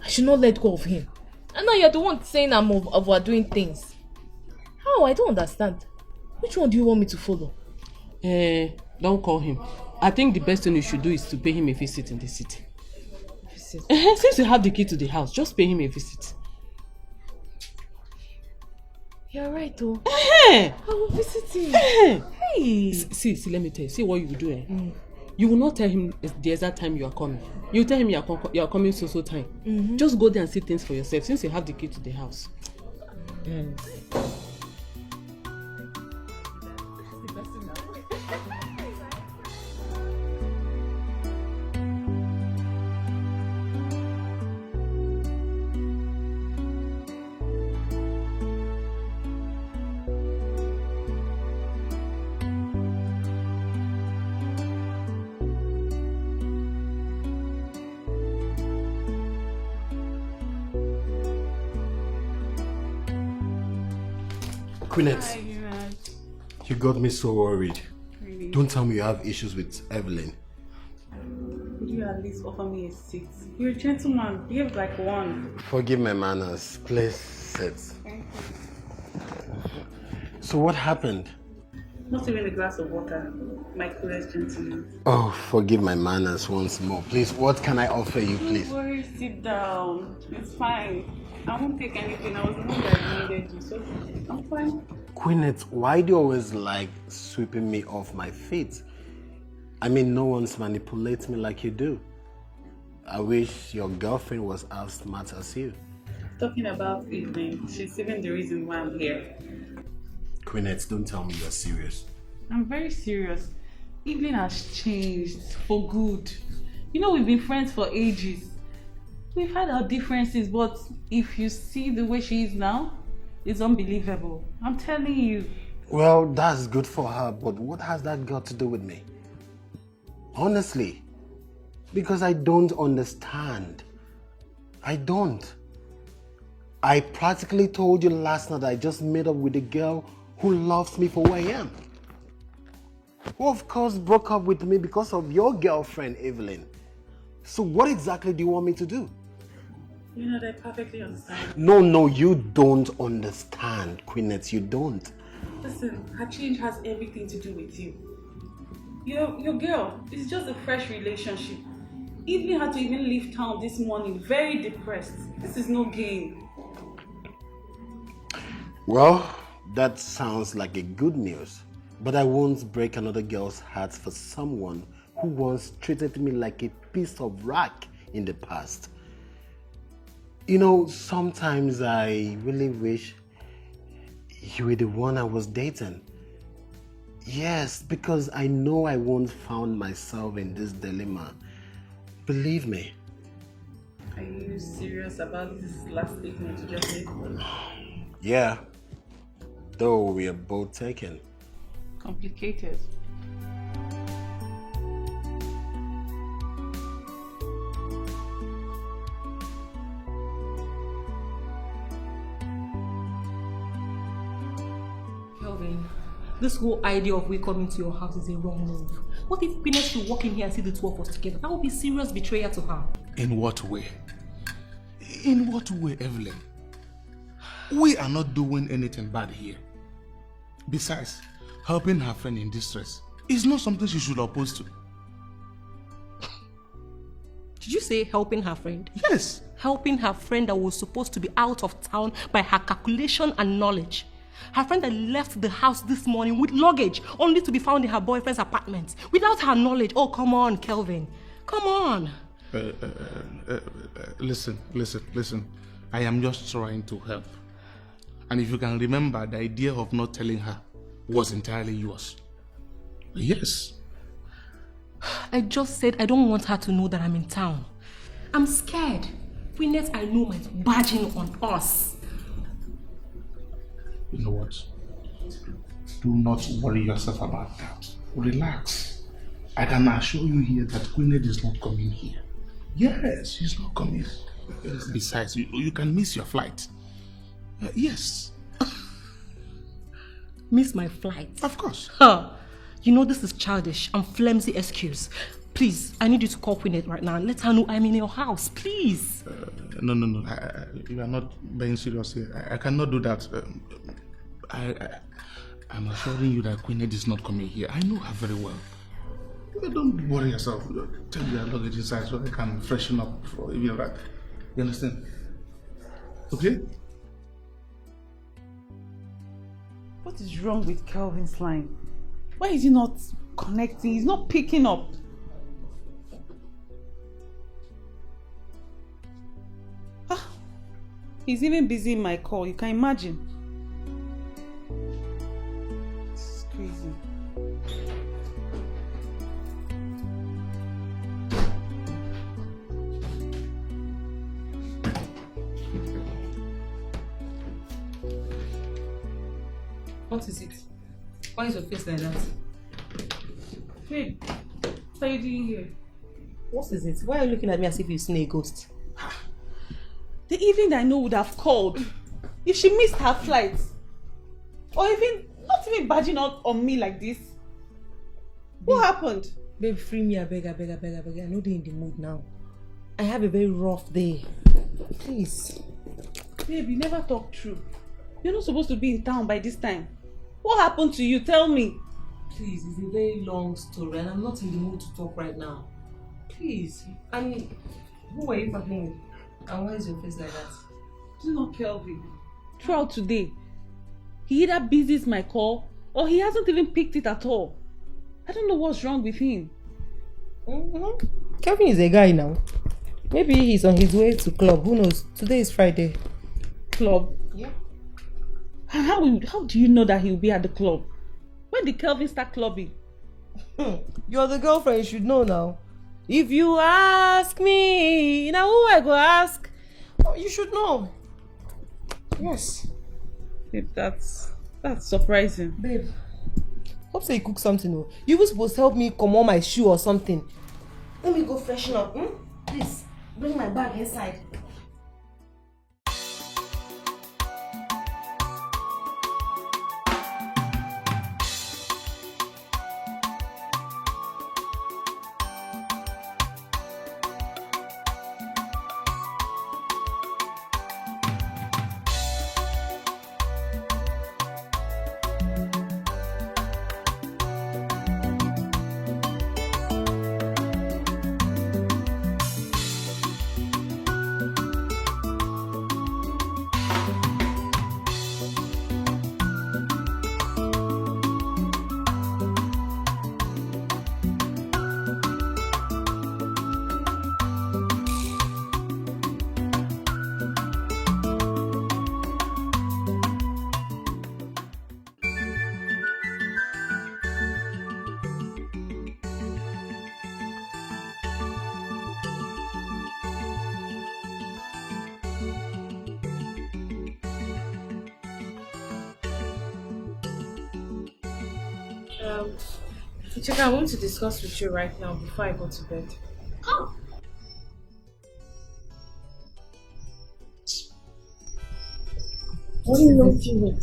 I should not let go of him. And now you're the one saying I'm overdoing things. How? I don't understand. Which one do you want me to follow? Don't call him. I think the best thing you should do is to pay him a visit in the city. Visit? Since you have the key to the house, just pay him a visit. You're right, though. I will visit him. Hey! See, let me tell you. See what you will do. You will not tell him the exact time you are coming. You tell him you are coming so time. Just go there and see things for yourself since you have the key to the house. Quinette, you got me so worried. Really? Don't tell me you have issues with Evelyn. Could you at least offer me a seat? You're a gentleman. Behave like one. Forgive my manners. Please sit. Thank you. So what happened? Not even a glass of water. My coolest gentleman. Oh, forgive my manners once more. Please, what can I offer you, please? Don't worry, sit down. It's fine. I won't take anything. I was the one that needed you, so I'm fine. Quinette, why do you always like sweeping me off my feet? I mean, no one's manipulates me like you do. I wish your girlfriend was as smart as you. Talking about Evelyn, she's even the reason why I'm here. Quinette, don't tell me you're serious. I'm very serious. Evelyn has changed for good. You know, we've been friends for ages. We've had our differences, but if you see the way she is now, it's unbelievable. I'm telling you. Well, that's good for her, but what has that got to do with me? Honestly, because I don't understand. I don't. I practically told you last night I just made up with a girl who loves me for who I am. Who of course broke up with me because of your girlfriend, Evelyn. So what exactly do you want me to do? You know, they perfectly understand. No, you don't understand, Quinette, you don't. Listen, her change has everything to do with you. Your girl, it's just a fresh relationship. Evelyn had to even leave town this morning, very depressed. This is no game. Well, that sounds like a good news. But I won't break another girl's heart for someone who once treated me like a piece of rock in the past. You know, sometimes I really wish you were the one I was dating. Yes, because I know I won't find myself in this dilemma. Believe me. Are you serious about this last statement you just made? Yeah. Though we are both taken. Complicated. This whole idea of we coming to your house is a wrong move. What if Queen should walk in here and see the two of us together? That would be serious betrayal to her. In what way? In what way, Evelyn? We are not doing anything bad here. Besides, helping her friend in distress is not something she should oppose to. Did you say helping her friend? Yes. Helping her friend that was supposed to be out of town by her calculation and knowledge. Her friend that left the house this morning with luggage only to be found in her boyfriend's apartment without her knowledge. Oh, come on, Kelvin. Come on. Listen. I am just trying to help. And if you can remember, the idea of not telling her was entirely yours. Yes. I just said I don't want her to know that I'm in town. I'm scared. Gwyneth, I know, might barge in on us. You know what? Do not worry yourself about that. Relax. I can assure you here that Gwyneth is not coming here. Yes, she's not coming. Besides, you can miss your flight. Yes. Miss my flight? Of course. You know this is childish and flimsy excuse. Please, I need you to call Gwyneth right now and let her know I'm in your house, please. No. You are not being serious here. I cannot do that. I'm assuring you that Gwyneth is not coming here. I know her very well. Don't worry yourself. Take your luggage inside so I can freshen up before you arrive. You understand? Okay? What is wrong with Kelvin's line? Why is he not connecting? He's not picking up. He's even busy in my call. You can imagine. This is crazy. What is it? Why is your face like that? Babe, what are you doing here? What is it? Why are you looking at me as if you've seen a ghost? The evening that I know would have called if she missed her flight. Or even, not even barging out on me like this. What happened? Babe, free me, I beg. I know they're in the mood now. I have a very rough day. Please. Babe, you never talk true. You're not supposed to be in town by this time. What happened to you? Tell me. Please, it's a very long story and I'm not in the mood to talk right now. Please. And who are you talking with? And why is your face like that? Do not Kelvin. Throughout today, he either busies my call or he hasn't even picked it at all. I don't know what's wrong with him. Kelvin is a guy now. Maybe he's on his way to club. Who knows? Today is Friday. Club? Yeah. How do you know that he'll be at the club? When did Kelvin start clubbing? You're the girlfriend, you should know now. If you ask me, now who I go ask? Oh, you should know. Yes. Babe, that's surprising. Babe, hope so you cook something. Oh. You were supposed to help me come on my shoe or something. Let me go freshen up. Please, bring my bag inside. Chika, I want to discuss with you right now before I go to bed. What do you want to do?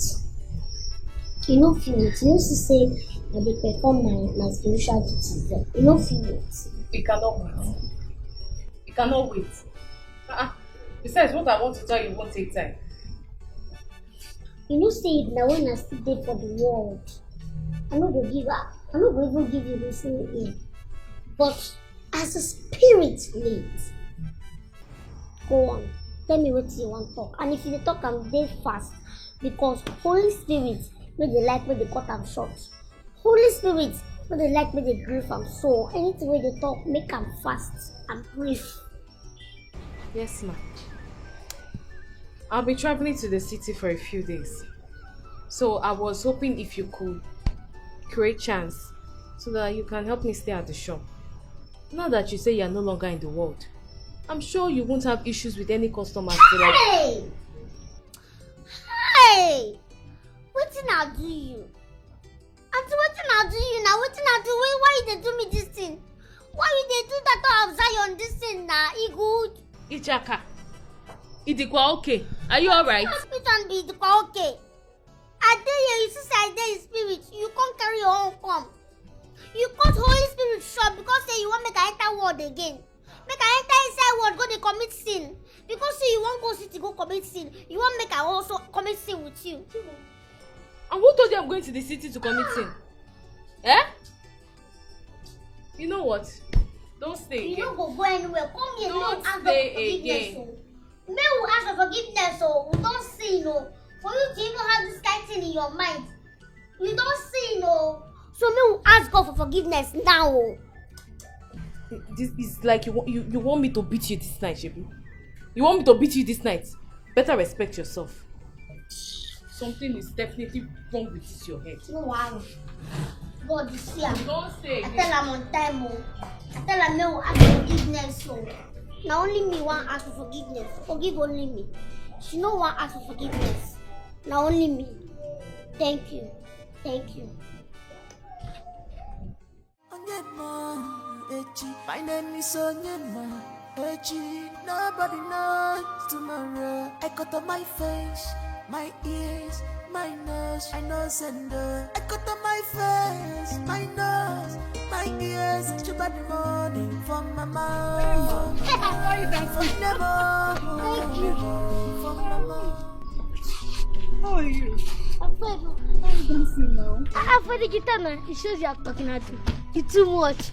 You know, feel it. You know, she say I dey perform my spiritual duties there. You know, feel it. It cannot wait. It cannot wait. Besides, what I want to tell you won't take time. You know, say it now when I still there for the world. I no go give up. I no go even give you the same ear. But as a spirit leads, go on. Tell me what you want to talk. And if you dey talk, I'm dey fast. Because Holy Spirit no dey like when they cut am short. Holy Spirit no dey like when they grief am. So anything wey they talk, make am fast and brief. Yes, ma'am. I'll be traveling to the city for a few days. So I was hoping if you could create chance so that you can help me stay at the shop. Now that you say you're no longer in the world, I'm sure you won't have issues with any customers. Hey! Hey! Wetin I do you? Auntie, wetin I do you now? Wetin I do? Why you dey do me this thing? Why you dey do that of Zion this thing now? E good? Ichaka, Idikwa okay? Are you alright? Which one be Idikwa okay? I tell you, you see say I dey in spirit. You can't carry your own come. You cut Holy Spirit short because say you want make I enter world again. Make I enter inside world go dey commit sin. Because say you want go city go commit sin. You want make I also commit sin with you. And who told you I'm going to the city to commit sin? Eh? You know what? Don't stay again. You don't go anywhere. Come here, Don't ask stay for forgiveness. again. May we ask for forgiveness, so we don't sin, no. For you to even have this kind of thing in your mind, you don't sin, no. So may we ask God for forgiveness now. This is like you want me to beat you this night, Shebi. You want me to beat you this night? Better respect yourself. Something is definitely wrong with this your head. No worry. God is here. Don't stay again. I tell him on time, oh. I tell him may we ask for forgiveness, so. Now only me want ask for forgiveness. Forgive only me. She no want ask for forgiveness. Now only me. Thank you. Thank you. My name is Onyema Echi. Nobody knows tomorrow. I cut on my face, my ears, my nose. I know sender. I cut on my face, my nose, my ears. You got the money from my mouth. Why you dancing? Thank you. From my mouth. How are you? I'm fine. Why are you dancing now? I'm for the guitar now. It shows you are talking at me. It's too much.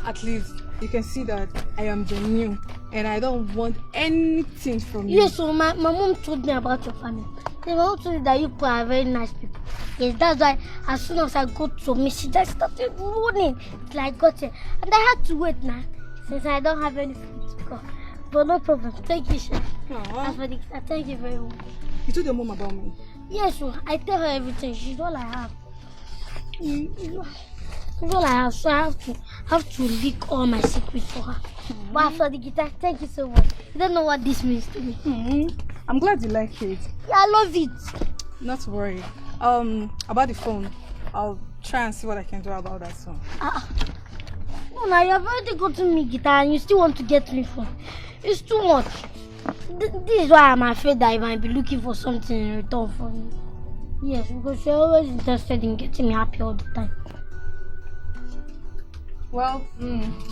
At least you can see that I am genuine and I don't want anything from you. Yes, so my mom told me about your family. My mom told me that you people are very nice people. Yes, that's why as soon as I got to me, she just started running till I got here. And I had to wait now since I don't have any food to go. But no problem. Thank you, Chef. As for the guitar, thank you very much. You told your mom about me? Yes, so I tell her everything. She's all I have. She's all I have, so I have to leak all my secrets for her. But after the guitar, thank you so much. You don't know what this means to me. I'm glad you like it. Yeah, I love it. Not to worry. About the phone, I'll try and see what I can do about that song. No, now you have already gotten me guitar and you still want to get me phone. It's too much. This is why I'm afraid that I might be looking for something in return from you. Yes, because you're always interested in getting me happy all the time. Well,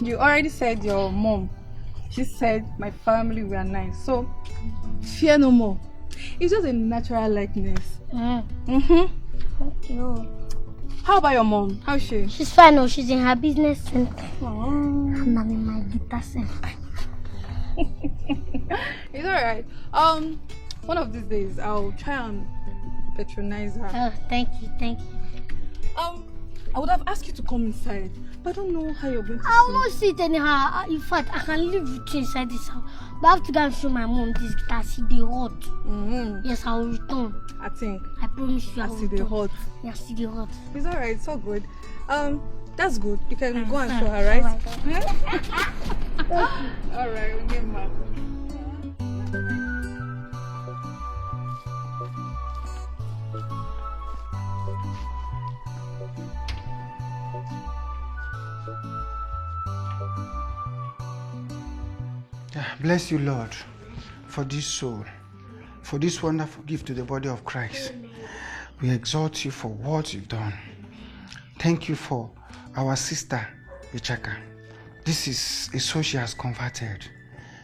you already said your mom. She said my family were nice. So, fear no more. It's just a natural likeness. Thank you. How about your mom? How's she? She's fine. Oh, she's in her business center. And I'm in my guitar center. It's alright. One of these days I'll try and patronize her. Oh, thank you. I would have asked you to come inside, but I don't know how you're going to I will not sit anyhow. In fact, I can live with you inside this house. But I have to go and show my mom this guitar. See the hot. Yes, I will return. I think. I promise you I will return. See the hot. Yes, see the hot. It's alright. It's all good. That's good. You can go and show her, right? Alright, we'll get mad. Bless you, Lord, for this soul, for this wonderful gift to the body of Christ. We exalt you for what you've done. Thank you for our sister, Ichaka. This is a soul she has converted.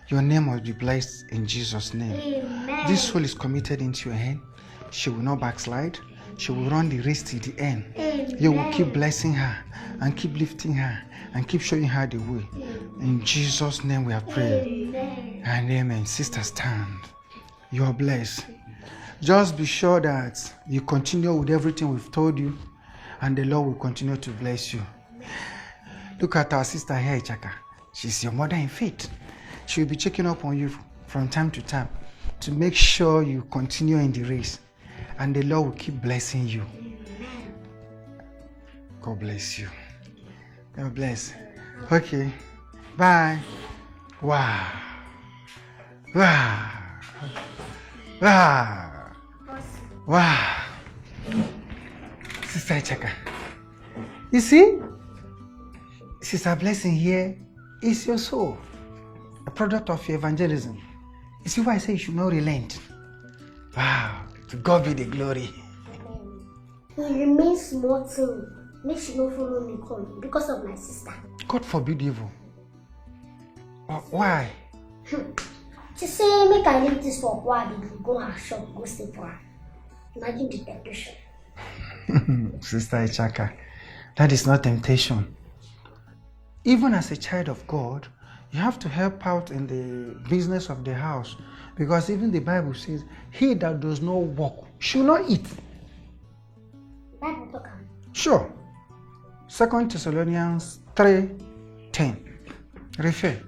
Your name must be blessed in Jesus' name. Amen. This soul is committed into your hand. She will not backslide. She will run the race to the end. Amen. You will keep blessing her and keep lifting her and keep showing her the way. In Jesus' name we have prayed. Amen. And amen. Sister, stand. You are blessed. Just be sure that you continue with everything we've told you, and the Lord will continue to bless you. Look at our sister here, Ichaka. She's your mother in faith. She will be checking up on you from time to time to make sure you continue in the race, and the Lord will keep blessing you. God bless you. God bless. Okay. Bye. Wow. Wow. Wow. Wow. Sister Ichaka. You see? Sister Blessing here is your soul. A product of your evangelism. You see why I say you should not relent? Wow. To God be the glory. He remains small thing. Make she not follow me come because of my sister. God forbid evil. Why? She say make I leave this for a while, go her shop, go stay for her. Imagine the temptation. Sister Ichaka, that is not temptation. Even as a child of God, you have to help out in the business of the house, because even the Bible says, he that does not work should not eat. Bible talk. Sure. 2 Thessalonians 3:10. Refer.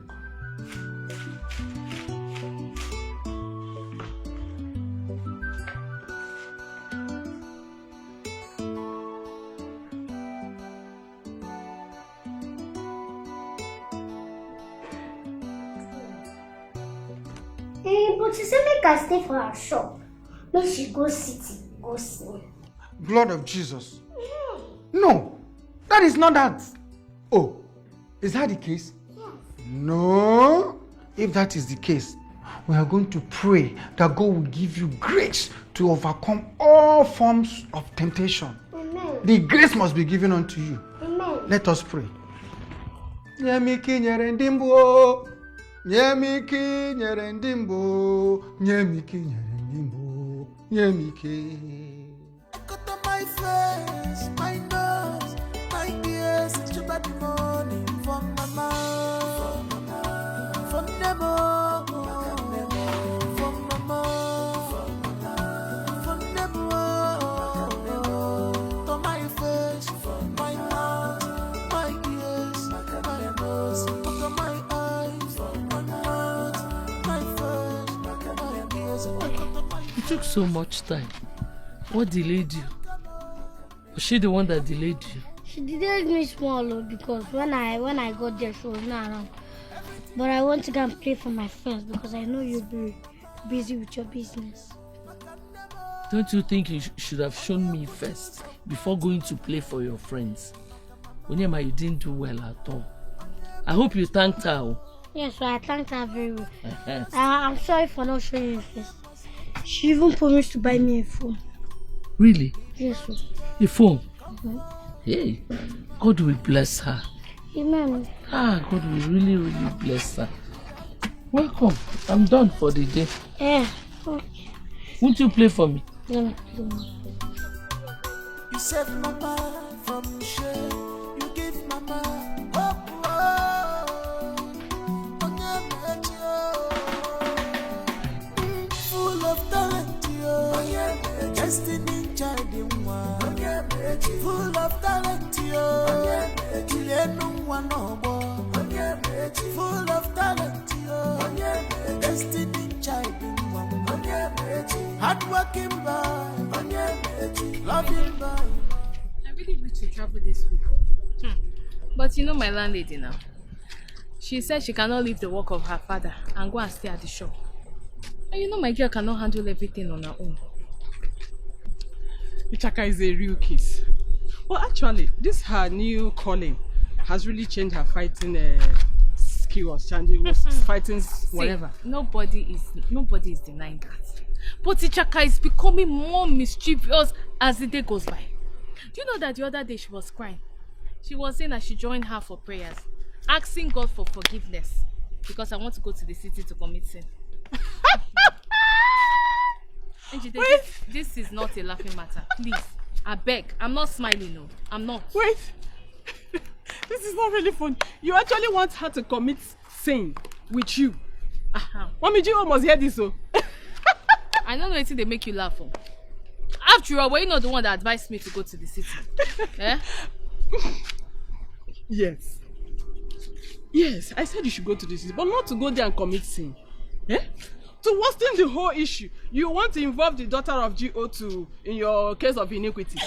But she said make I stay for her shop. Make she go city, go see. Blood of Jesus. No, that is not that. Oh, is that the case? Yes. No. If that is the case, we are going to pray that God will give you grace to overcome all forms of temptation. Amen. The grace must be given unto you. Amen. Let us pray. Nyemiki nyerendimbo, nyemiki nyerendimbo, nyemiki nyerendimbo, nyemiki. My face, my nose, my ears, it's about the money from mama, from Nemo, from mama, from Nemo, to my face, my mouth, my ears, my nose, to my eyes, my mouth, my face, my ears. It took so much time. What delayed you? Was she the one that delayed you? She delayed me small because when I got there she was not around. But I want to go and play for my friends because I know you'll be busy with your business. Don't you think you should have shown me first before going to play for your friends? Onyema, you didn't do well at all. I hope you thanked her. Yes, so I thanked her very well. I'm sorry for not showing you first. She even promised to buy me a phone. Really? Yes, sir. A phone? Mm-hmm. Hey, God will bless her. Amen. God will really, really bless her. Welcome. I'm done for the day. Yeah. Okay. Won't you play for me? Yeah. You save mama from shame. You give mama hope. Full of talent, destiny child in one. Full of talent, full of talent, destiny child in one. Hard working by, loving by. I really wish to travel this week. But you know my landlady now. She said she cannot leave the work of her father and go and stay at the shop. And you know my girl cannot handle everything on her own. Ichaka is a real case. Well, actually, this her new calling has really changed her fighting skills. Fighting whatever. See, nobody is denying that. But Ichaka is becoming more mischievous as the day goes by. Do you know that the other day she was crying? She was saying that she joined her for prayers, asking God for forgiveness because I want to go to the city to commit sin. This is not a laughing matter. Please, I beg. I'm not smiling, no. I'm not. Wait. This is not really fun. You actually want her to commit sin with you. Mommy, you almost hear this, so. I don't know anything they make you laugh for. After all, were you not the one that advised me to go to the city? Eh? Yes. Yes, I said you should go to the city, but not to go there and commit sin. Eh? To worsen the whole issue, you want to involve the daughter of GO2 in your case of iniquity.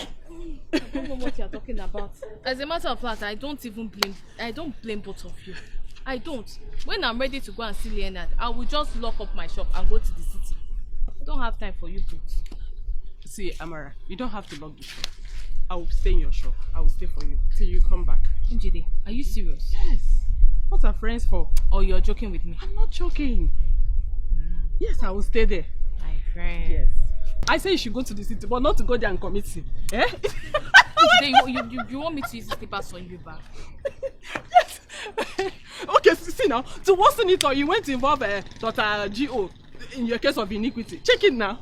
I don't know what you're talking about. As a matter of fact, I don't blame both of you. I don't. When I'm ready to go and see Leonard, I will just lock up my shop and go to the city. I don't have time for you both. See, Amara, you don't have to lock the shop. I will stay in your shop. I will stay for you till you come back. Njide, are you serious? Yes. What are friends for? Or you're joking with me? I'm not joking. Yes, I will stay there. My friend. Yes. I say you should go to the city, but not to go there and commit sin. Eh? you want me to use the slippers on you back? Yes. Okay, see now. To worsen it all, you went to involve daughter GO in your case of iniquity. Check it now.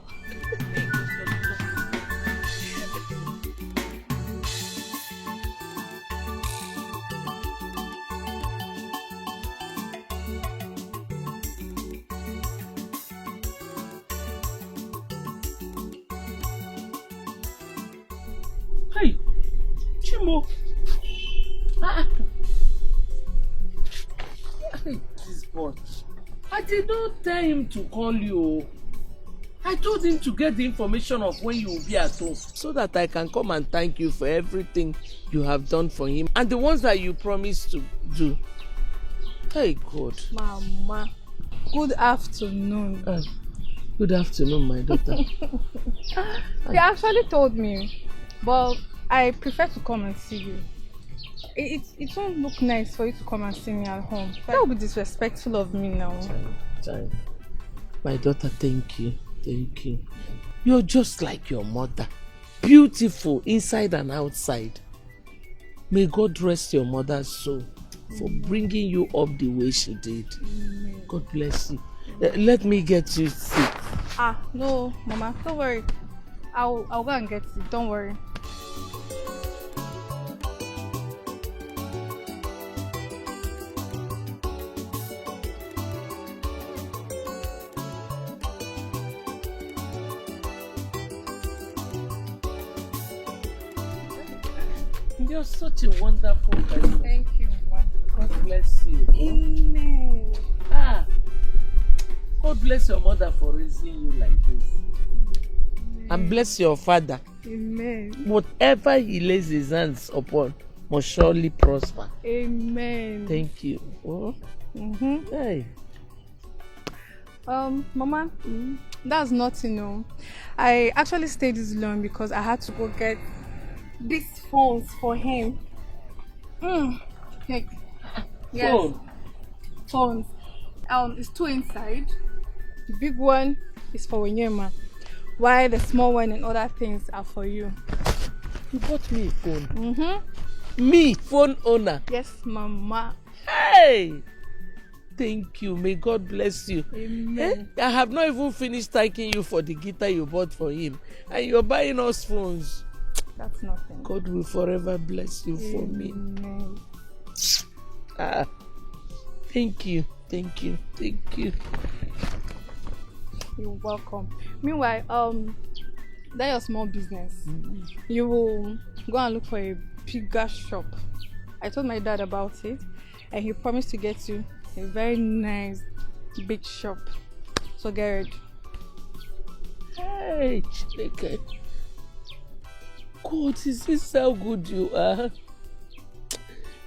Hey, Chimo. Hey, this boy. I did not tell him to call you. I told him to get the information of when you will be at home so that I can come and thank you for everything you have done for him and the ones that you promised to do. Hey, God. Mama, good afternoon. Good afternoon, my daughter. They actually told me, but I prefer to come and see you. It won't look nice for you to come and see me at home. That would be disrespectful of me now. Time. My daughter, thank you. Thank you. You're just like your mother. Beautiful inside and outside. May God rest your mother's soul for bringing you up the way she did. God bless you. Let me get you sick. No, Mama, don't worry. I'll go and get it. Don't worry. You're such a wonderful person. Thank you, Mama. God bless you. Amen. God bless your mother for raising you like this. Amen. And bless your father. Amen. Whatever he lays his hands upon must surely prosper. Amen. Thank you. Oh. Mm-hmm. Hey. Mama, that's nothing, no. I actually stayed this long because I had to go get these phones for him. Like, yes. Phone? Phones. It's two inside. The big one is for Onyema, while the small one and other things are for you. You bought me a phone? Mm-hmm. Me, phone owner? Yes, Mama. Hey! Thank you. May God bless you. Amen. I have not even finished thanking you for the guitar you bought for him. And you're buying us phones. That's nothing. God will forever bless you for me. Amen. Thank you. Thank you. Thank you. You're welcome. Meanwhile, that your small business. You will go and look for a bigger shop. I told my dad about it, and he promised to get you a very nice big shop. So get ready. Hey, Keke. God, is this how good you are?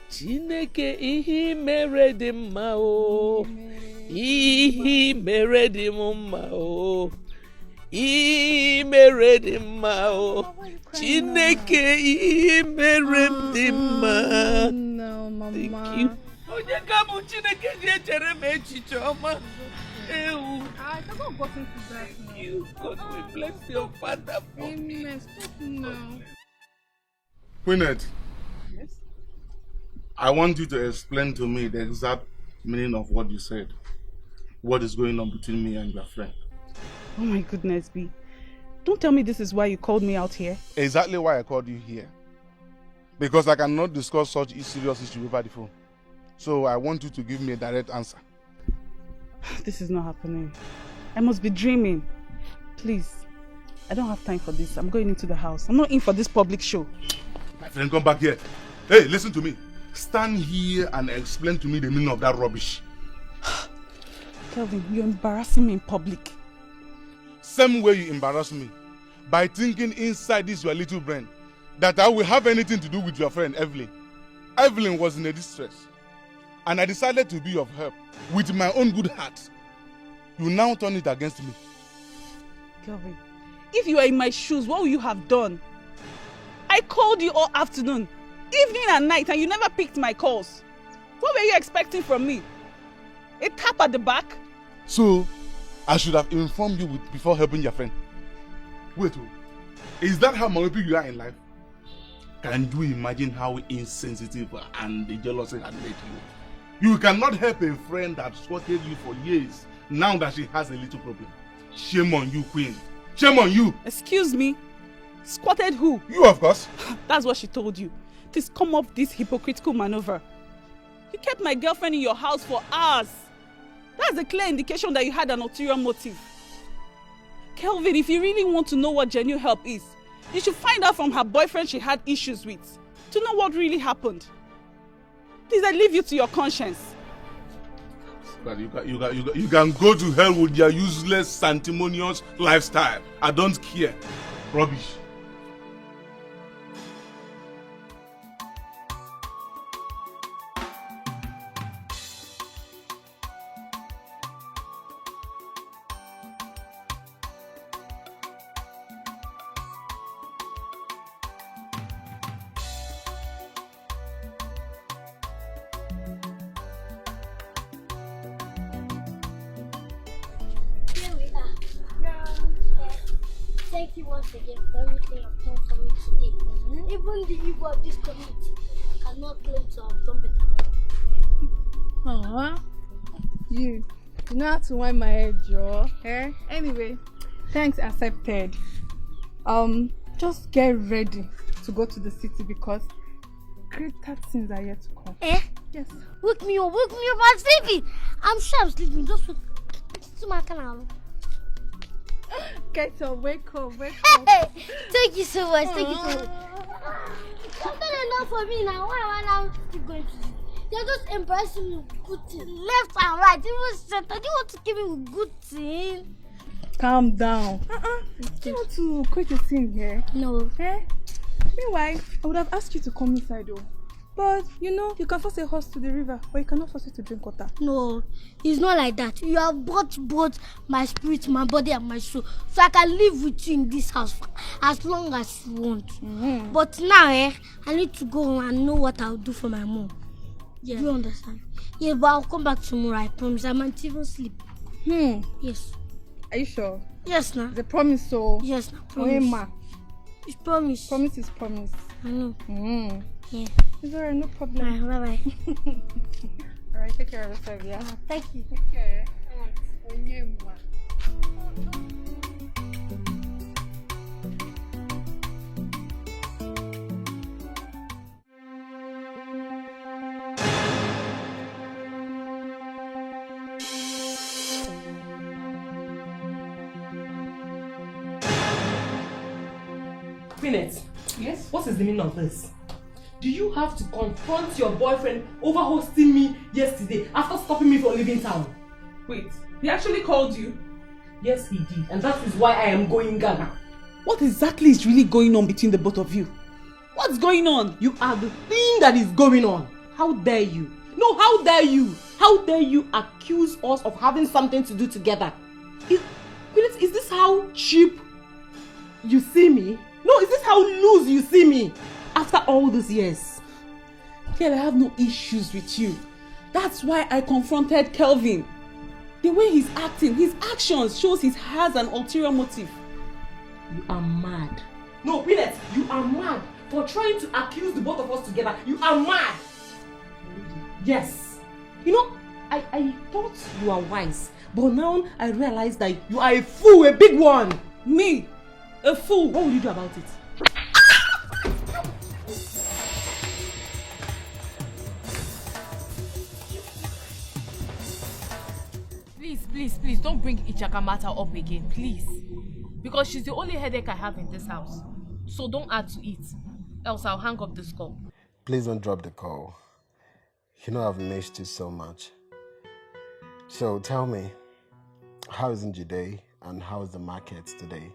Chineke ihe mere dị mma o. Ihe mere dị mma o. Ihe mere dị mma o. Chineke ihe mere dị mma. No, Mama. Thank you. Onye ka bụ Chineke ji echere m echiche ọma. I cannot go into that now. You, God will bless your father for me. Amen. Stop now. Queenette, Yes? I want you to explain to me the exact meaning of what you said. What is going on between me and your friend? Oh my goodness, B. Don't tell me this is why you called me out here. Exactly why I called you here. Because I cannot discuss such serious issue over the phone. So I want you to give me a direct answer. This is not happening. I must be dreaming. Please. I don't have time for this. I'm going into the house. I'm not in for this public show. My friend, come back here. Hey, listen to me. Stand here and explain to me the meaning of that rubbish. Kelvin, you're embarrassing me in public. Same way you embarrass me. By thinking inside this your little brain that I will have anything to do with your friend Evelyn. Evelyn was in a distress. And I decided to be of help with my own good heart. You now turn it against me. Kelvin, if you were in my shoes, what would you have done? I called you all afternoon, evening and night, and you never picked my calls. What were you expecting from me? A tap at the back? So, I should have informed you before helping your friend. Wait, is that how myopic you are in life? Can you imagine how insensitive and the jealousy had made you? You cannot help a friend that swatted you for years, now that she has a little problem. Shame on you, Queen. Shame on you. Excuse me? Squatted who? You, of course. That's what she told you. Please come off this hypocritical maneuver. You kept my girlfriend in your house for hours. That's a clear indication that you had an ulterior motive. Kelvin, if you really want to know what genuine help is, you should find out from her boyfriend she had issues with, to know what really happened. Please, I leave you to your conscience. But you can go to hell with your useless, sanctimonious lifestyle. I don't care. Rubbish. Thank you once again for everything you've done for me today. Even the evil of this community cannot claim to have done better than you. You know how to wind my head, Joe. Eh? Anyway, thanks accepted. Just get ready to go to the city because greater things are yet to come. Eh? Yes. Wake me up, I'm sleeping. I'm sure I'm sleeping. Just wake to my canal. Get up, wake up. Thank you so much. Thank you so much. You've done enough for me now. Why am I now keep going to you? You're just embarrassing me with good things. Left and right. Even center. Do you want to give me with good things? Calm down. Do you want to quit a scene here? No. Eh? Meanwhile, I would have asked you to come inside though. But, you know, you can force a horse to the river, but you cannot force it to drink water. No, it's not like that. You have brought both my spirit, my body, and my soul. So I can live with you in this house for as long as you want. But now, I need to go home and know what I'll do for my mom. Yeah. Do you understand? Yeah, but I'll come back tomorrow, I promise. I might even sleep. Yes. Are you sure? Yes, now. The promise, so. Yes, now. Promise. It's promise. Promise is promise. I know. Yeah. Is there no problem? Bye. Alright, take care of yourself, yeah? Thank you. Take care. Queenette. Yes? What is the meaning of this? Do you have to confront your boyfriend over hosting me yesterday after stopping me from leaving town? Wait, he actually called you? Yes, he did. And that is why I am going Ghana. What exactly is really going on between the both of you? What's going on? You are the thing that is going on. How dare you? No, how dare you? How dare you accuse us of having something to do together? Is this how cheap you see me? No, is this how loose you see me? After all these years. Kelly, I have no issues with you. That's why I confronted Kelvin. The way he's acting, his actions shows he has an ulterior motive. You are mad. No, Peanut, you are mad for trying to accuse the both of us together. You are mad. Yes. You know, I thought you are wise, but now I realize that you are a fool, a big one. Me? A fool? What will you do about it? Please, don't bring Ichaka matter up again, please. Because she's the only headache I have in this house. So don't add to it, else I'll hang up this call. Please don't drop the call. You know I've missed you so much. So tell me, how is Njide and how is the market today?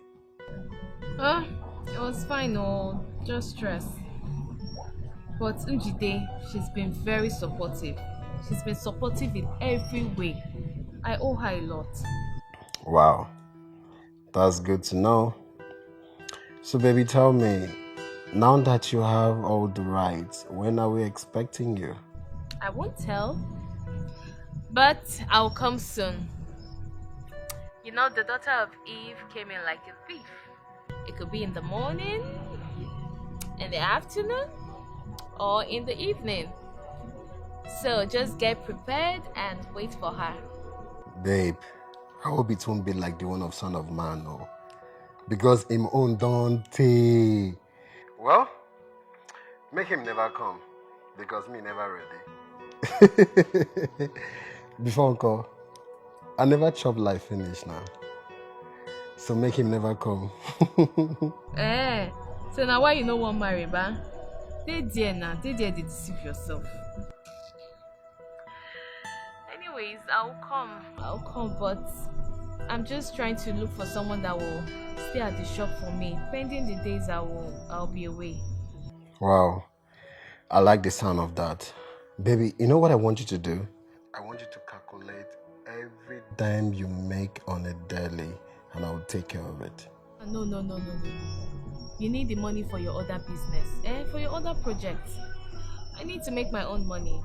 It was fine, just stress. But Njide, she's been very supportive. She's been supportive in every way. I owe her a lot. Wow, that's good to know. So baby, tell me, now that you have all the rights, when are we expecting you? I won't tell, but I'll come soon. You know, the daughter of Eve came in like a thief. It could be in the morning, in the afternoon, or in the evening. So just get prepared and wait for her. Babe, I hope it won't be like the one of Son of Man, no. Because him own don't take. Well, make him never come, because me never ready. Before uncle, I never chop life finish now. So make him never come. So now why you no want marry, ba? They dare they deceive yourself. Anyways, I'll come, but I'm just trying to look for someone that will stay at the shop for me. Pending the days I'll be away. Wow, I like the sound of that. Baby, you know what I want you to do? I want you to calculate every dime you make on a daily, and I'll take care of it. No. You need the money for your other business, for your other projects. I need to make my own money.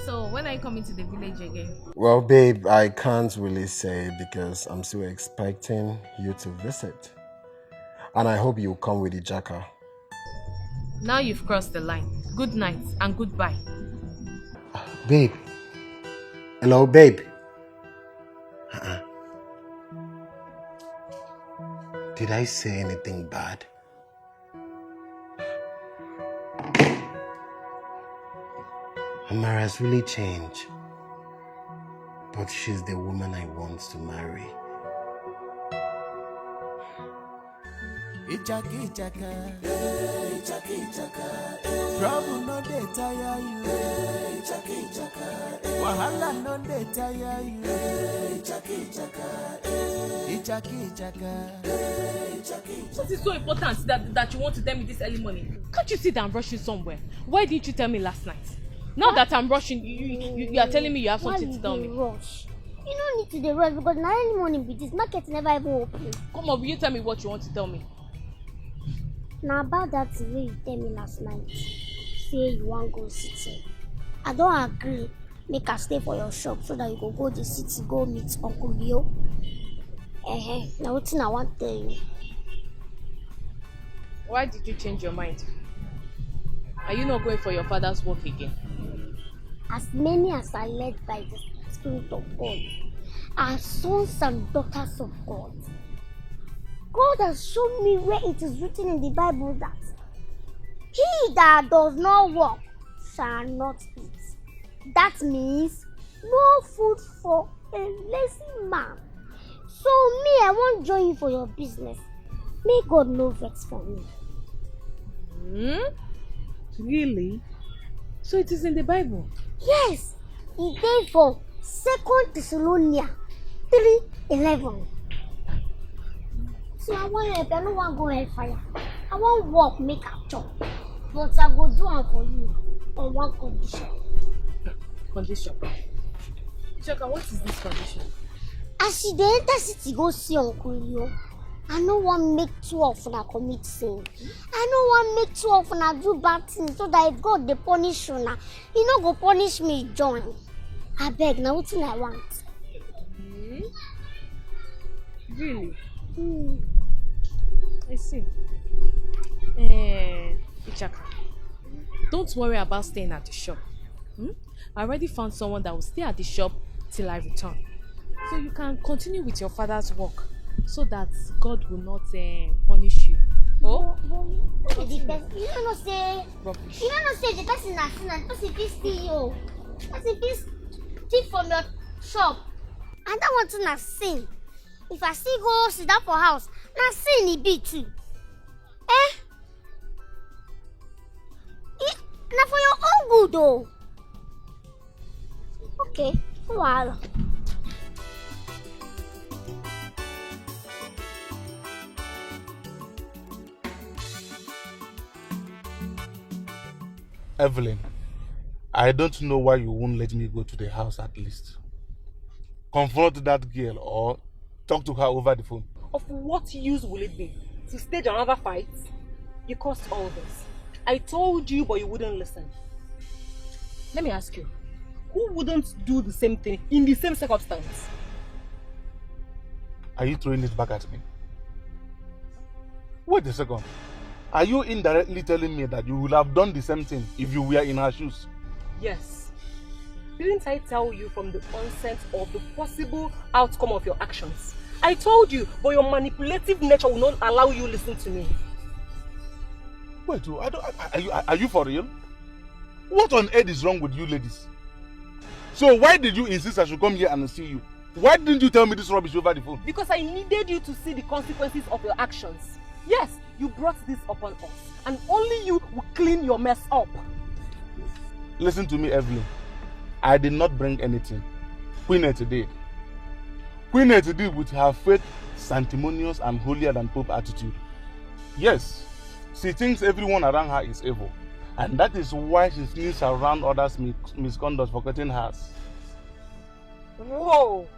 So when are you coming to the village again? Well, babe, I can't really say because I'm still expecting you to visit. And I hope you'll come with the jacker. Now you've crossed the line. Good night and goodbye. Babe. Hello, babe. Did I say anything bad? Amara has really changed. But she's the woman I want to marry. Ichaka, trouble no dey tire you. Ichaka, wahala no dey tire you. Ichaka. What is so important that you want to tell me this early morning? Can't you see that I'm rushing somewhere? Why didn't you tell me last night? Now that I'm rushing, you are telling me you have something to tell me. Rush? You don't need to dey rush because now early morning be this market never even open. Come on, will you tell me what you want to tell me? Now about that thing wey you tell me last night, say you wan go city. I don't agree. Make her stay for your shop so that you go the city, go meet Uncle Leo. Now wetin I want to tell you. Why did you change your mind? Are you not going for your father's work again? As many as are led by the Spirit of God are sons and daughters of God. God has shown me where it is written in the Bible that he that does not work shall not eat. That means no food for a lazy man. So me, I won't join you for your business. May God no vex for me. Really? So it is in the Bible? Yes, it is for 2 Thessalonians 3:11. So I want help. I don't want to go hellfire. I want work, make a job. But I go do it for you on one condition. Condition? Ichaka, what is this condition? As you dey enter city go see Uncle Leo, I no wan make two of una commit sin. I no wan make two of una do bad things so that if God dey punish una, he no go punish me join. I beg, now what's I want? Really? Hmm. I see. Ichaka, don't worry about staying at the shop. I already found someone that will stay at the shop till I return. So you can continue with your father's work so that God will not punish you. Oh? You don't know say Rubbish. You don't know say the person has seen and the person can steal you. The person can steal from your shop. And that one to not sin. If I still go sit down for house, not sin it be too. Now for your own good though. Okay, wow. Evelyn, I don't know why you won't let me go to the house at least. Confront that girl or talk to her over the phone. Of what use will it be? To stage another fight? You caused all this. I told you, but you wouldn't listen. Let me ask you, who wouldn't do the same thing in the same circumstance? Are you throwing it back at me? Wait a second. Are you indirectly telling me that you would have done the same thing if you were in her shoes? Yes. Didn't I tell you from the onset of the possible outcome of your actions? I told you, but your manipulative nature will not allow you to listen to me. Wait, are you for real? What on earth is wrong with you ladies? So why did you insist I should come here and see you? Why didn't you tell me this rubbish over the phone? Because I needed you to see the consequences of your actions. Yes, you brought this upon us, and only you will clean your mess up. Listen to me, Evelyn. I did not bring anything. Queen Eti did. Queen Eti did with her fake, sanctimonious and holier than Pope attitude. Yes, she thinks everyone around her is evil, and that is why she sneaks around others' misconduct, forgetting hers. Whoa!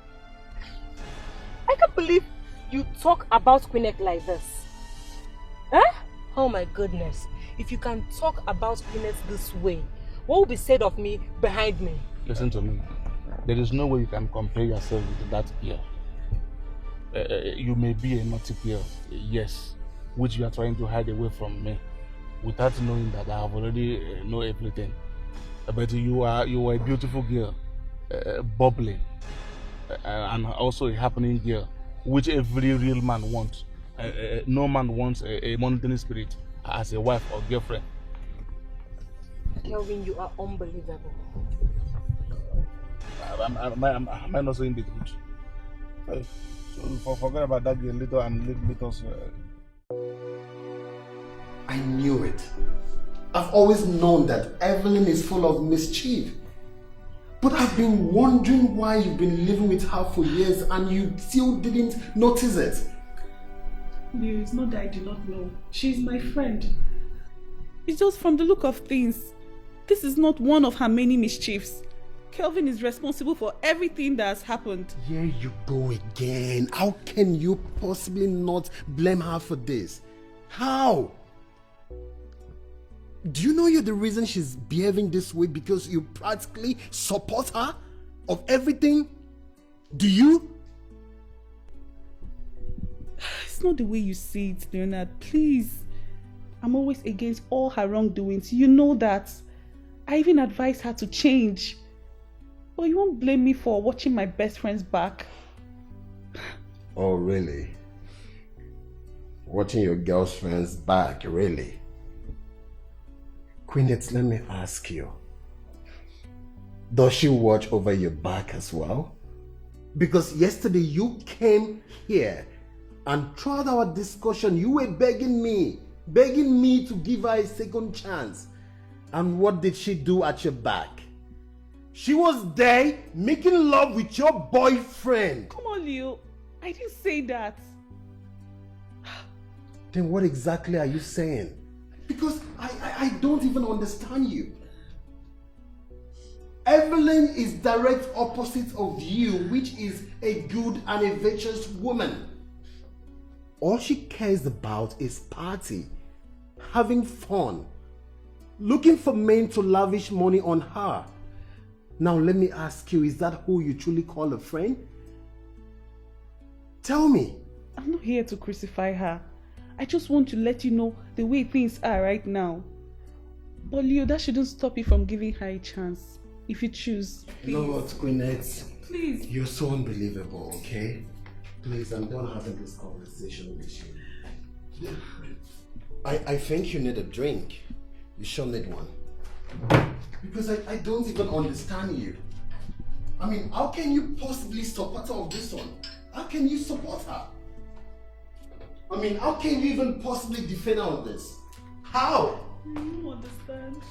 I can't believe you talk about Queen Eti like this. Oh my goodness. If you can talk about Queen Eti this way, what will be said of me behind me? Listen to me. There is no way you can compare yourself with that girl. You may be a naughty girl, yes, which you are trying to hide away from me, without knowing that I have already know everything. But you are a beautiful girl, bubbling, and also a happening girl, which every real man wants. No man wants a monitoring spirit as a wife or girlfriend. Kelvin, you are unbelievable. Am I not saying the truth? So forget about that girl later and let us. I knew it. I've always known that Evelyn is full of mischief. But I've been wondering why you've been living with her for years and you still didn't notice it. Leo, it's not that I do not know. She's my friend. It's just from the look of things. This is not one of her many mischiefs. Kelvin is responsible for everything that has happened. Here you go again. How can you possibly not blame her for this? How? Do you know you're the reason she's behaving this way because you practically support her of everything? Do you? It's not the way you see it, Leonard. Please. I'm always against all her wrongdoings. You know that. I even advise her to change. But you won't blame me for watching my best friend's back. Oh, really? Watching your girlfriend's back, really? Queen Eti, let me ask you. Does she watch over your back as well? Because yesterday you came here and throughout our discussion you were begging me to give her a second chance. And what did she do at your back? She was there making love with your boyfriend. Come on, Leo. I didn't say that. Then what exactly are you saying? Because I don't even understand you. Evelyn is direct opposite of you, which is a good and a virtuous woman. All she cares about is party, having fun, looking for men to lavish money on her. Now let me ask you, is that who you truly call a friend? Tell me. I'm not here to crucify her. I just want to let you know the way things are right now. But Leo, that shouldn't stop you from giving her a chance. If you choose. You know what, Gwyneth? Please. You're so unbelievable, okay? Please, I'm done having this conversation with you. I think you need a drink. You sure need one. Because I don't even understand you. I mean, how can you possibly support her of this one? How can you support her? I mean, how can you even possibly defend her on this? How? You don't understand.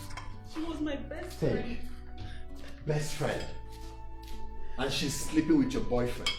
She was my best Think. friend. Best friend. And she's sleeping with your boyfriend.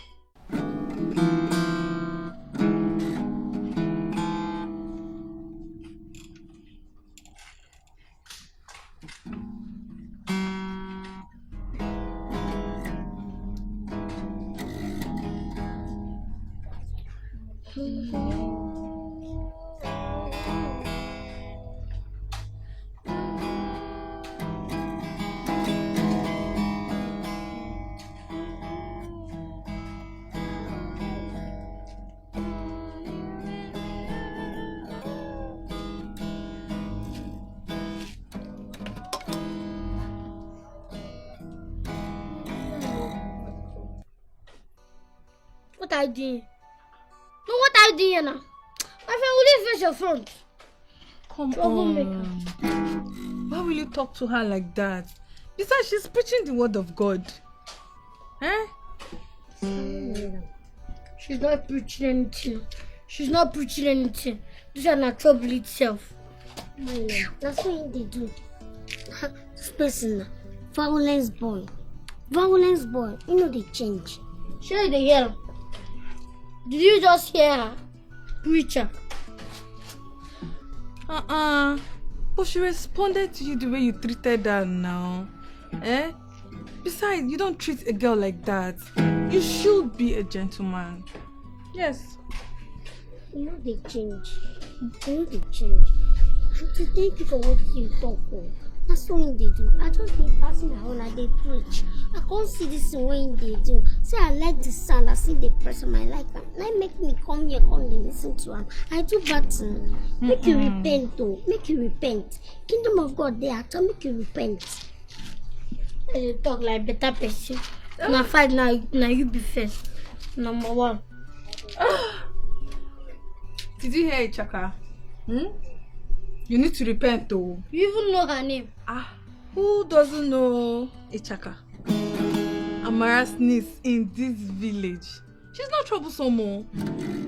What are you doing? No, what are you doing here now? My friend, will you face your front? Come on. Why will you talk to her like that? Besides, she's preaching the word of God. Eh? She's not preaching anything. She's not preaching anything. This is not trouble itself. That's what they do. This person, violence boy. Violence boy. You know they change. Sure they hear. Did you just hear her? Preacher. But she responded to you the way you treated her now. Eh? Besides, you don't treat a girl like that. You should be a gentleman. Yes. You know they change. You know they change. And to thank you for what you talk for. That's what they do. I just been passing my own and they preach. I can't see this way they do. Say I like the sound, I see the person I like them. Now make me come here, come and listen to him. I do bad thing. Make you repent though. Make you repent. Kingdom of God they actor, make you repent. You talk like better person. Now fight now you be first. Number one. Did you hear it, Chaka? You need to repent though. You even know her name. Who doesn't know Ichaka? Amara's niece in this village. She's not troublesome.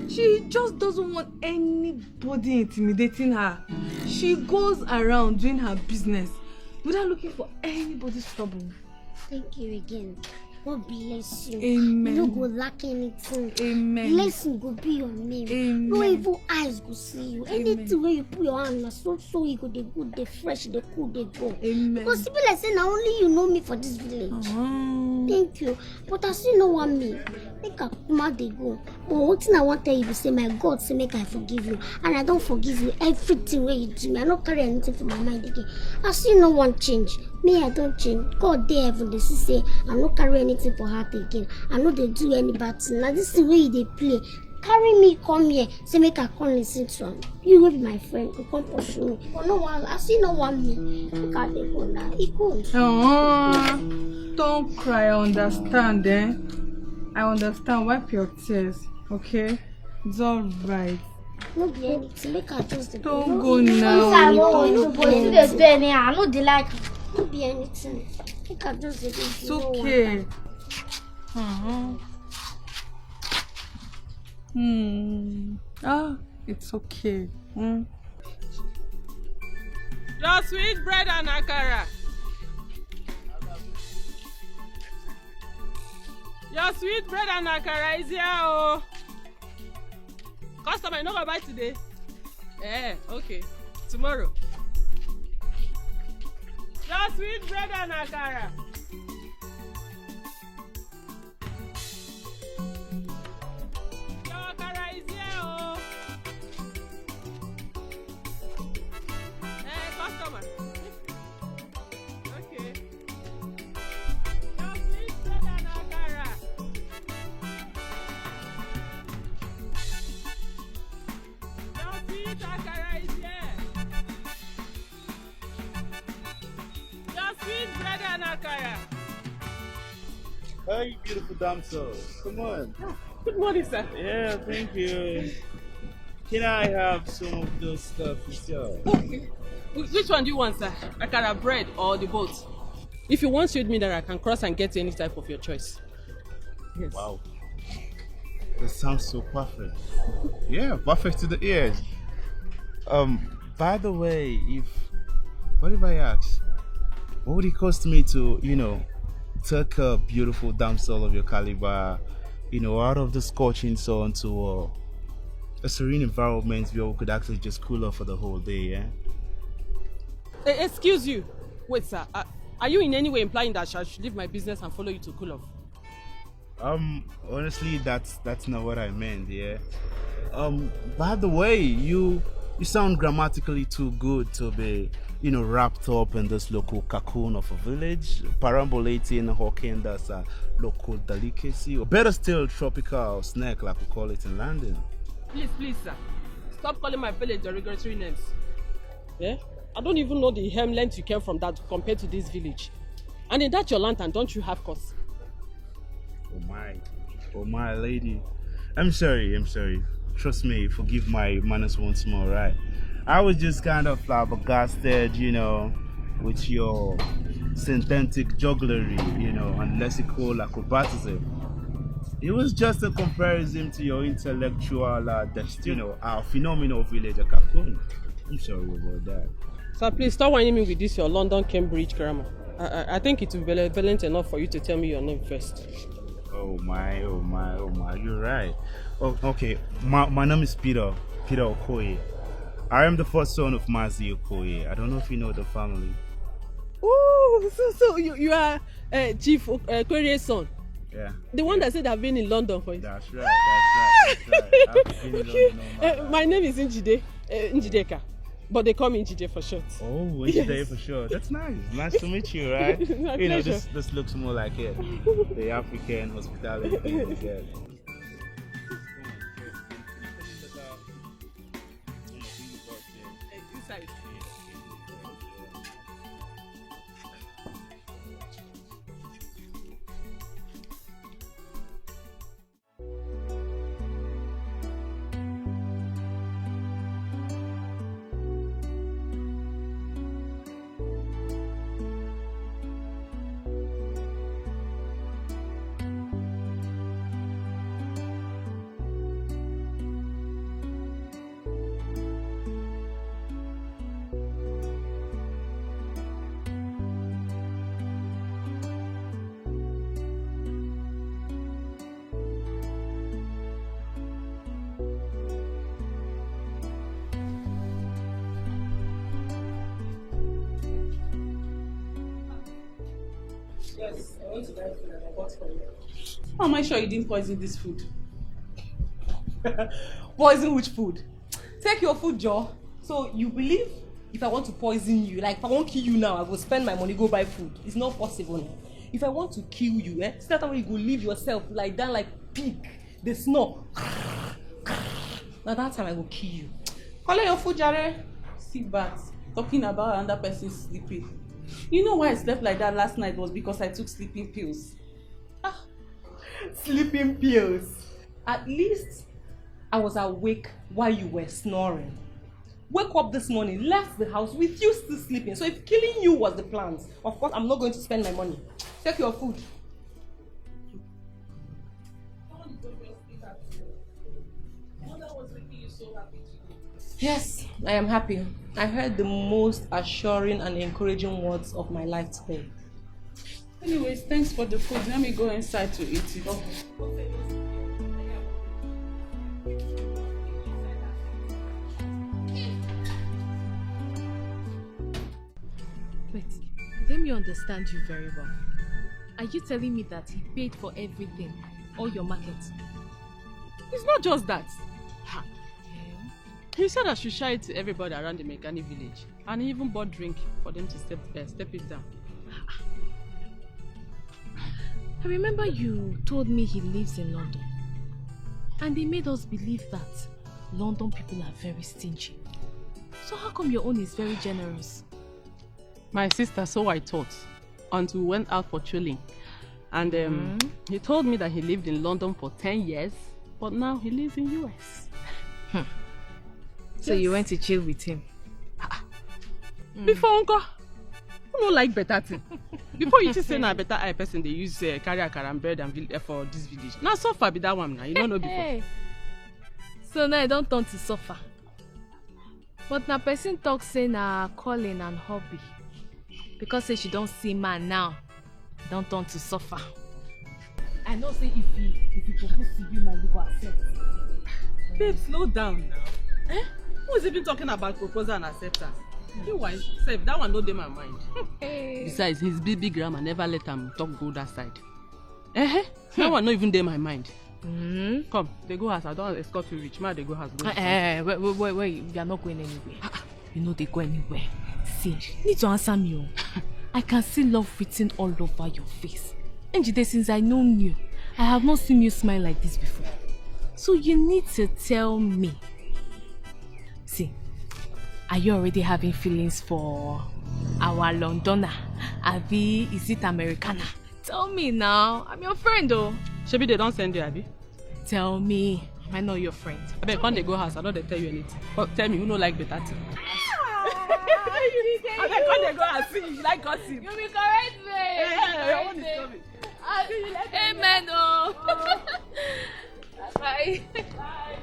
She just doesn't want anybody intimidating her. She goes around doing her business without looking for anybody's trouble. Thank you again. God bless you. Amen. You don't go lack anything. Amen. Blessing go be your name. Amen. No evil eyes go see you. Anything where you put your hand on, so you go, they good, they fresh, they cool, they go. Amen. Because people like say now only you know me for this village. Thank you. But I still know want me. Make a mad they go. But what thing I want to tell you is say my God say make I forgive you. And I don't forgive you everything where you do me. I don't carry anything from my mind again. I still no one change. Me, I don't change. God there heaven they say I don't carry anything for heart again. I know they do any bad thing. Now this is the way they play. Carry me, come here, say make I come listen to him. You will be my friend, you come pursue me. But no one, I still no want me. Look at the go now. He could. Don't cry, I understand, eh? I understand. Wipe your tears, okay? It's alright. No be anything, make I just don't go now. No be anything. I know they like. No be anything. Make I just do. It's okay. It's okay. Your sweet bread and akara. Your sweet bread and akara is here, oh. Customer, you not gonna buy today? Okay. Tomorrow. Your sweet bread and akara. Your akara is here, oh. Customer. Okay. Hey, beautiful damsel. Come on. Good morning, sir. Yeah, thank you. Can I have some of those stuff yourself? Which one do you want, sir? I can have bread or the boat. If you want sweet meat, I can cross and get any type of your choice. Yes. Wow. That sounds so perfect. Yeah, perfect to the ears. By the way, what if I ask, what would it cost me to, take a beautiful damsel of your caliber, out of the scorching sun to a serene environment where we could actually just cool off for the whole day, yeah? Excuse you. Wait, sir. Are you in any way implying that I should leave my business and follow you to cool off? Honestly, that's not what I meant, yeah. By the way, you sound grammatically too good to be, wrapped up in this local cocoon of a village, perambulating, hawking that's a local delicacy, or better still, tropical snack like we call it in London. Please, sir. Stop calling my village derogatory names. Yeah? I don't even know the hem length you came from that compared to this village. And in that your lantern, don't you have cause? Oh my lady. I'm sorry. Trust me, forgive my manners once more, right? I was just kind of flabbergasted, with your synthetic jugglery, and lexical acrobatism. It was just a comparison to your intellectual destiny, our phenomenal village of Kakun. I'm sorry about that. Sir, please stop whining me with this your London Cambridge grammar. I think it will be relevant enough for you to tell me your name first. Oh my, you're right. Oh, okay, my name is Peter Okoye. I am the first son of Mazi Okoye. I don't know if you know the family. Oh, so you are Chief Okoye's son? Yeah. The one that said I've been in London for you? That's right. Okay. My name is Njideka, but they call me Njide for short. Oh, Njide for short. That's nice. Nice to meet you, right? This looks more like it. The African hospitality thing is there. Yes, I want to buy food and I bought for you. How am I sure you didn't poison this food? Poison which food? Take your food, Joe. So you believe if I want to poison you, like if I want to kill you now, I will spend my money, go buy food. It's not possible now. If I want to kill you, it's not that way you go leave yourself like that, like pig. They snore. Now that time I will kill you. Call your food, Jare. Sit back. Talking about another person sleeping. You know why I slept like that last night was because I took sleeping pills. Sleeping pills. At least I was awake while you were snoring. Wake up this morning, left the house with you still sleeping. So if killing you was the plan, of course I'm not going to spend my money. Take your food. Yes, I am happy. I heard the most assuring and encouraging words of my life today. Anyways, thanks for the food. Let me go inside to eat it. Wait, let me understand you very well. Are you telling me that he paid for everything, all your market? It's not just that. He said I should share it to everybody around the Mekani village, and he even bought drink for them to step it down. I remember you told me he lives in London, and they made us believe that London people are very stingy. So how come your own is very generous? My sister, so I thought, until we went out for chilling. And he told me that he lived in London for 10 years, but now he lives in US. So you went to chill with him? Before uncle, who no like better thing? Before you just say na better eye person, they use carry and bread and for this village. Now so far be that one now, you don't know before. Hey. So now I don't turn to suffer. But na person talk say na calling and hobby. Because say she don't see man now, don't turn to suffer. I know say if he propose to you now, you go accept. Babe, slow down now. Who is even talking about proposal and acceptance? You wife, sef, that one no dey my mind. Besides, his big grandma never let him talk go that side. That one no even dey my mind. Come, they go house. I don't escort you reach. Ma, they go house. Wait, you are not going anywhere. You know they go anywhere. See, you need to answer me. I can see love written all over your face. And since I know you, I have not seen you smile like this before. So you need to tell me. See, are you already having feelings for our Londoner? Abi, is it Americana? Tell me now. I'm your friend though. Shebi, they don't send you, Abi? Tell me. I know your friend. I bet when they go house, I don't tell you anything. But tell me, who no like better thing? I bet when they go house, see you like gossip. You be correct, babe. Yeah, what is coming? Amen, oh. Bye. Bye.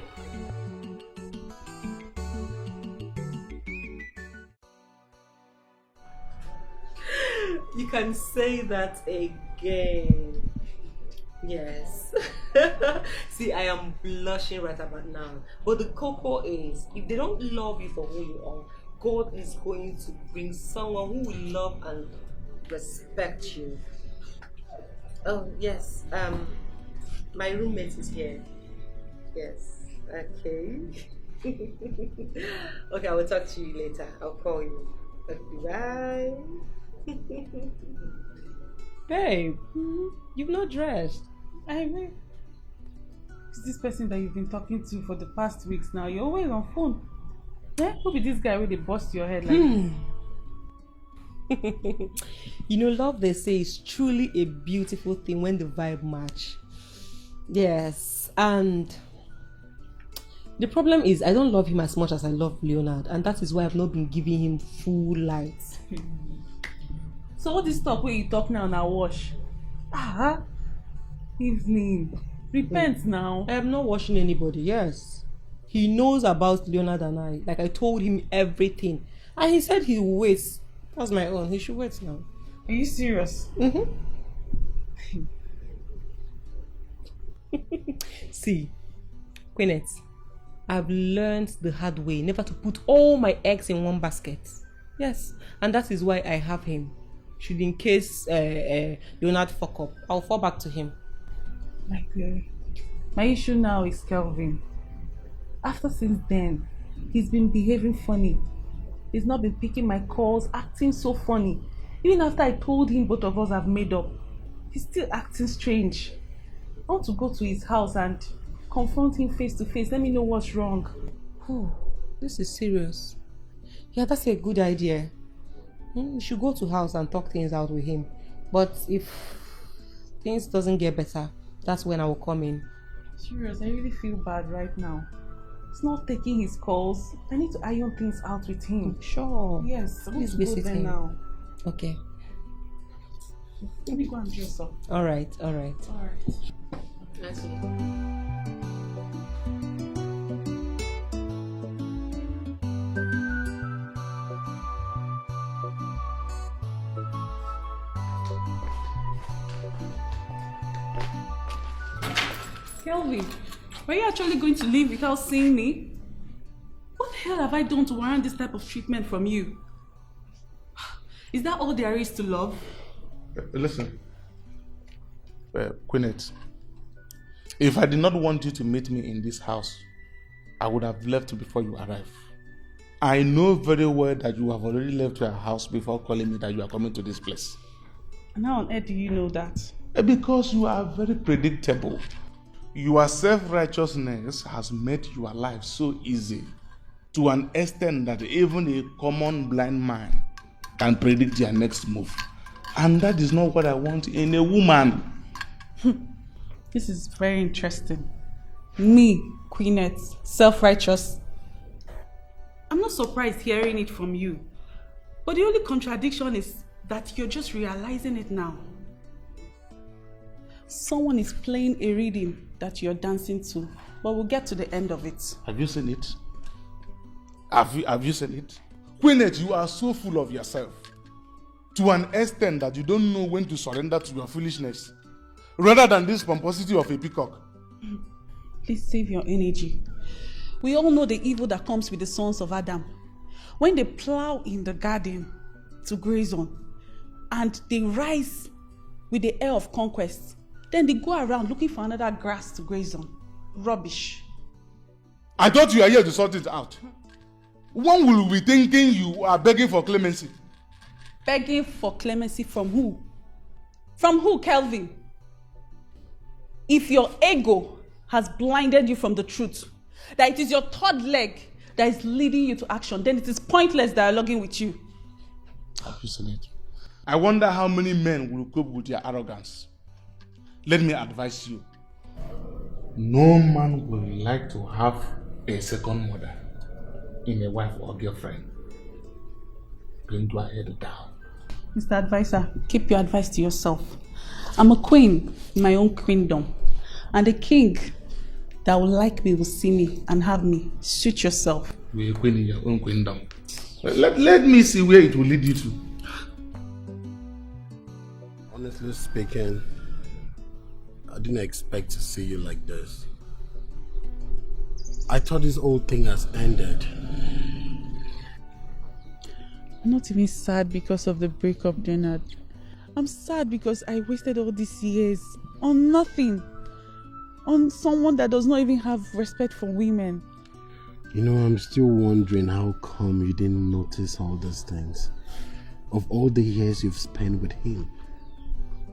You can say that again. Yes. See, I am blushing right about now. But the cocoa is, if they don't love you for who you are, God is going to bring someone who will love and respect you. Oh, yes. My roommate is here. Yes. Okay. Okay, I will talk to you later. I'll call you. Okay, bye. Babe, you've not dressed. I mean, it's this person that you've been talking to for the past weeks now. You're always on phone. Who be this guy where they bust your head like this? You know, love, they say, is truly a beautiful thing when the vibe match. Yes, and the problem is I don't love him as much as I love Leonard, and that is why I've not been giving him full light. So what this talk where you talk now wash? Evening. Repent now. I am not washing anybody, yes. He knows about Leonard and I. Like, I told him everything. And he said he will wait. That's my own. He should wait now. Are you serious? See, Queenette, I've learned the hard way never to put all my eggs in one basket. Yes, and that is why I have him. Should in case Leonard fuck up, I'll fall back to him. My issue now is Kelvin. Since then, he's been behaving funny. He's not been picking my calls, acting so funny. Even after I told him both of us have made up, he's still acting strange. I want to go to his house and confront him face to face. Let me know what's wrong. Oh, this is serious. Yeah, that's a good idea. You should go to house and talk things out with him. But if things doesn't get better, that's when I will come in. Serious, I really feel bad right now. He's not taking his calls. I need to iron things out with him. Sure. Yes, please visit him now. Okay. Let me go and dress up. All right. That's Kelvin, were you actually going to leave without seeing me? What the hell have I done to warrant this type of treatment from you? Is that all there is to love? Listen, Queenette, if I did not want you to meet me in this house, I would have left before you arrive. I know very well that you have already left your house before calling me that you are coming to this place. And how on earth do you know that? Because you are very predictable. Your self-righteousness has made your life so easy to an extent that even a common blind man can predict your next move. And that is not what I want in a woman. This is very interesting. Me, Queenette, self-righteous. I'm not surprised hearing it from you. But the only contradiction is that you're just realizing it now. Someone is playing a rhythm that you're dancing to, but we'll get to the end of it. Have you seen it? Have you seen it? Queenette, you are so full of yourself to an extent that you don't know when to surrender to your foolishness, rather than this pomposity of a peacock. Please save your energy. We all know the evil that comes with the sons of Adam. When they plow in the garden to graze on, and they rise with the air of conquest, then they go around looking for another grass to graze on. Rubbish. I thought you were here to sort it out. One will be thinking you are begging for clemency. Begging for clemency from who? From who, Kelvin? If your ego has blinded you from the truth, that it is your third leg that is leading you to action, then it is pointless dialoguing with you. Have you seen it? I wonder how many men will cope with your arrogance. Let me advise you. No man will like to have a second mother in a wife or girlfriend. Bring your head down. Mr. Advisor, keep your advice to yourself. I'm a queen in my own queendom. And the king that will like me will see me and have me. Suit yourself. You're a queen in your own queendom. Let me see where it will lead you to. Honestly speaking, I didn't expect to see you like this. I thought this whole thing has ended. I'm not even sad because of the breakup, Leonard. I'm sad because I wasted all these years on nothing. On someone that does not even have respect for women. You know, I'm still wondering how come you didn't notice all those things. Of all the years you've spent with him.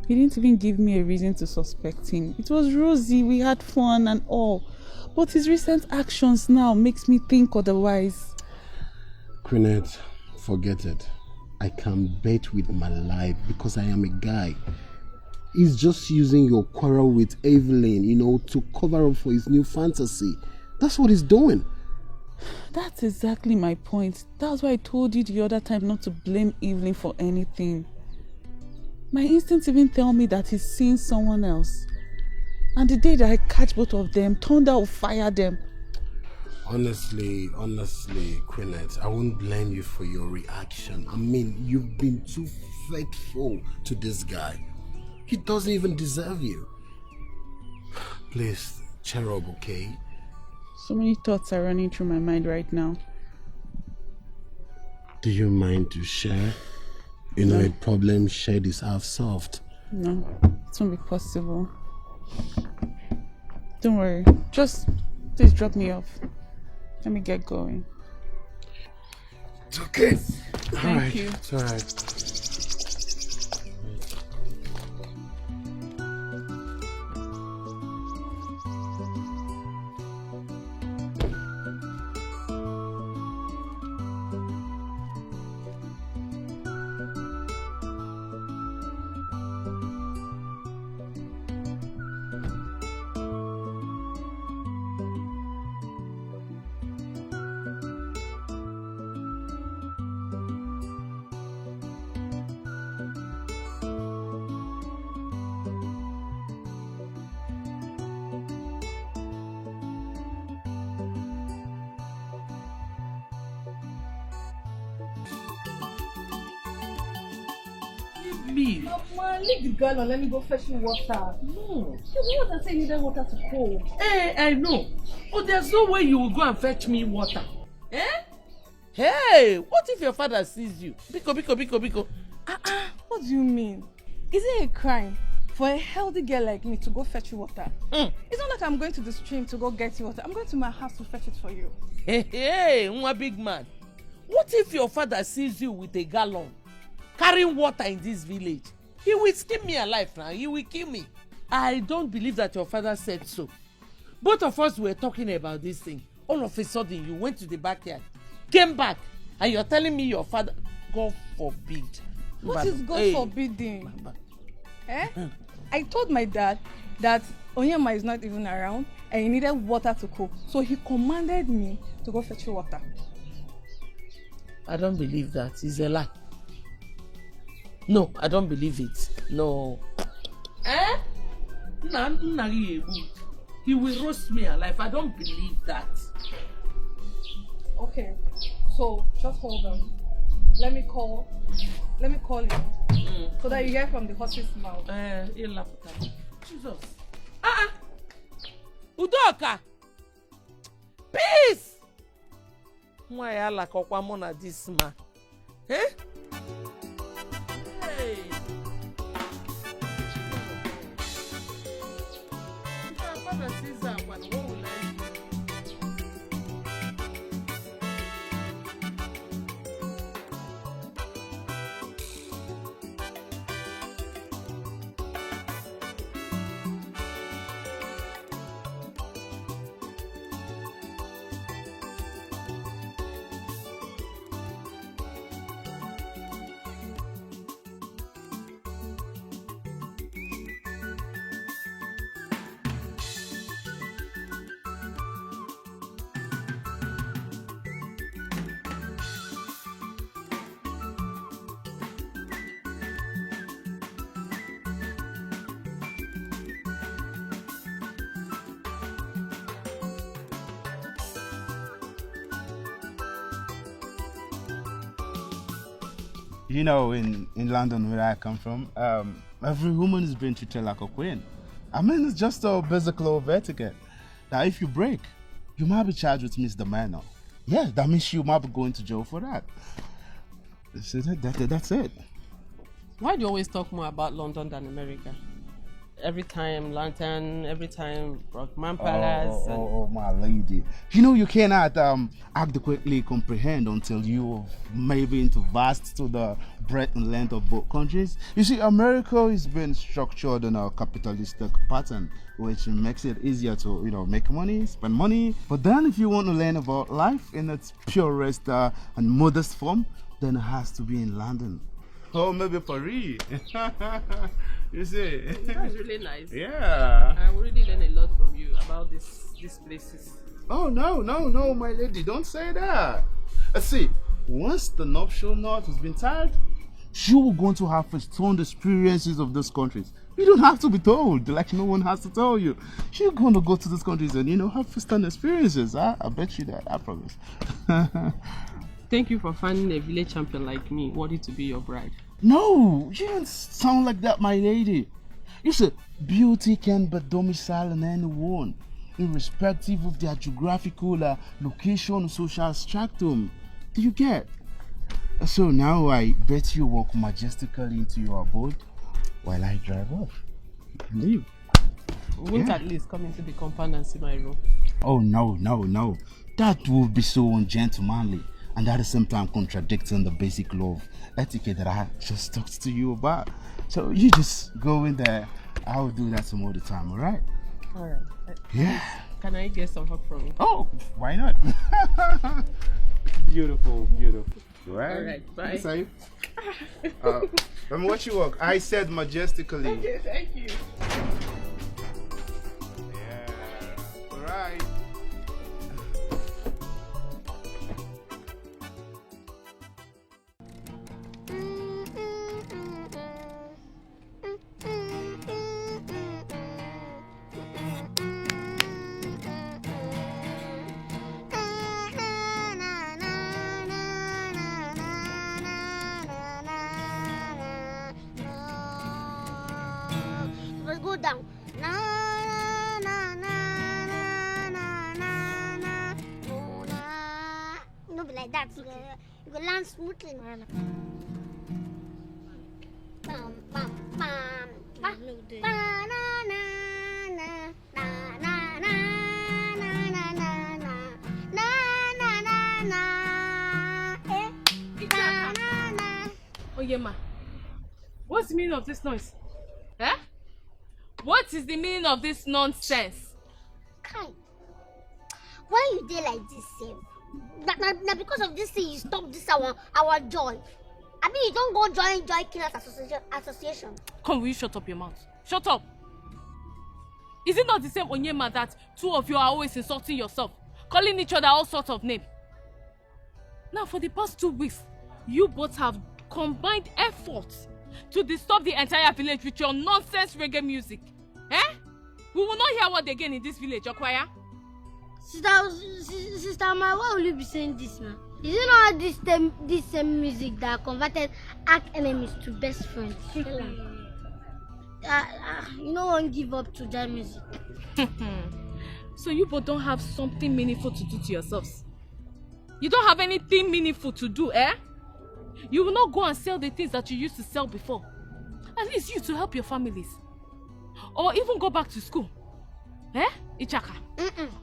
He didn't even give me a reason to suspect him. It was rosy, we had fun and all. But his recent actions now makes me think otherwise. Queenette, forget it. I can bet with my life because I am a guy. He's just using your quarrel with Evelyn, to cover up for his new fantasy. That's what he's doing. That's exactly my point. That's why I told you the other time not to blame Evelyn for anything. My instincts even tell me that he's seeing someone else. And the day that I catch both of them, Tonto will fire them. Honestly, Queenette, I won't blame you for your reaction. I mean, you've been too faithful to this guy. He doesn't even deserve you. Please, cheer up, okay? So many thoughts are running through my mind right now. Do you mind to share? No. A problem shared is half solved. No, it won't be possible. Don't worry. Just please drop me off. Let me get going. It's okay. Thank you. It's alright. Me. Man, leave the girl and let me go fetch you water. No. You want to say you needed water to cool. I know. But there's no way you will go and fetch me water. Eh? Hey, what if your father sees you? Biko. What do you mean? Is it a crime for a healthy girl like me to go fetch you water? It's not like I'm going to the stream to go get you water. I'm going to my house to fetch it for you. Hey, one big man. What if your father sees you with a gallon carrying water in this village? He will skin me alive now. He will kill me. I don't believe that your father said so. Both of us were talking about this thing. All of a sudden, you went to the backyard, came back, and you're telling me your father, God forbid. What is God forbidding? I told my dad that Onyema is not even around and he needed water to cook. So he commanded me to go fetch water. I don't believe that. It's a lie. No, I don't believe it. No. Eh? He will roast me alive. I don't believe that. Okay, so just hold on. Let me call him. So that you hear from the horse's mouth. Jesus. Udoka! Peace! Why I like Okwamona this man? Eh? Hey! If my father sees that one, what will I do? You know, in London, where I come from, every woman is being treated like a queen. I mean, it's just a basic law of etiquette. Now, if you break, you might be charged with misdemeanor. Yeah, that means you might be going to jail for that. So that's it. Why do you always talk more about London than America? Every time London, every time Brockman Palace. Oh, my lady. You know, you cannot adequately comprehend until you maybe into vast to the breadth and length of both countries. You see, America is being structured in a capitalistic pattern, which makes it easier to, make money, spend money. But then if you want to learn about life in its purest and modest form, then it has to be in London. Oh, maybe Paris. You see? That's really nice. Yeah. I already learned a lot from you about these places. Oh, no, my lady. Don't say that. See, once the nuptial knot has been tied, you are going to have first-hand experiences of those countries. You don't have to be told. Like, no one has to tell you. You're going to go to those countries and, have first-hand experiences. I bet you that. I promise. Thank you for finding a village champion like me worthy to be your bride. No, you don't sound like that, my lady. You said beauty can be domiciled in anyone, irrespective of their geographical location or social stratum. Do you get? So now I bet you walk majestically into your abode while I drive off. Leave. Won't at least come into the compound and see my room? Oh, no. That would be so ungentlemanly. And at the same time contradicting the basic law of etiquette that I just talked to you about. So you just go in there. I'll do that some other time, alright? Alright. Yeah. Can I get some help from you? Oh, why not? Beautiful. Right? Alright, bye. Safe. Let me watch you walk. I said majestically. Okay, thank you. Yeah. Alright. Let's go down. No, be like that. You go land smoothly. Bam, bam, bam. Oyema, what's the meaning of this noise? Eh? What is the meaning of this nonsense? Kai, why you dey like this, sef? Na because of this thing you stop this our joy. I mean, you don't go join Joy Killers Association. Come, will you shut up your mouth? Shut up. Is it not the same Onyema that two of you are always insulting yourself, calling each other all sorts of names? Now, for the past 2 weeks, you both have combined efforts to disturb the entire village with your nonsense reggae music. Eh? We will not hear what again in this village, Okwaya. Sister, why will you be saying this, man? Is it not this same music that converted arch enemies to best friends? You no one give up to that music. So you both don't have something meaningful to do to yourselves? You don't have anything meaningful to do, eh? You will not go and sell the things that you used to sell before. At least you to help your families. Or even go back to school. Eh? Ichaka.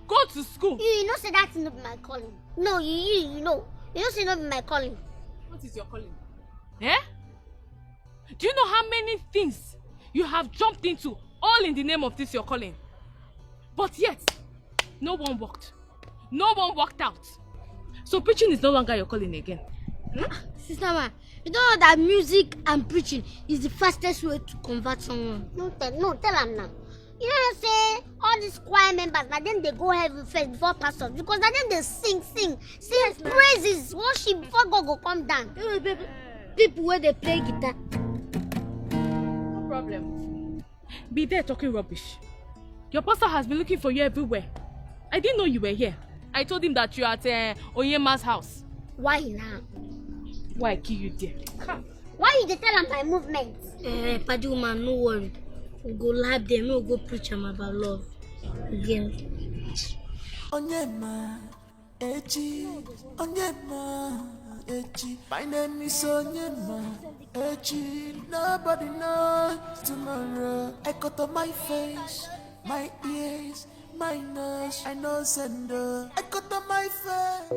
Go to school. You know say that's not my calling. No, you know. You know say not my calling. What is your calling? Eh? Do you know how many things you have jumped into all in the name of this your calling? But yet, no one worked. No one worked out. So preaching is no longer your calling again. Sister man, you don't know that music and preaching is the fastest way to convert someone. No, tell them now. You know say all these choir members, but then they go heaven first before pastors because then they sing praises, worship before God go come down. People where they play guitar. No problem. Be there talking rubbish. Your pastor has been looking for you everywhere. I didn't know you were here. I told him that you are at Onyema's house. Why now? Why kill you there? Why you tell him my movements? Padi woman, no worry. We go lab them, we'll go preach them about love. Again. Onyema, Echi, Onyema, Echi. My name is Onyema, Echi. Nobody knows tomorrow. I cut on my face, my ears, my nose. I know sender. I cut on my face.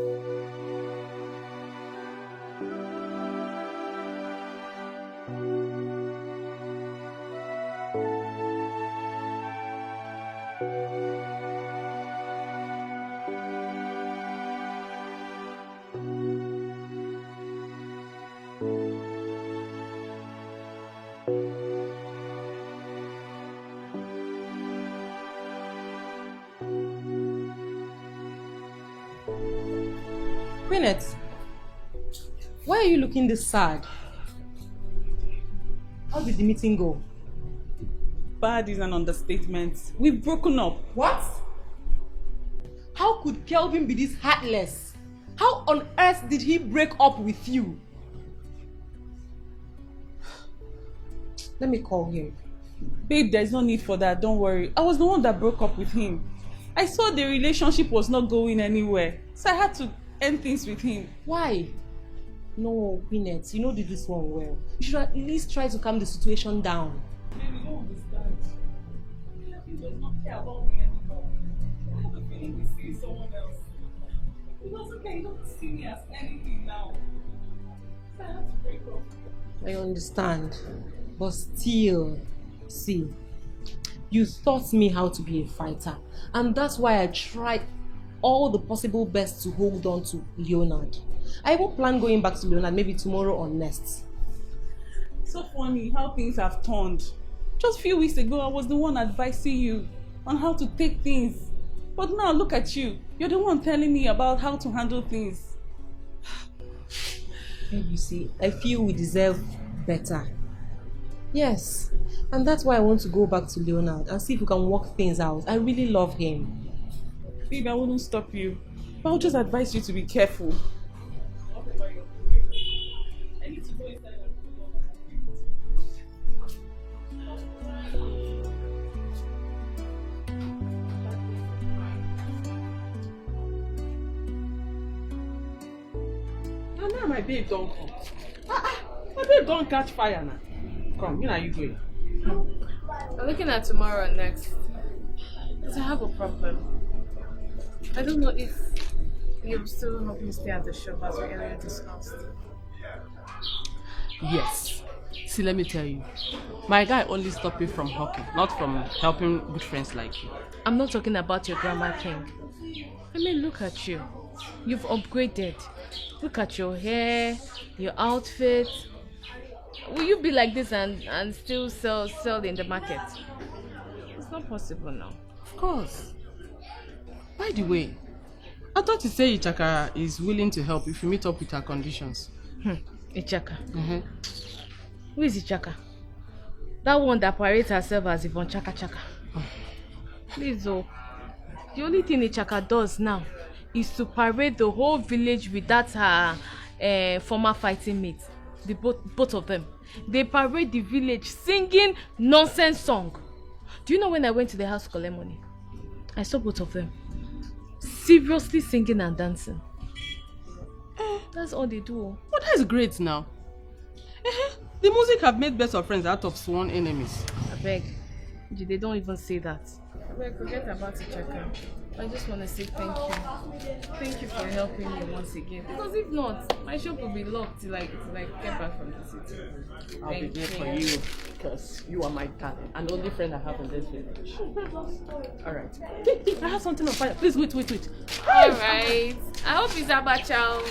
Queenette, why are you looking this sad? How did the meeting go? Bad is an understatement. We've broken up. What? How could Kelvin be this heartless? How on earth did he break up with you? Let me call him. Babe, there's no need for that. Don't worry. I was the one that broke up with him. I saw the relationship was not going anywhere. So I had to end things with him. Why? No, Queenette, you know this one well. You should at least try to calm the situation down. Babe, you don't understand. He does not care about me anymore. I have a feeling he's seeing someone else. He doesn't care. He doesn't see me as anything now. So I had to break up. I understand. But still, see, you taught me how to be a fighter. And that's why I tried all the possible best to hold on to Leonard. I will plan going back to Leonard maybe tomorrow or next. So funny how things have turned. Just a few weeks ago, I was the one advising you on how to take things. But now look at you. You're the one telling me about how to handle things. You see, I feel we deserve better. Yes, and that's why I want to go back to Leonard and see if we can work things out. I really love him. Babe, I wouldn't stop you. But I'll just advise you to be careful. I need to go inside and now my babe don't come. My babe don't catch fire now. Come, when are you going? I'm looking at tomorrow and next. But I have a problem. I don't know if you're still helping me stay at the shop as we earlier discussed. Yes. See, let me tell you. My guy only stopped me from hawking, not from helping good friends like you. I'm not talking about your grandma king. I mean, look at you. You've upgraded. Look at your hair, your outfit. will you be like this and still sell in the market? It's not possible now. Of course. By the way, I thought you say Ichaka is willing to help if you meet up with her conditions. Ichaka? Who is Ichaka? That one that parades herself as Yvonne Chaka Chaka. Please, oh. The only thing Ichaka does now is to parade the whole village with that her former fighting mate. Both of them. They parade the village singing nonsense song. Do you know when I went to the house to collect money? I saw both of them seriously singing and dancing. That's all they do. But that's great now. The music have made best of friends out of sworn enemies. I beg. They don't even say that. I beg, forget about it, Chaka. I just want to say thank you. Thank you for helping me once again. Because if not, my shop will be locked till I get back from the city. I'll be there for you because you are my darling and the only friend I have in this village. Alright. I have something on fire. Please wait. Alright. I hope it's abacha.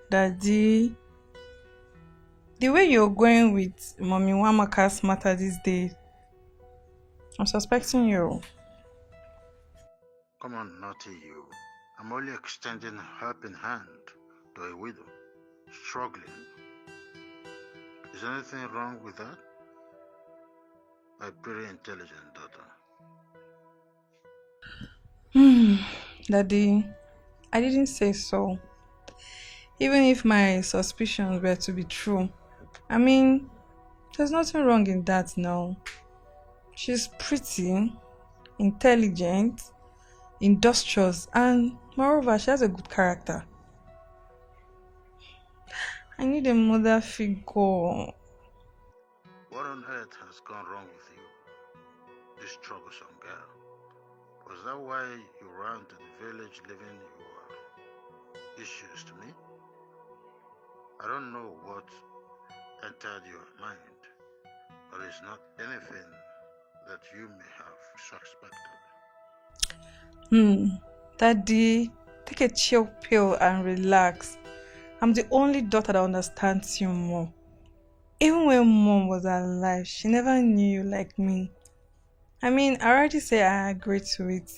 Daddy. The way you're going with Mommy Wamaka's matter these days, I'm suspecting you. Come on, naughty you. I'm only extending a helping hand to a widow, struggling. Is anything wrong with that? My pretty intelligent daughter. Daddy, I didn't say so. Even if my suspicions were to be true, I mean, there's nothing wrong in that now. She's pretty, intelligent, industrious, and moreover, she has a good character. I need a mother figure. What on earth has gone wrong with you? This troublesome girl. Was that why you ran to the village leaving your issues to me? I don't know what entered your mind, but it's not anything that you may have suspected. Daddy, take a chill pill and relax. I'm the only daughter that understands you more. Even when Mom was alive, she never knew you like me. I mean, I already said I agree to it,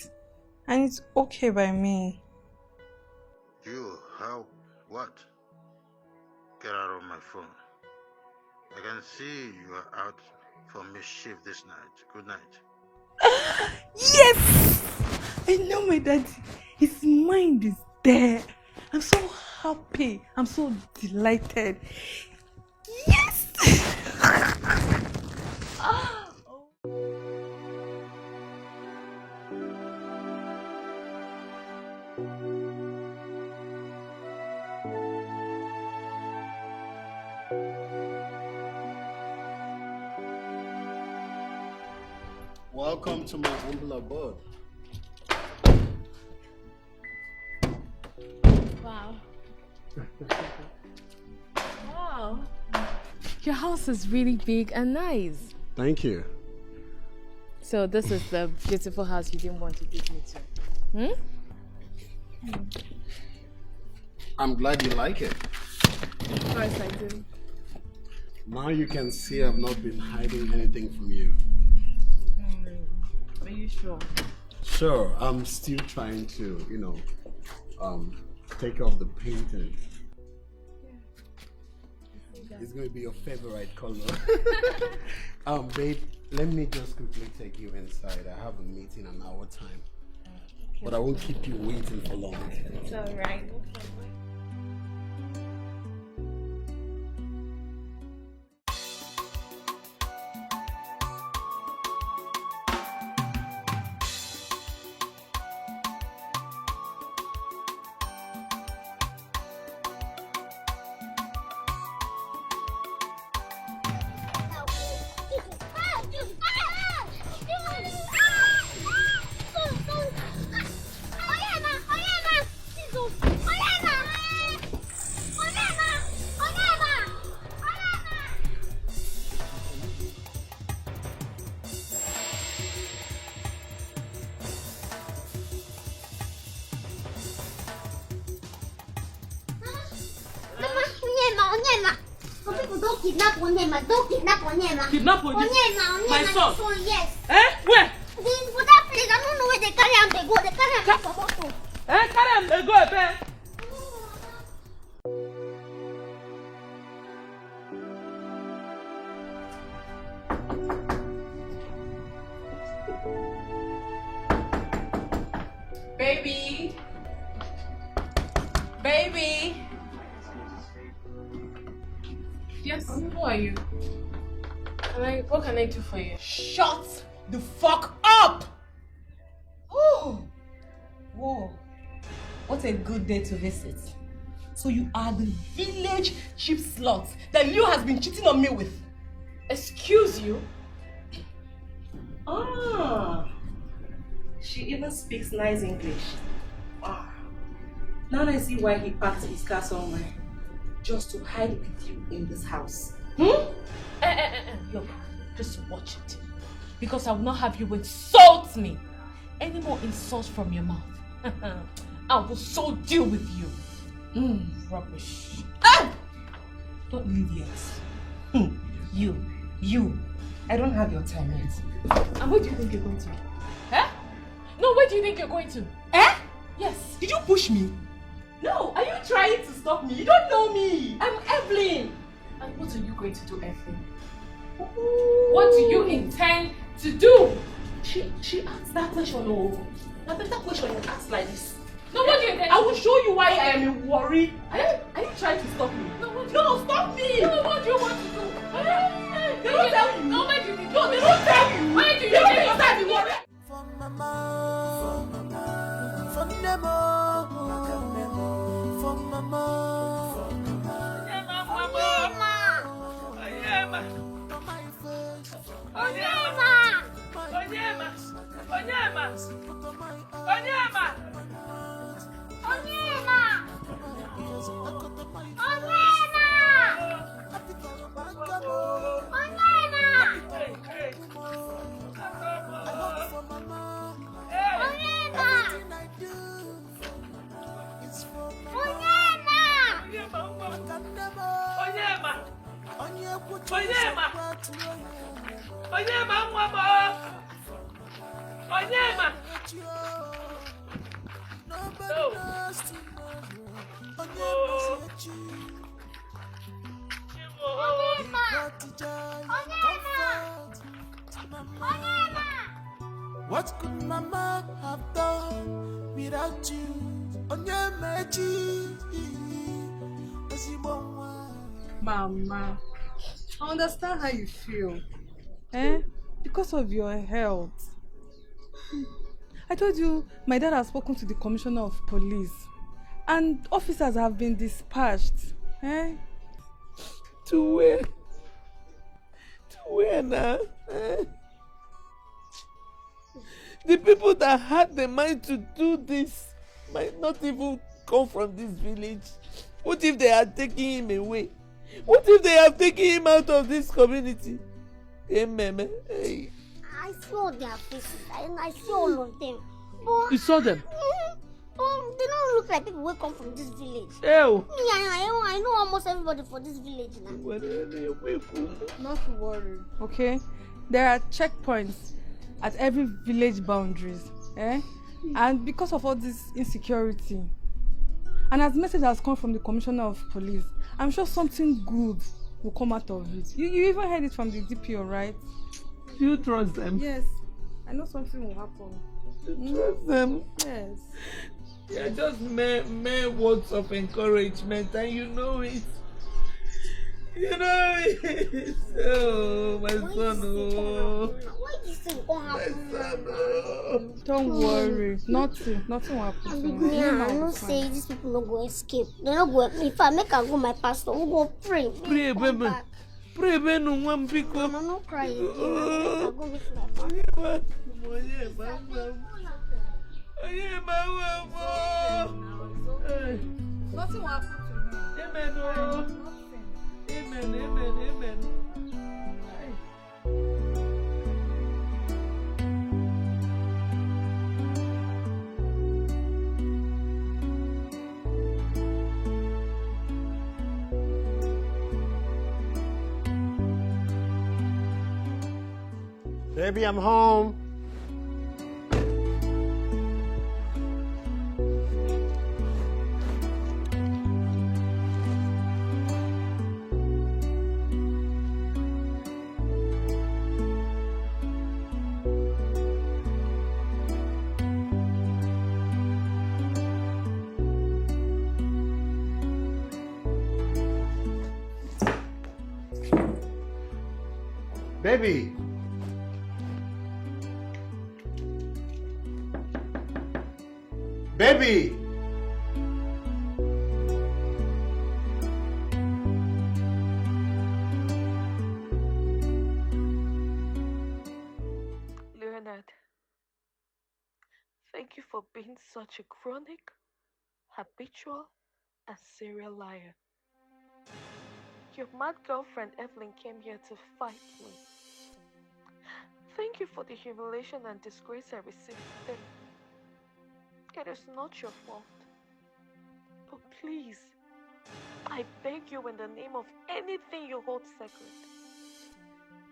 and it's okay by me. You, how, what? Get out of my phone. I can see you are out for mischief this night. Good night. Yes! I know my daddy. His mind is there. I'm so happy. I'm so delighted. Yes! Welcome to my humble abode. Wow. Wow. Your house is really big and nice. Thank you. So this is the beautiful house you didn't want to give me to. I'm glad you like it. Of course I do. Now you can see I've not been hiding anything from you. Are you sure? Sure, I'm still trying to, take off the painting. It's going to be your favorite color. Babe, let me just quickly take you inside. I have a meeting in an hour time. Okay. But I won't keep you waiting for long. It's alright. people don't kidnap Onyema. Don't kidnap Onyema. Kidnap Onyema? My son? Yes. Where? For that place, I don't know where they carry him, they go. They carry him for motor. Carry him, they go, eh? Baby. Baby. Yes, who are you? What can I do for you? Shut the fuck up! Oh, whoa. What a good day to visit. So you are the village cheap slut that Leo has been cheating on me with. Excuse you? Ah. She even speaks nice English. Ah. Now I see why he packed his car somewhere. Just to hide with you in this house. Look, just watch it. Because I will not have you insult me. Any more insults from your mouth. I will so deal with you. Rubbish. Don't leave yet. You. I don't have your time yet. And where do you think you're going to? No, where do you think you're going to? Yes. Did you push me? No, are you trying to stop me? You don't know me. I'm Evelyn. And what are you going to do, Evelyn? What do you intend to do? She asked that question. Oh, now that question you ask like this. No, what do you intend? I will show you why I am in worry. Are you trying to stop me? No, stop me. No, what do you want to do? They don't tell you. No, where do you think? No, they don't tell you. Where do you They think? don't start the worry. What could Mama have done without you? Mama, I understand how you feel. Because of your health. I told you my dad has spoken to the commissioner of police and officers have been dispatched. To where? To where now? The people that had the mind to do this might not even come from this village. What if they are taking him away? What if they have taken him out of this community? Hey. I saw their faces. I saw all of them. But, You saw them? But they don't look like people who come from this village. Ew. I know almost everybody for this village now. Not to worry, okay? There are checkpoints at every village boundaries, and because of all this insecurity, and as message has come from the commissioner of police, I'm sure something good will come out of it. You even heard it from the DPO, right? Do you trust them? Yes, I know something will happen. You trust them? Yes. They are just mere words of encouragement, and you know it. You know it. Oh, my son. Oh. My son. Oh. Don't worry. Nothing will happen to you. I don't say these people not go escape. They're not going. If I make her go, my pastor will go pray. Pray, baby. Pray, baby. No one pick up. I'm not crying. I'll go with my pastor. Nothing will happen to him. Amen. Oh. Amen. Baby, I'm home. Baby. Baby. Leonard, thank you for being such a chronic, habitual, and serial liar. Your mad girlfriend Evelyn came here to fight me. Thank you for the humiliation and disgrace I received today. It is not your fault. But please, I beg you in the name of anything you hold sacred,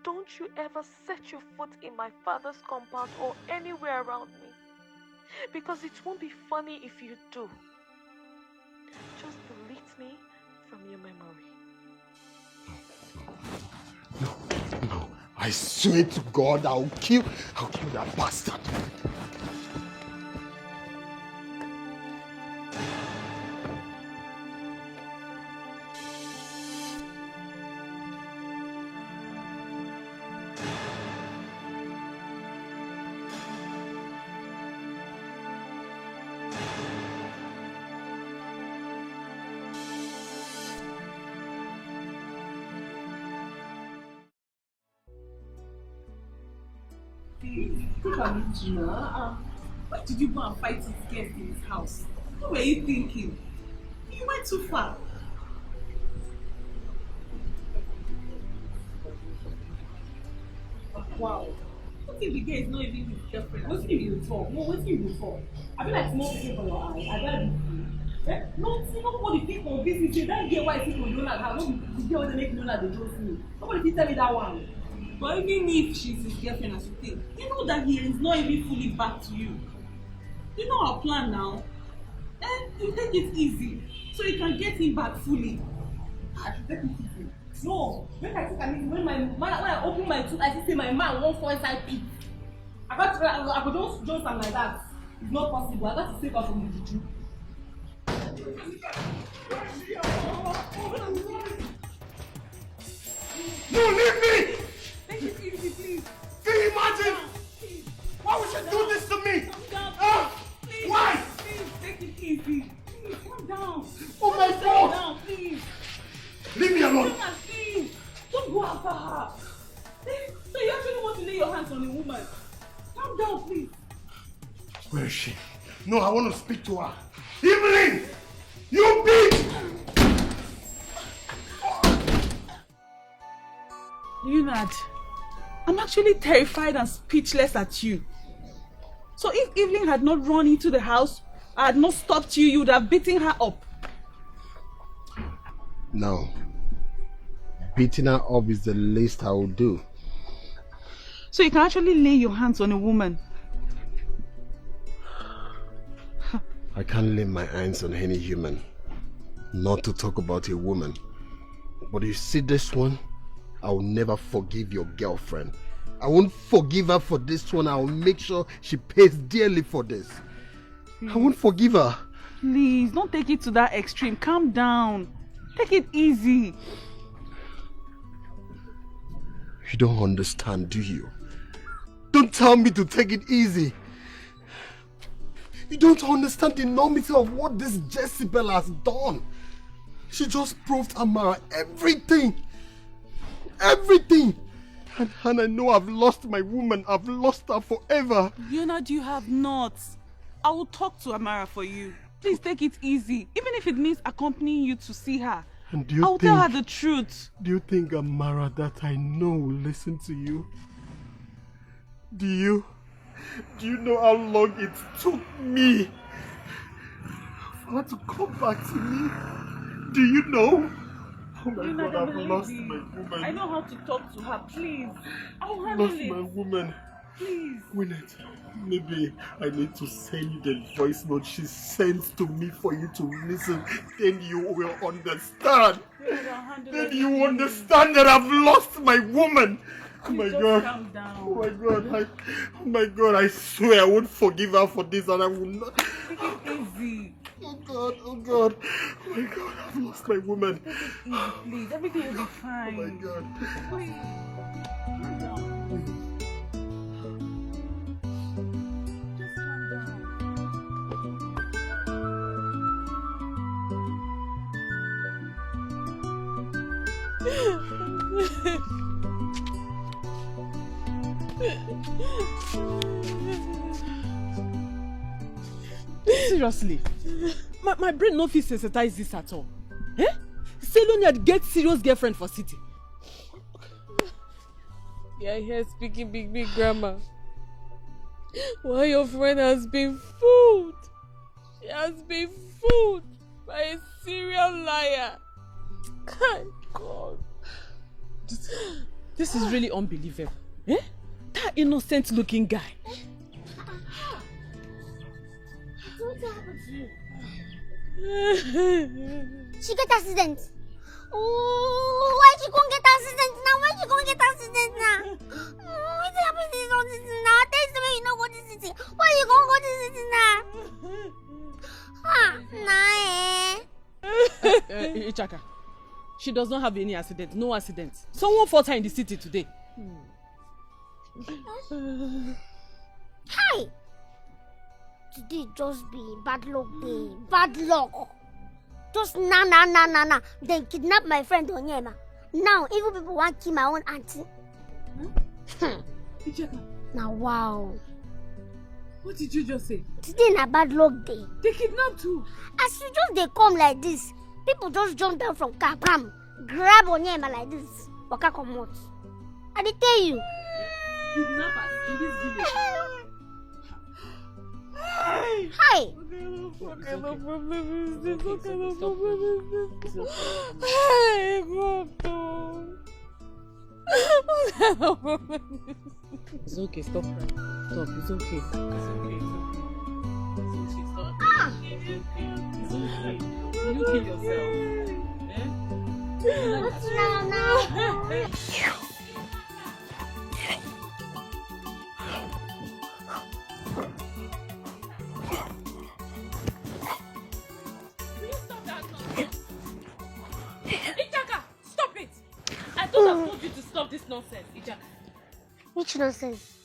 don't you ever set your foot in my father's compound or anywhere around me. Because it won't be funny if you do. Just delete me from your memory. No. I swear to God, I'll kill that bastard. Look at me, Gina. Why did you go and fight his guest in his house? What were you thinking? You went too far. Wow. What if the guy is not even his girlfriend? What's he before? No, what's he before? I feel like small thing for your eyes. I got nobody think of this. Say that girl why people don't like her. The girl they make Lola they don't see. Nobody can tell me that one. But even if she's his girlfriend as you think, you know that he is not even fully back to you. You know our plan now. And you take it easy so you can get him back fully. I should take it easy. No, when I take an easy, when I open my tooth, I see my man won't fall inside pit. I could just join something like that. It's not possible. I got to save her from the juju. No, leave me! Take it easy, please. Can you imagine? Why would you do this to me? Please, why? Please, take it easy. Please, calm down. Oh my God! Calm down, please. Leave me alone. Come on, please. Don't go after her. So you actually want to lay your hands on a woman? Calm down, please. Where is she? No, I want to speak to her. Evelyn! You bitch! Leonard, I'm actually terrified and speechless at you. So if Evelyn had not run into the house, I had not stopped you, you would have beaten her up. No. Beating her up is the least I will do. So you can actually lay your hands on a woman. I can't lay my hands on any human. Not to talk about a woman. But you see this one? I will never forgive your girlfriend. I won't forgive her for this one. I will make sure she pays dearly for this. I won't forgive her. Please, don't take it to that extreme. Calm down. Take it easy. You don't understand, do you? Don't tell me to take it easy. You don't understand the enormity of what this Jezebel has done. She just proved Amara everything. Everything. And I know I've lost my woman. I've lost her forever. Leonard, you have not. I will talk to Amara for you. Please take it easy. Even if it means accompanying you to see her. And do you I'll tell her the truth. Do you think, Amara, that I know will listen to you? Do you? Do you know how long it took me for her to come back to me? Do you know? Oh my God, I've lost my woman. I know how to talk to her. Please. I'll I've handle lost it. my woman. Please. Winnet, maybe I need to send you the voice note she sent to me for you to listen. Then you will understand. Then you will understand that I've lost my woman. Oh my God. Calm down. Oh my God. Oh my God. I swear I won't forgive her for this, and I will not. Take it easy. Oh God. Oh God. Oh my God. I've lost my woman. Take it easy, please. Everything will be fine. Oh my God. Please. Calm down. Seriously, my brain no fit sensitize this at all. Eh? Selonia get serious girlfriend for city. Yeah, here speaking big grammar. Why your friend has been fooled? She has been fooled by a serial liar. God. This is really unbelievable. Eh? That innocent looking guy. What happened to you? She get accident. Oh, why she gonna get accident now? Why she gonna get accident now? What happened to this now? Tell me you know go to city. Why you gonna go to city now? Nah. Ichaka, she does not have any accident. No accident. Someone fought her in the city today. Hi. Today just be bad luck day. Bad luck. Just nah. Then kidnap my friend Onyema. Now even people want to kill my own auntie. Now wow. What did you just say? Today na bad luck day. They kidnapped you. As you just they come like this, people just jump down from car, grab Onyema like this. Waka come out. I dey tell you. Kidnappers in this village. Hi. What kind of problem is this? What kind of problem is this? Hey, Tonto. What kind of problem is this? It's okay, stop crying. Stop, it's okay. It's okay. It's okay. You kill yourself. What's now? Ichaka, stop it! I thought I told you to stop this nonsense, Ichaka. Which nonsense?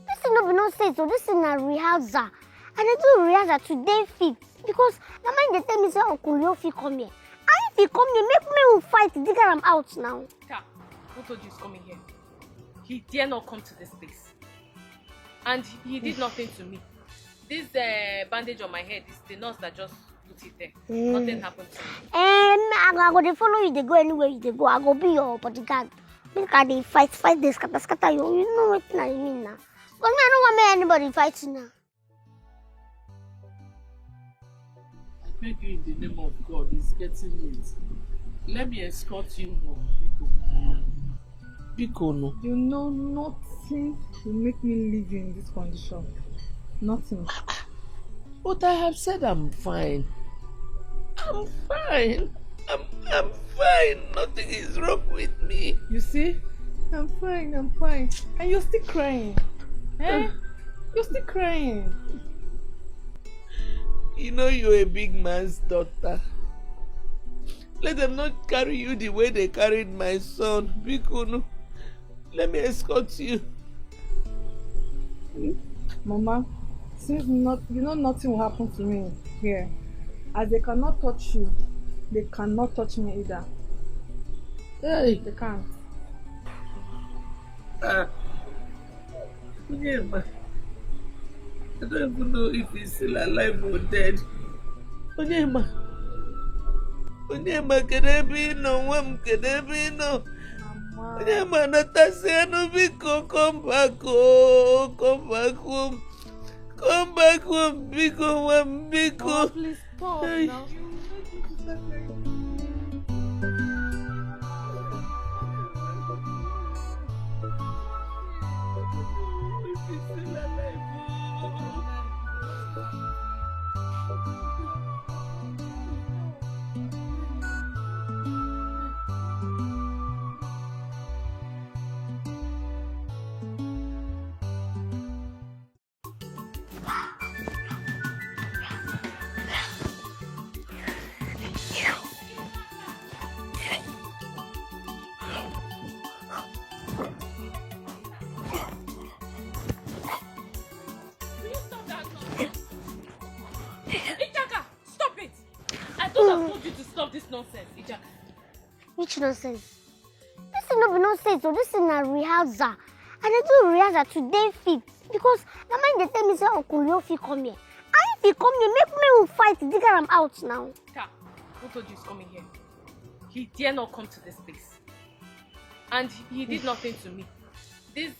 This is not nonsense, so this is a rehearsal. And I do rehearsal today fit because the man they tell me say Uncle Leo fit come here. And if he come here, make me will fight Dikeh am out now. Ka, who told you he's coming here? He dare not come to this place. And he did nothing to me. This bandage on my head is the nurse that just put it there. Nothing happened to me. I go dey follow you, they go anywhere you they go. I go be your bodyguard. Make I dey fight this scatter you. You know what I mean now. Because me, I don't want me anybody fighting now. I beg you in the name of God, it's getting late. Let me escort you home, Biko no. You know nothing will make me live in this condition. Nothing. But I have said I'm fine. I'm fine. I'm fine. Nothing is wrong with me. You see? I'm fine. And you're still crying. Eh? You're still crying. You know you're a big man's daughter. Let them not carry you the way they carried my son. Biko, let me escort you. Mama, since you know nothing will happen to me here. As they cannot touch you, they cannot touch me either. Hey. They can't. Onyema, I don't even know if he's still alive or dead. Onyema, kedebino, kedebino. Onyema, Natasha, Biko, come back home. Come back home, Biko. Please stop now. you to stop this nonsense, Ija. Which nonsense? This is not nonsense, so this is a rehearsal. And I do rehearsal today fit because the man they tell me say Uncle Yofi come here. And if he come here, make me will fight. Dikeh, I'm out now. Ka, who told you he's coming here? He dare not come to this place. And he did nothing to me. This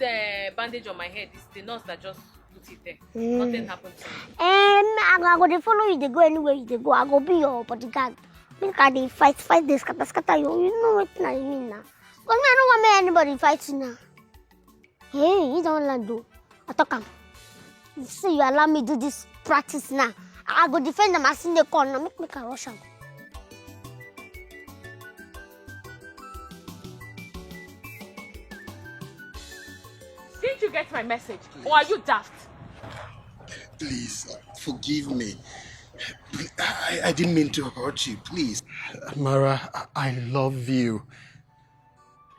bandage on my head is the nurse that just put it there. Nothing happened to me. I go to follow you, they go anywhere you they go. I go be your bodyguard. Make they fight, they scatter you. You know what I mean now. Because I don't want anybody fight now. Hey, you don't want to do. I talk him. You see, you allow me to do this practice now. I go defend them as in the corner. Make a rush out. Didn't you get my message? Or are you daft? Please, forgive me. I didn't mean to hurt you, please. Mara, I love you.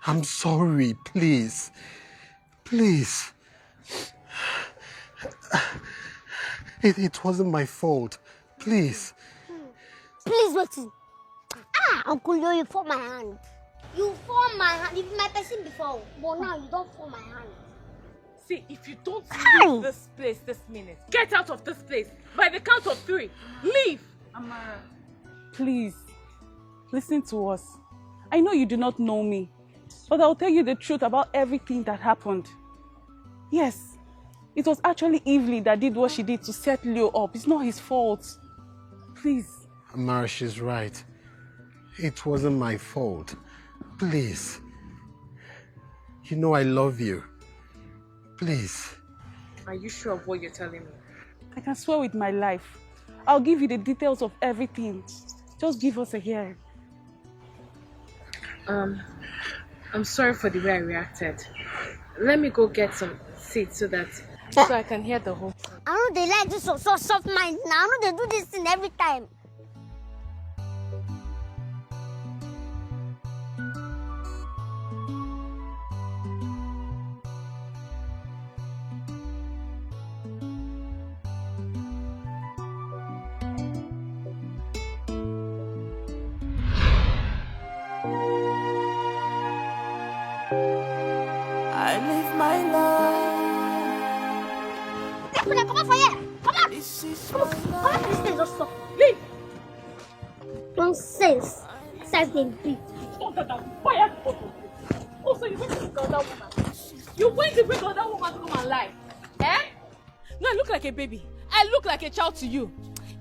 I'm sorry, please. Please. It wasn't my fault. Please. Please wait. Uncle Yo, you form my hand. You form my hand. You've been my person before, but now you don't form my hand. See, if you don't leave this place this minute, get out of this place by the count of 3. Leave! Amara, please, listen to us. I know you do not know me, but I'll tell you the truth about everything that happened. Yes, it was actually Evelyn that did what she did to set Leo up. It's not his fault. Please. Amara, she's right. It wasn't my fault. Please. You know I love you. Please. Are you sure of what you're telling me? I can swear with my life. I'll give you the details of everything. Just give us a hearing. I'm sorry for the way I reacted. Let me go get some seats so I can hear the whole thing. I know they like this so soft mind now. I know they do this thing every time. I live my life. Come on for here. Come on. This is Come on, this thing just stop. Leave. Nonsense. Says they beat. Also, you went to bring another woman. You went to bring another woman to come and lie. Eh? No, I look like a baby. I look like a child to you.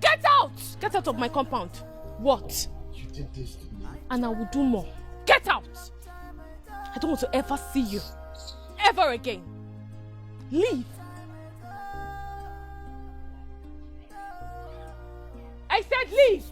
Get out! Get out of my compound. What? You did this to me. And I will do more. Get out! I don't want to ever see you. Ever again. Leave. I said leave!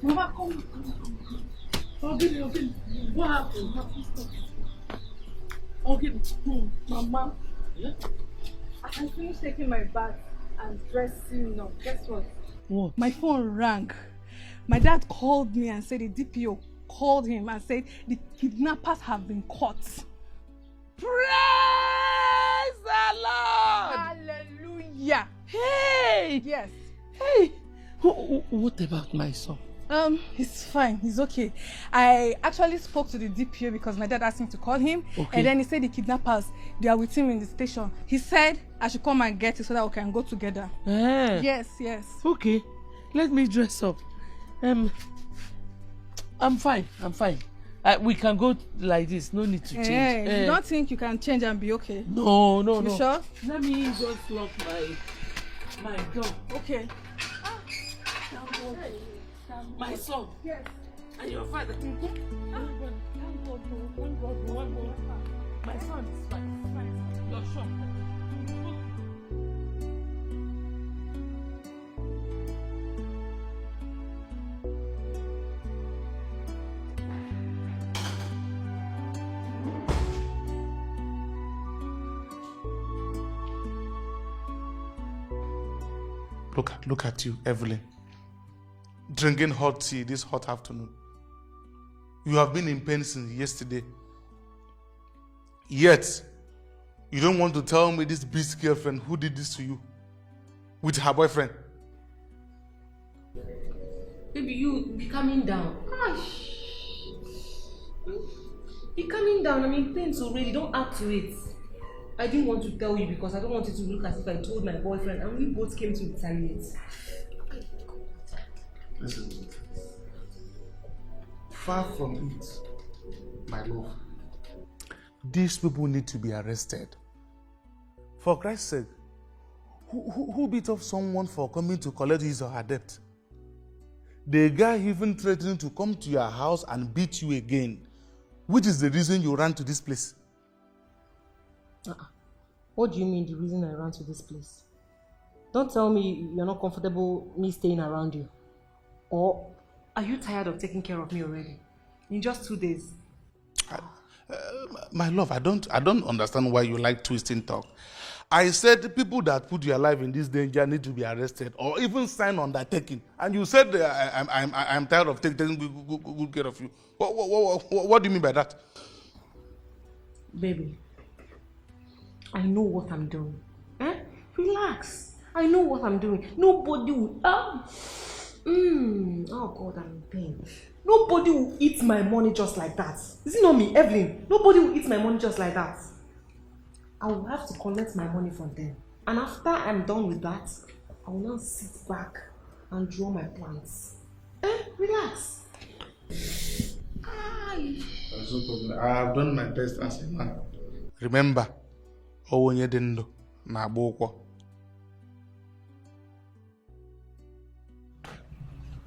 Mama, come. Okay. What happened? Okay, Mama. Yeah? I finished taking my bath and dressing now. Guess what? What? My phone rang. My dad called me and said the DPO called him and said the kidnappers have been caught. Praise the Lord! Hallelujah! Hey! Yes. Hey! What about my son? He's fine. He's okay. I actually spoke to the DPO because my dad asked me to call him. Okay. And then he said the kidnappers, they are with him in the station. He said I should come and get it so that we can go together. Yes. Okay. Let me dress up. I'm fine. We can go like this. No need to change. You don't think you can change and be okay? No. You sure? Let me just lock my door. Okay. My son. Yes. And your father. My son is fine. You're sure? Look at you, Evelyn. Drinking hot tea this hot afternoon. You have been in pain since yesterday. Yet, you don't want to tell me this beast girlfriend who did this to you with her boyfriend. Baby, you be calming down. Be calming down. I'm in pain already. Don't add to it. I didn't want to tell you because I don't want it to look as if I told my boyfriend and we both came to retaliate. Listen, far from it, my love. These people need to be arrested. For Christ's sake, who beat up someone for coming to collect his or her debt? The guy even threatened to come to your house and beat you again, which is the reason you ran to this place. What do you mean the reason I ran to this place? Don't tell me you're not comfortable me staying around you. Or are you tired of taking care of me already? In just 2 days. My love, I don't understand why you like twisting talk. I said the people that put your life in this danger need to be arrested or even sign undertaking. And you said I'm tired of taking good care of you. What do you mean by that? Baby, I know what I'm doing. Relax. I know what I'm doing. Nobody will... Oh God, I'm in pain. Nobody will eat my money just like that. Is it not me, Evelyn? Nobody will eat my money just like that. I will have to collect my money from them. And after I'm done with that, I will now sit back and draw my plans. Relax. There's no problem. I have done my best as a man. Remember, Owenye Dendo na Boko.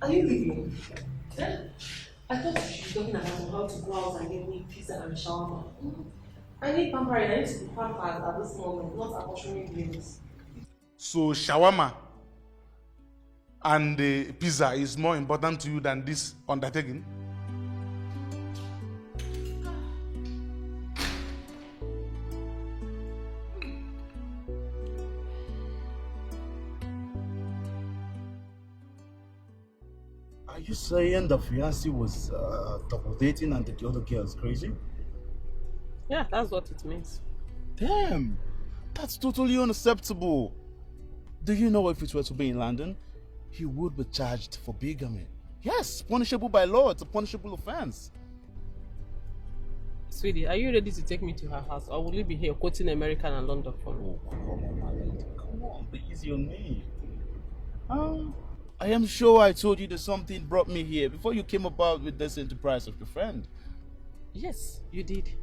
Are you leaving? I thought you should be talking about how to go out and get me pizza and shawarma. I need pampering. I need to be pampered at this moment, not apportioning meals. So shawarma and the pizza is more important to you than this undertaking? Are you saying the fiancé was double dating and the other girl is crazy? Yeah, that's what it means. Damn, that's totally unacceptable. Do you know if it were to be in London, he would be charged for bigamy? Yes, punishable by law. It's a punishable offense. Sweetie, are you ready to take me to her house, or will you be here quoting American and London for me? Oh, come on, my lady. Come on, be easy on me. I am sure I told you that something brought me here before you came about with this enterprise of your friend. Yes, you did.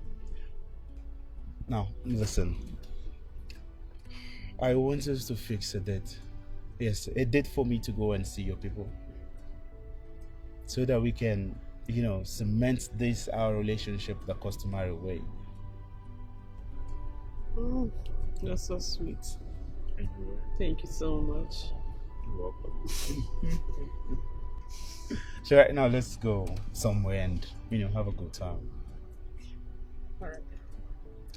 Now, listen. I want us to fix a date. Yes, a date for me to go and see your people. So that we can, cement this, our relationship the customary way. Oh, you're so sweet. Thank you so much. You're welcome. So right now, let's go somewhere and, have a good time. All right.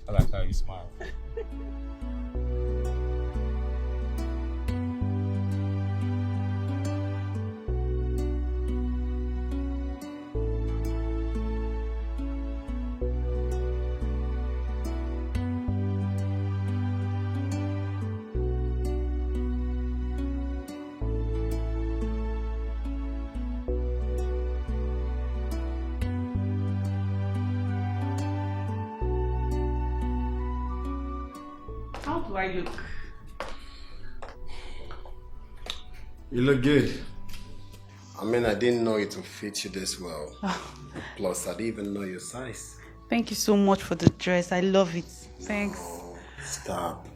I like how you smile. How do I look? You look good. I mean, I didn't know it would fit you this well. Plus, I didn't even know your size. Thank you so much for the dress. I love it. Thanks. Oh, stop.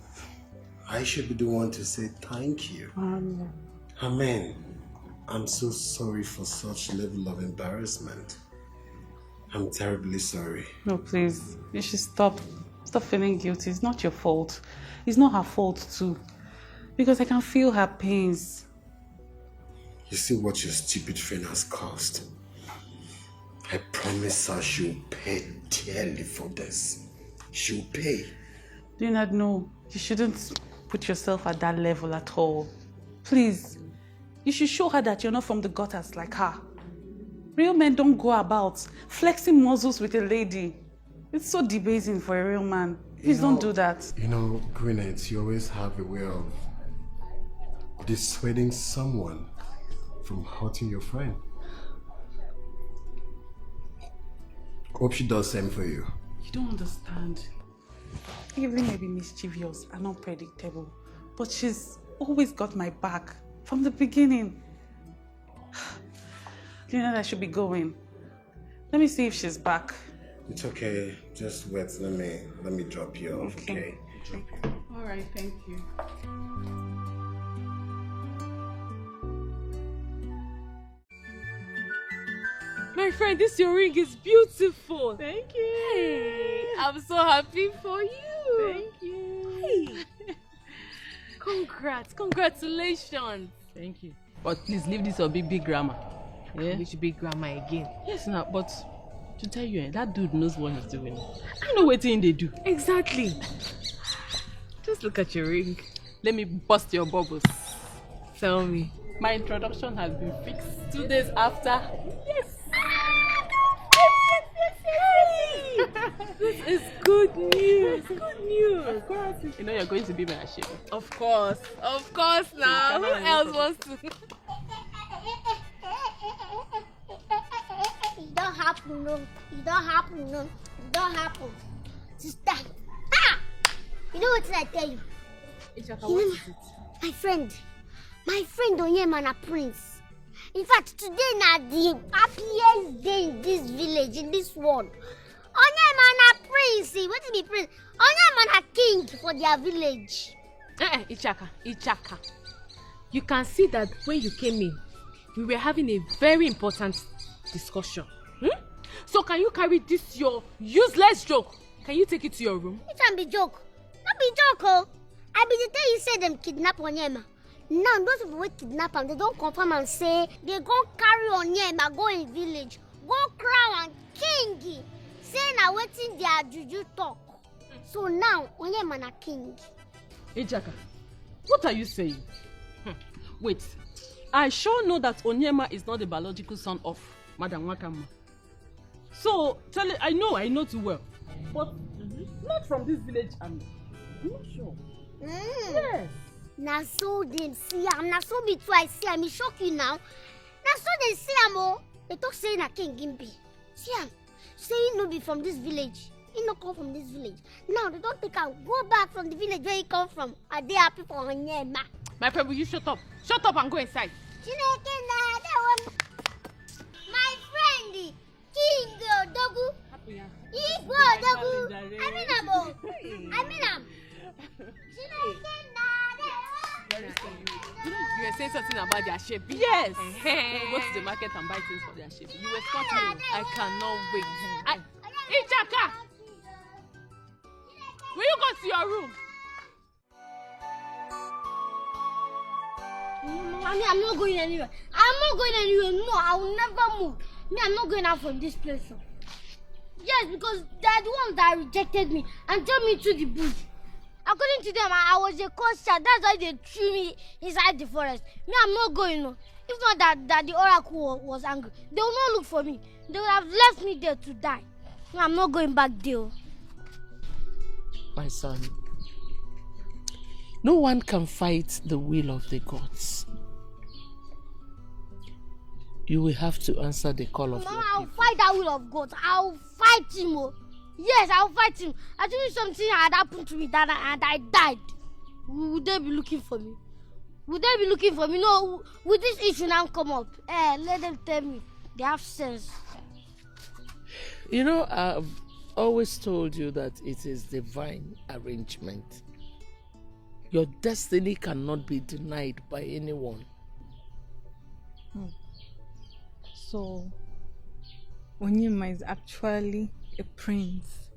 I should be the one to say thank you. I mean, I'm so sorry for such level of embarrassment. I'm terribly sorry. No, please. You should stop. Stop feeling guilty. It's not your fault. It's not her fault too. Because I can feel her pains. You see what your stupid friend has caused? I promise her she'll pay dearly for this. She'll pay. Leonard, no. You shouldn't put yourself at that level at all. Please. You should show her that you're not from the gutters like her. Real men don't go about flexing muscles with a lady. It's so debasing for a real man. Please don't do that. You know, Gwyneth, you always have a way of dissuading someone from hurting your friend. Hope she does same for you. You don't understand. Evelyn may be mischievous and unpredictable, but she's always got my back from the beginning. You know that I should be going. Let me see if she's back. It's okay. Just wait. Let me drop you off. Okay. All right. Thank you. My friend, this your ring is beautiful. Thank you. Hey, I'm so happy for you. Thank you. Hey. Congratulations. Thank you. But please leave this your big grammar. Yeah? Which big grammar again? Yes, now, but to tell you, that dude knows what he's doing. I know what thing they do. Exactly. Just look at your ring. Let me bust your bubbles. Tell me. My introduction has been fixed 2 days after. Yes. This is good news. Good news. Of course. You know you're going to be my ship. Of course. Of course now. Who else wants to? It don't happen, no. It don't happen, no. It don't happen. Sister. Ah! You know what I tell you? What is it? My friend Onyema Prince. In fact, today na the happiest day in this village, in this world. Onyema Prince. What is the prince? Onyema king for their village. Ichaka. You can see that when you came in, we were having a very important discussion. So can you carry this your useless joke? Can you take it to your room? It can be joke. Not be joke, oh. I be the day you say them kidnap Onyema. Now those people who kidnap him, they don't confirm and say they go carry Onyema, go in village, go crown and king. Say now waiting their juju talk. So now Onyema na king. Hey Jaka, what are you saying? Wait, I sure know that Onyema is not the biological son of Madam Wakama. So tell it, I know too well. But not from this village, I'm not sure. Yes. Now so they see am, now so be too I see am, it shock you now. Now so they see am, oh, they talk saying a king Gimpi. See am, saying no be from this village. He no come from this village. Now they don't take am, go back from the village where he come from. Are they happy for Onyema? My friend, will you shut up? Shut up and go inside. My friend, King Dogu. Igbo Dogu. I mean am. You were saying something about their shape. Yes. We'll go to the market and buy things for their shape. You were spotting me. I cannot wait. Ichaka! Will you go to your room? Mommy, I'm not going anywhere. No, I will never move. I'm not going out from this place. Yes, because they're the ones that rejected me and threw me to the bush. According to them, I was a coast child. That's why they threw me inside the forest. I'm not going. No. If not that the oracle was angry, they will not look for me. They would have left me there to die. I'm not going back there. My son, no one can fight the will of the gods. You will have to answer the call of Mama, your I'll people. fight that will of God. I'll fight him. Oh. Yes, I'll fight him. Actually, something had happened to me and I died. Would they be looking for me? Would they be looking for me? No, would this issue now come up? Let them tell me. They have sense. You know, I've always told you that it is divine arrangement. Your destiny cannot be denied by anyone. So, Onyema is actually a prince.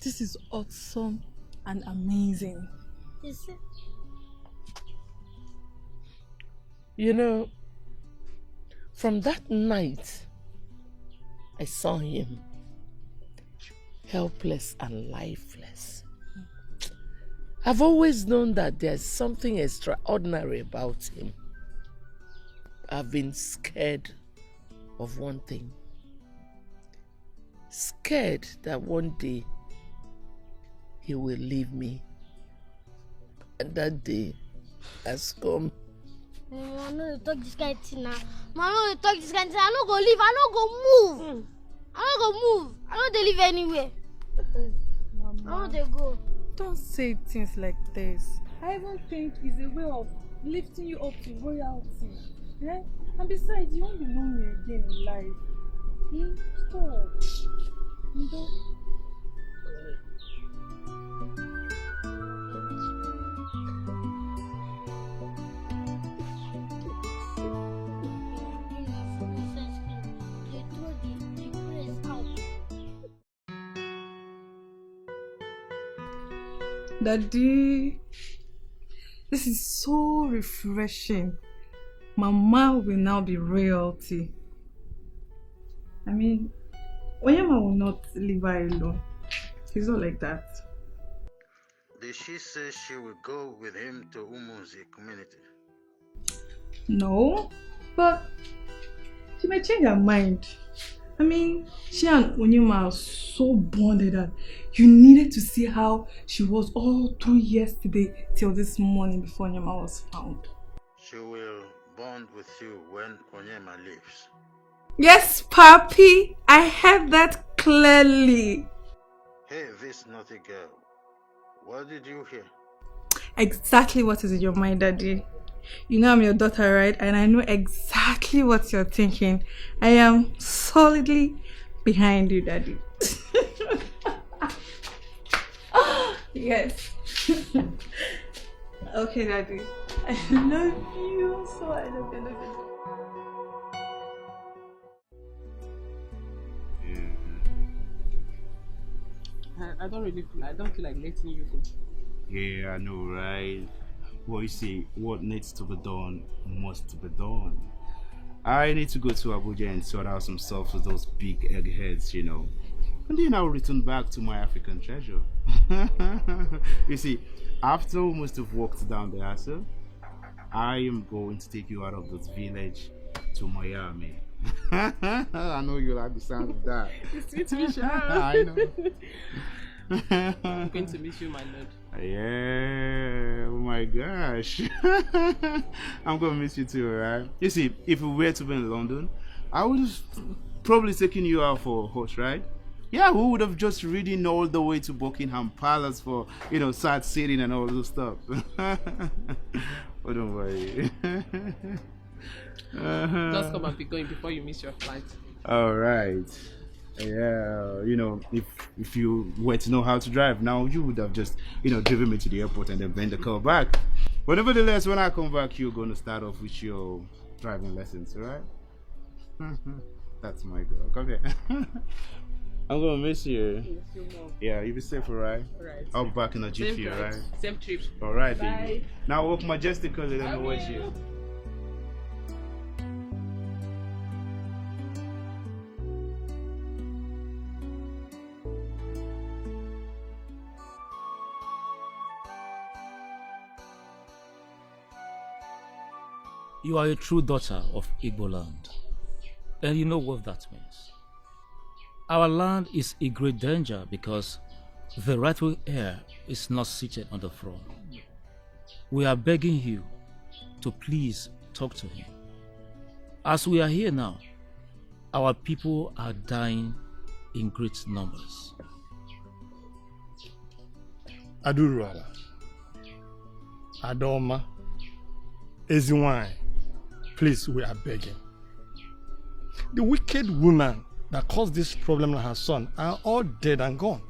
This is awesome and amazing. Is it? You know, from that night, I saw him helpless and lifeless. I've always known that there's something extraordinary about him. I've been scared of one thing. Scared that one day he will leave me. And that day has come. I know you talk this kind of thing now. I know you talk this kind of thing. I don't go leave. I don't go move. I don't go move. I don't they live anywhere. I don't they go. Don't say things like this. I even think it's a way of lifting you up to royalty. Yeah? And besides, you won't be lonely again in life. Stop. You don't. Daddy, this is so refreshing. Mama will now be royalty. I mean, Onyema will not leave her alone. He's not like that. Did she say she will go with him to Umuzi community? No, but she may change her mind. I mean, she and Onyema are so bonded that you needed to see how she was all through yesterday till this morning before Onyema was found. She will bond with you when Onyema leaves. Yes, Papi, I heard that clearly. Hey, this naughty girl. What did you hear? Exactly what is in your mind, Daddy. You know I'm your daughter, right? And I know exactly what you're thinking. I am solidly behind you, Daddy. Yes. Okay, Daddy. I love you so. I love you. I don't feel like letting you go. Yeah, I know, right? Well, you see, what needs to be done must be done. I need to go to Abuja and sort out some stuff with those big eggheads, you know. And then I'll return back to my African treasure. You see, after we must have walked down the hassle, I am going to take you out of this village to Miami. I know you like the sound of that. It's sweet to miss you. I know. I'm going to miss you, my lord. Yeah, oh my gosh. I'm gonna miss you too, right? You see, if we were to be in London, I would have probably taken you out for a horse ride. Yeah, we would have just ridden all the way to Buckingham Palace for, you know, sightseeing and all those stuff. But don't worry. Just come and be going before you miss your flight. All right. Yeah, you know, if you were to know how to drive now, you would have just, you know, driven me to the airport and then bring the car back. But nevertheless, when I come back, you're going to start off with your driving lessons, all right? That's my girl. Come here. I'm going to miss you. Miss you more. Yeah, you be safe, all right? All right. I'll be back in a jiffy, all right? Same trip. All right, Bye. baby. Now walk majestically, let me watch you. You are a true daughter of Igbo land, and you know what that means. Our land is in great danger because the rightful heir is not seated on the throne. We are begging you to please talk to him. As we are here now, our people are dying in great numbers. Aduruala, Adoma, Eziwine, please, we are begging. The wicked woman that caused this problem and her son are all dead and gone.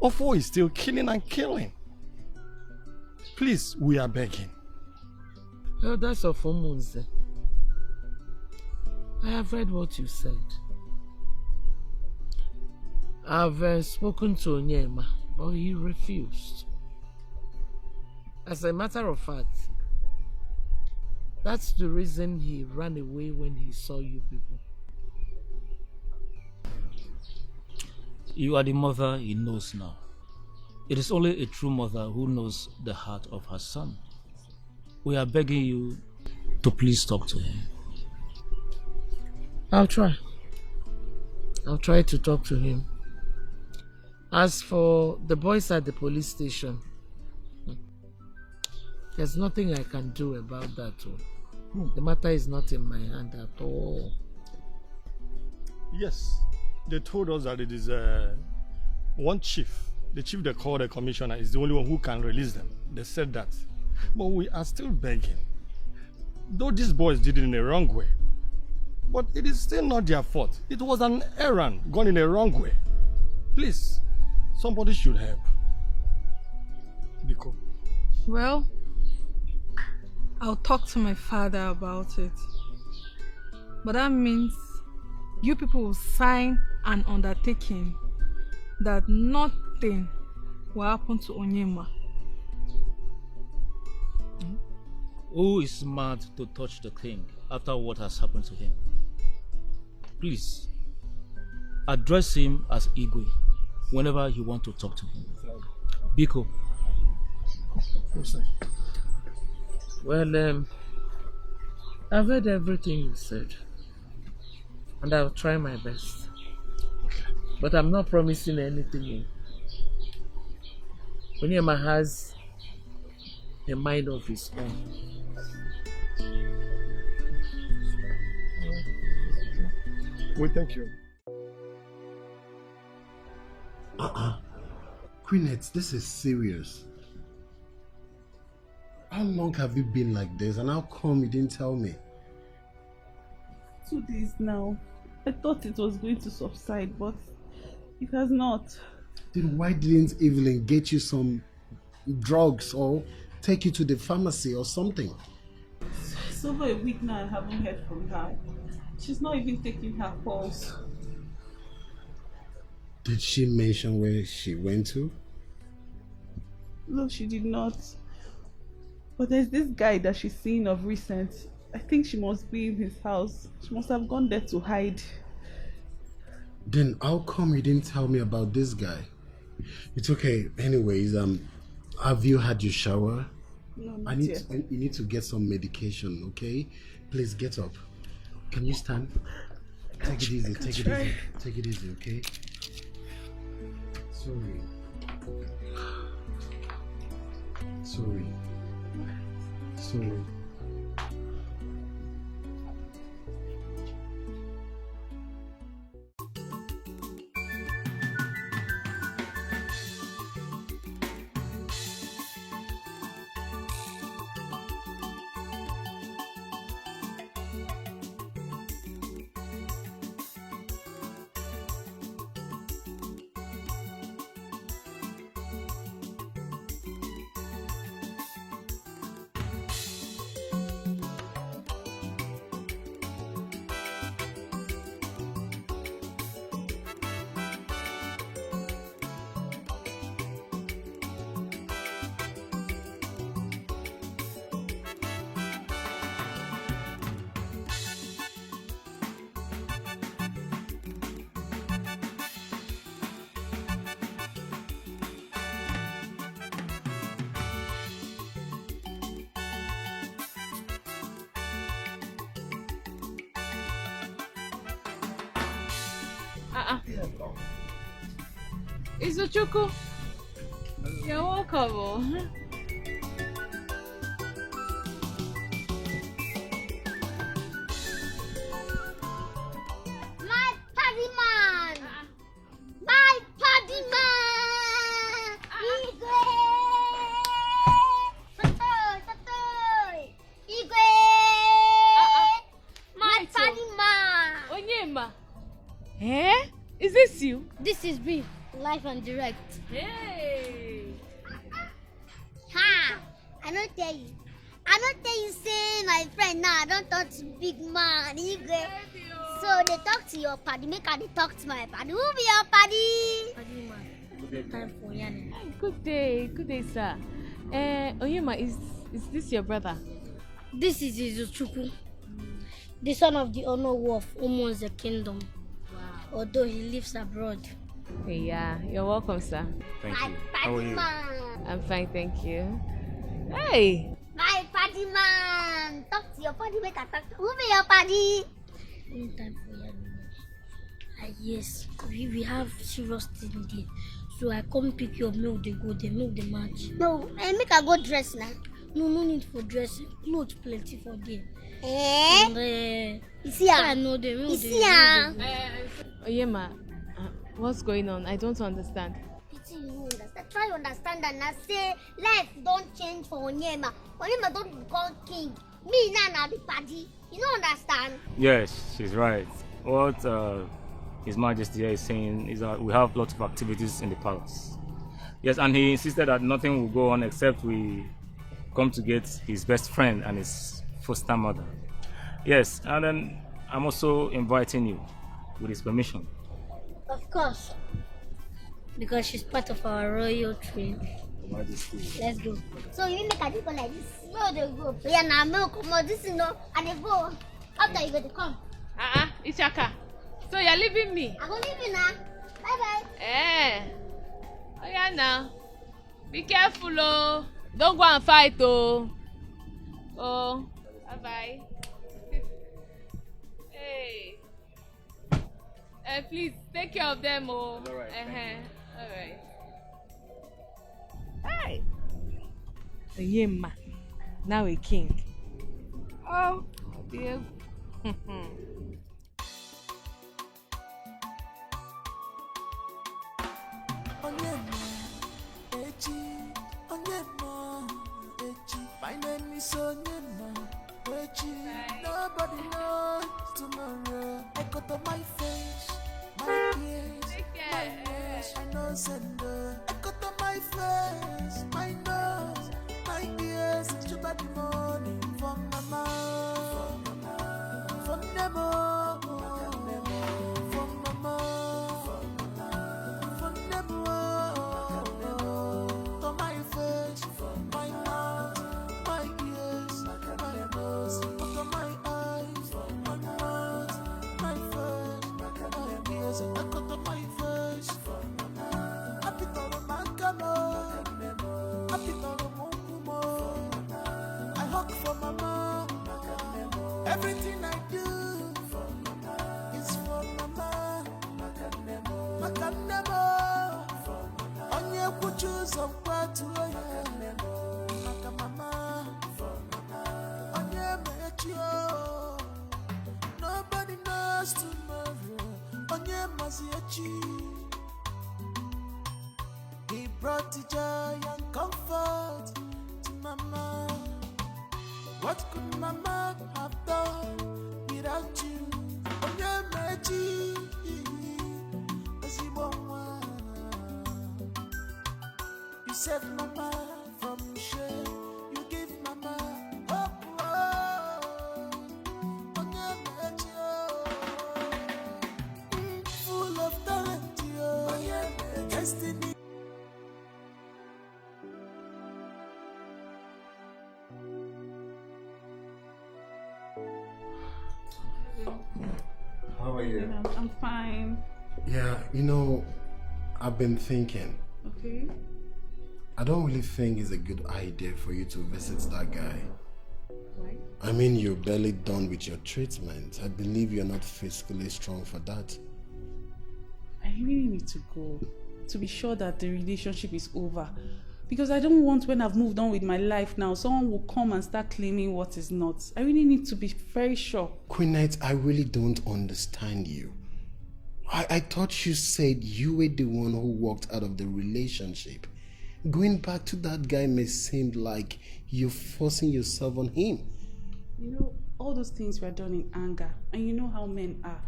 Ofo is still killing and killing. Please, we are begging. Well, that's a Philmond. I have read what you said. I've spoken to Onyema, but he refused. As a matter of fact, that's the reason he ran away when he saw you people. You are the mother he knows now. It is only a true mother who knows the heart of her son. We are begging you to please talk to him. I'll try. I'll try to talk to him. As for the boys at the police station, there's nothing I can do about that. The matter is not in my hand at all. Yes, they told us that it is one chief. The chief they call the commissioner is the only one who can release them. They said that. But we are still begging. Though these boys did it in a wrong way. But it is still not their fault. It was an errand gone in a wrong way. Please, somebody should help. Biko. Well, I'll talk to my father about it. But that means you people will sign an undertaking that nothing will happen to Onyema. Who is mad to touch the king after what has happened to him? Please, address him as Igwe whenever you want to talk to him. Biko. Well, I've heard everything you said, and I'll try my best. But I'm not promising anything. Onyema has a mind of his own. We thank you. Queenette, this is serious. How long have you been like this, and how come you didn't tell me? 2 days now. I thought it was going to subside, but it has not. Then why didn't Evelyn get you some drugs or take you to the pharmacy or something? It's over a week now I haven't heard from her. She's not even taking her calls. Did she mention where she went to? No, she did not. But there's this guy that she's seen of recent. I think she must be in his house. She must have gone there to hide. Then how come you didn't tell me about this guy? It's okay. Anyways, have you had your shower? No, not yet. You need to get some medication, okay? Please get up. Can you stand? Take it easy, take it easy. Take it easy, okay? Sorry. Sorry. Sorry. Izuchukwu, you're welcome. My paddy man! My paddy man! Igwe! Tonto! you. This is me, live and direct. Hey! Ha! I don't tell you. Say my friend now. Don't talk to big man. So they talk to your party. Make her they talk to my party. Who be your party? Party man. Time for Yanni. Good day, sir. Oyema, is this your brother? This is Izuchukwu, the son of the Onowu of whom owns the kingdom. Wow. Although he lives abroad. Yeah, you're welcome, sir. Thank you. How are you? I'm fine, thank you. Hey! My party man. Talk to your party. Make her talk to who be your party? No time for Yanni. Yes, we have serious thing there. So I come pick you up, milk they go, they milk the match. No, I make her go dress now. No need for dressing. Clothes plenty for there. And, you see her? I know the milk. You see her? Oyema, what's going on? I don't understand. Pity you don't understand. Try to understand and I say life don't change for Onyema. Onyema don't become king. Me now the party. You don't understand? Yes, she's right. What His Majesty here is saying is that we have lots of activities in the palace. Yes, and he insisted that nothing will go on except we come to get his best friend and his foster mother. Yes, and then I'm also inviting you with his permission. Of course. Because she's part of our royal train. Let's go. So you make her go like this. No, they go. Yeah, now milk come out. This is no, and they go. After you go to come. Ichaka. So you're leaving me? I'm gonna leave you now. Bye bye. Oh yeah now. Be careful, oh. Don't go and fight, oh. Oh, bye bye. Hey. Please take care of them, oh. All right. All right. Hey. Oyema, now a king. Oh, dear. My name is Onyema, nobody knows tomorrow. I cut on my face, my ears, my nose, my nose and I cut on my face, my nose, my ears. It's about the morning from mama, from Nemo, from mama, from Nemo. To my face, my mouth, my ears, my nose, to my eyes, my mouth, my face, my ears. I cut to my face. I put on my camo, I put on my kumo. I hug for mama. Everything I do is for mama. Makanemo, onye kuchuzo mkwatu oye. Makamama, onye mechio. Nobody knows tomorrow. Onye maziechi. He brought the joy and comfort to mama. What could mama have done without you? Onye mechi. You save mama from shame. You give mama hope. Full of talent, destiny. How are you? I'm fine. Yeah, I've been thinking. Okay. I don't really think it's a good idea for you to visit that guy. Why? I mean, you're barely done with your treatment. I believe you're not physically strong for that. I really need to go to be sure that the relationship is over. Because I don't want, when I've moved on with my life now, someone will come and start claiming what is not. I really need to be very sure. Queen Knight, I really don't understand you. I thought you said you were the one who walked out of the relationship. Going back to that guy may seem like you're forcing yourself on him. All those things were done in anger. And you know how men are.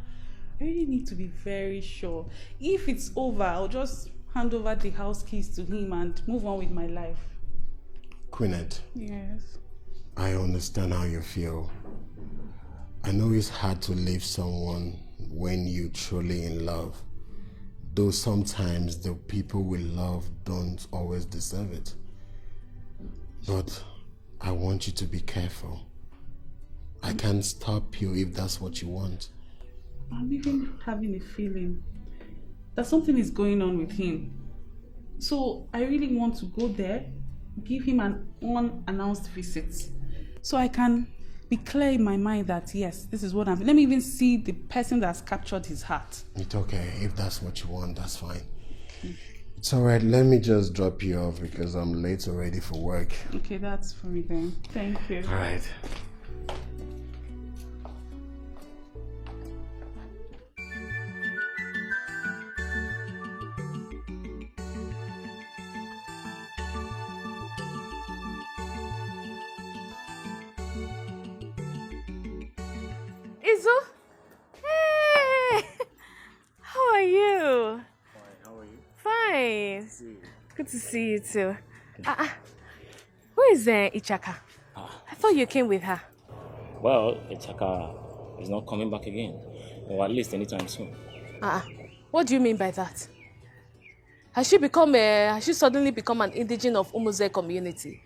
I really need to be very sure. If it's over, I'll just hand over the house keys to him and move on with my life. Queenette. Yes. I understand how you feel. I know it's hard to leave someone when you're truly in love. Though sometimes the people we love don't always deserve it. But I want you to be careful. I can't stop you if that's what you want. I'm even having a feeling that something is going on with him. So I really want to go there, give him an unannounced visit, so I can be clear in my mind that yes, this is what I'm. Let me even see the person that's captured his heart. It's okay. If that's what you want, that's fine. It's alright. Let me just drop you off because I'm late already for work. Okay, that's for me then. Thank you. Alright. Izu? Hey! How are you? Fine, how are you? Fine. See you. Good to see you too. Where is Ichaka? I thought you came with her. Well, Ichaka is not coming back again. Or at least anytime soon. What do you mean by that? Has she suddenly become an indigene of Umuze community?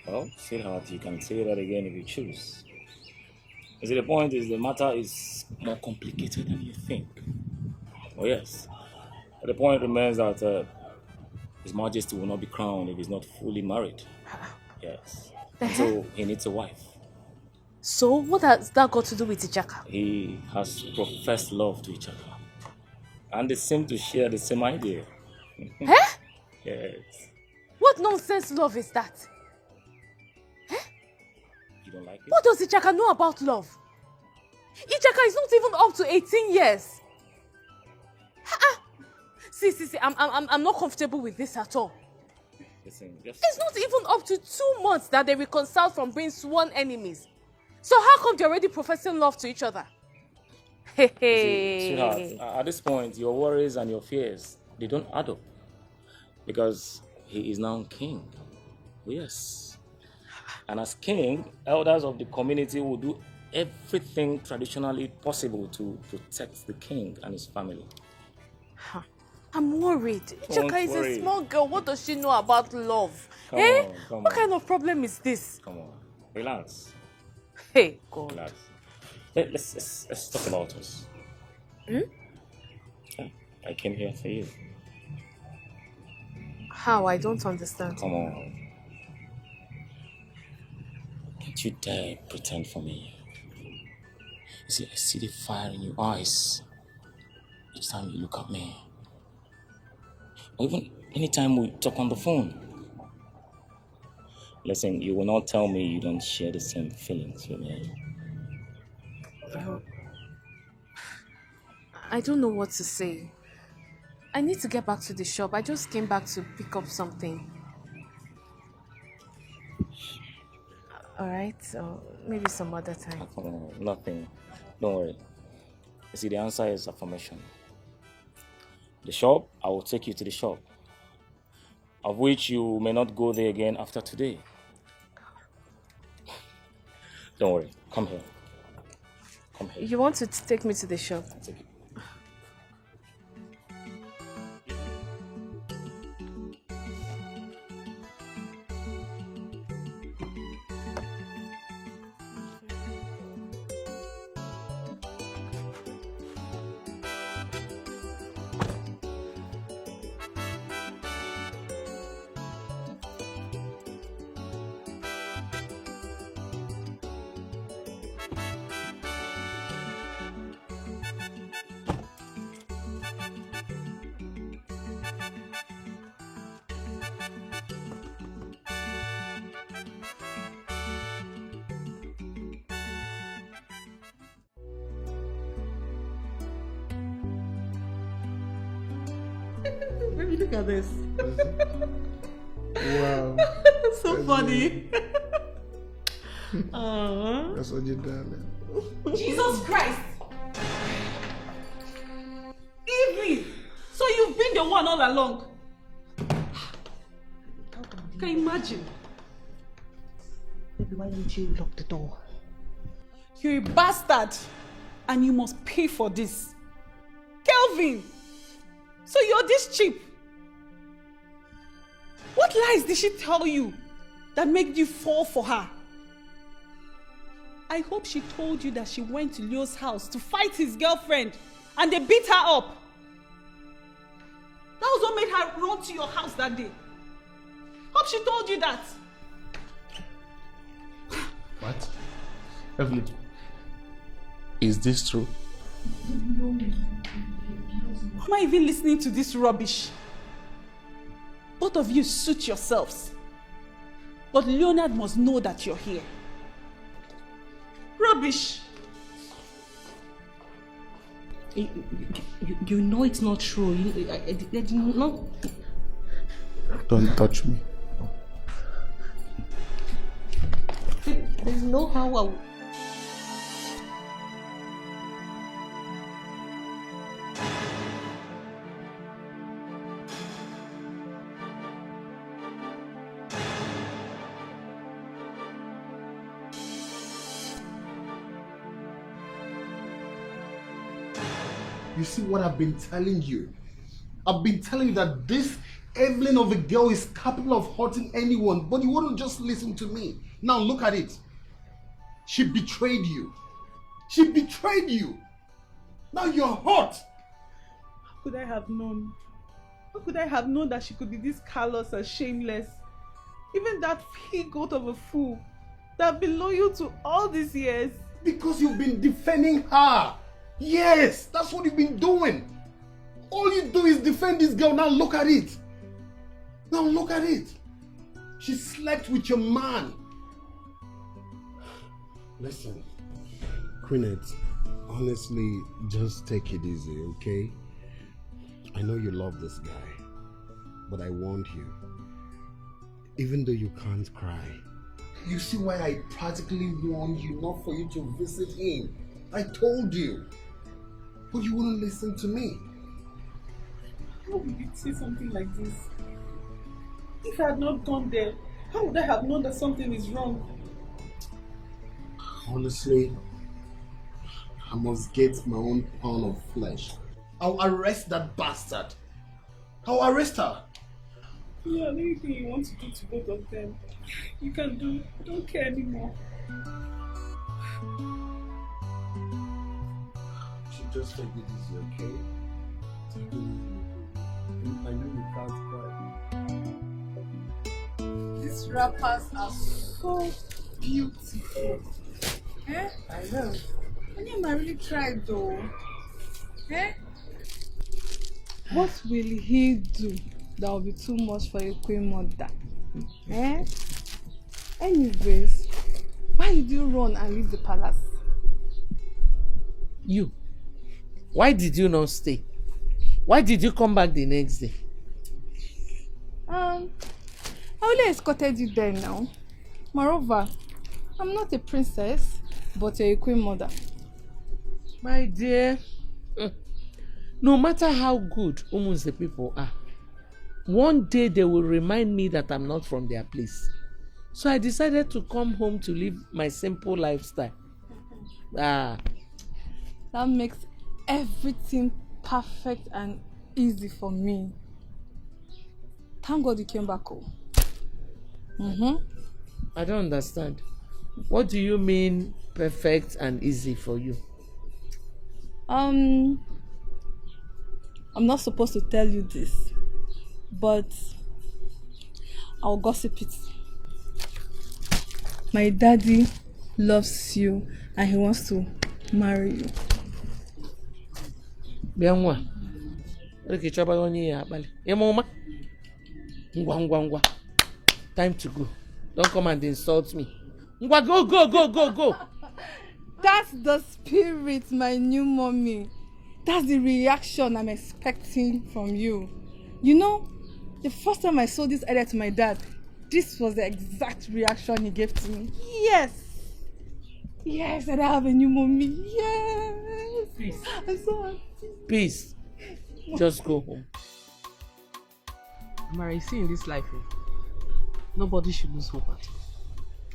Well, sweetheart, you can say that again if you choose. You see, the point is the matter is more complicated than you think. Oh yes. But the point remains that His Majesty will not be crowned if he's not fully married. Yes. And so he needs a wife. So what has that got to do with Ichaka? He has professed love to Ichaka. And they seem to share the same idea. Yes. What nonsense love is that? You don't like it? What does Ichaka know about love? Ichaka is not even up to 18 years. See, I'm not comfortable with this at all. Listen, just... It's not even up to 2 months that they reconciled from being sworn enemies. So how come they're already professing love to each other? See, sweetheart, at this point, your worries and your fears, they don't add up. Because he is now king. Yes. And as king, elders of the community will do everything traditionally possible to protect the king and his family. I'm worried. Ichaka is a small girl. What does she know about love? Come on. What kind of problem is this? Come on. Relax. Hey, God. Relax. Let's talk about us. Yeah, I came here for you. How? I don't understand. Come on. Don't you dare pretend for me. You see, I see the fire in your eyes each time you look at me. Or even anytime we talk on the phone. Listen, you will not tell me you don't share the same feelings with me. I don't know what to say. I need to get back to the shop. I just came back to pick up something. Alright, so maybe some other time. Oh, nothing. Don't worry. You see, the answer is affirmation. The shop, I will take you to the shop. Of which you may not go there again after today. Don't worry. Come here. Come here. You want to take me to the shop? I'll take you. Baby, look at this. Wow. So funny. That's what you done. Jesus Christ! all along. Can you imagine? Baby, why don't you lock the door? You're a bastard, and you must pay for this. Kelvin! So you're this cheap? What lies did she tell you that made you fall for her? I hope she told you that she went to Leo's house to fight his girlfriend and they beat her up. That was what made her run to your house that day. Hope she told you that. What? Evelyn, is this true? Am I even listening to this rubbish? Both of you suit yourselves. But Leonard must know that you're here. Rubbish. You know it's not true. I did not. Don't touch me. There's no how I would. You see what I've been telling you? I've been telling you that this Evelyn of a girl is capable of hurting anyone, but you wouldn't just listen to me. Now look at it. She betrayed you. She betrayed you. Now you're hurt. How could I have known? How could I have known that she could be this callous and shameless? Even that he-goat of a fool that I've been loyal to all these years. Because you've been defending her. Yes, that's what you've been doing. All you do is defend this girl. Now look at it. Now look at it. She slept with your man. Listen, Queenette, honestly, just take it easy, okay? I know you love this guy, but I warned you. Even though you can't cry, you see why I practically warned you not for you to visit him. I told you, but you wouldn't listen to me. How would you say something like this? If I had not gone there, how would I have known that something is wrong? Honestly, I must get my own pound of flesh. I'll arrest that bastard. I'll arrest her. Yeah, anything you want to do to both of them, you can do. I don't care anymore. You should just take it easy, okay? Take it easy. I know you can't cry. These rappers are so beautiful. Eh? I know. I really tried though. Eh? What will he do that will be too much for your queen mother? Eh? Anyways, why did you run and leave the palace? You. Why did you not stay? Why did you come back the next day? I only escorted you there now. Moreover, I'm not a princess, but you're a queen mother. My dear, no matter how good Umunze people are, one day they will remind me that I'm not from their place. So I decided to come home to live my simple lifestyle. That makes everything perfect and easy for me. Thank God you came back home. I don't understand. What do you mean perfect and easy for you? I'm not supposed to tell you this, but I'll gossip it. My daddy loves you and he wants to marry you. Bianwa. Okay, chaba onye ya akpali. Emoma. Ngwa. Time to go. Don't come and insult me. Ngwa, go. That's the spirit, my new mommy. That's the reaction I'm expecting from you. You know, the first time I saw this idea to my dad, this was the exact reaction he gave to me. Yes, and I have a new mommy. Yes. Peace. I'm so happy. Peace. Just go home. Mara, you see in this life, nobody should lose hope at all.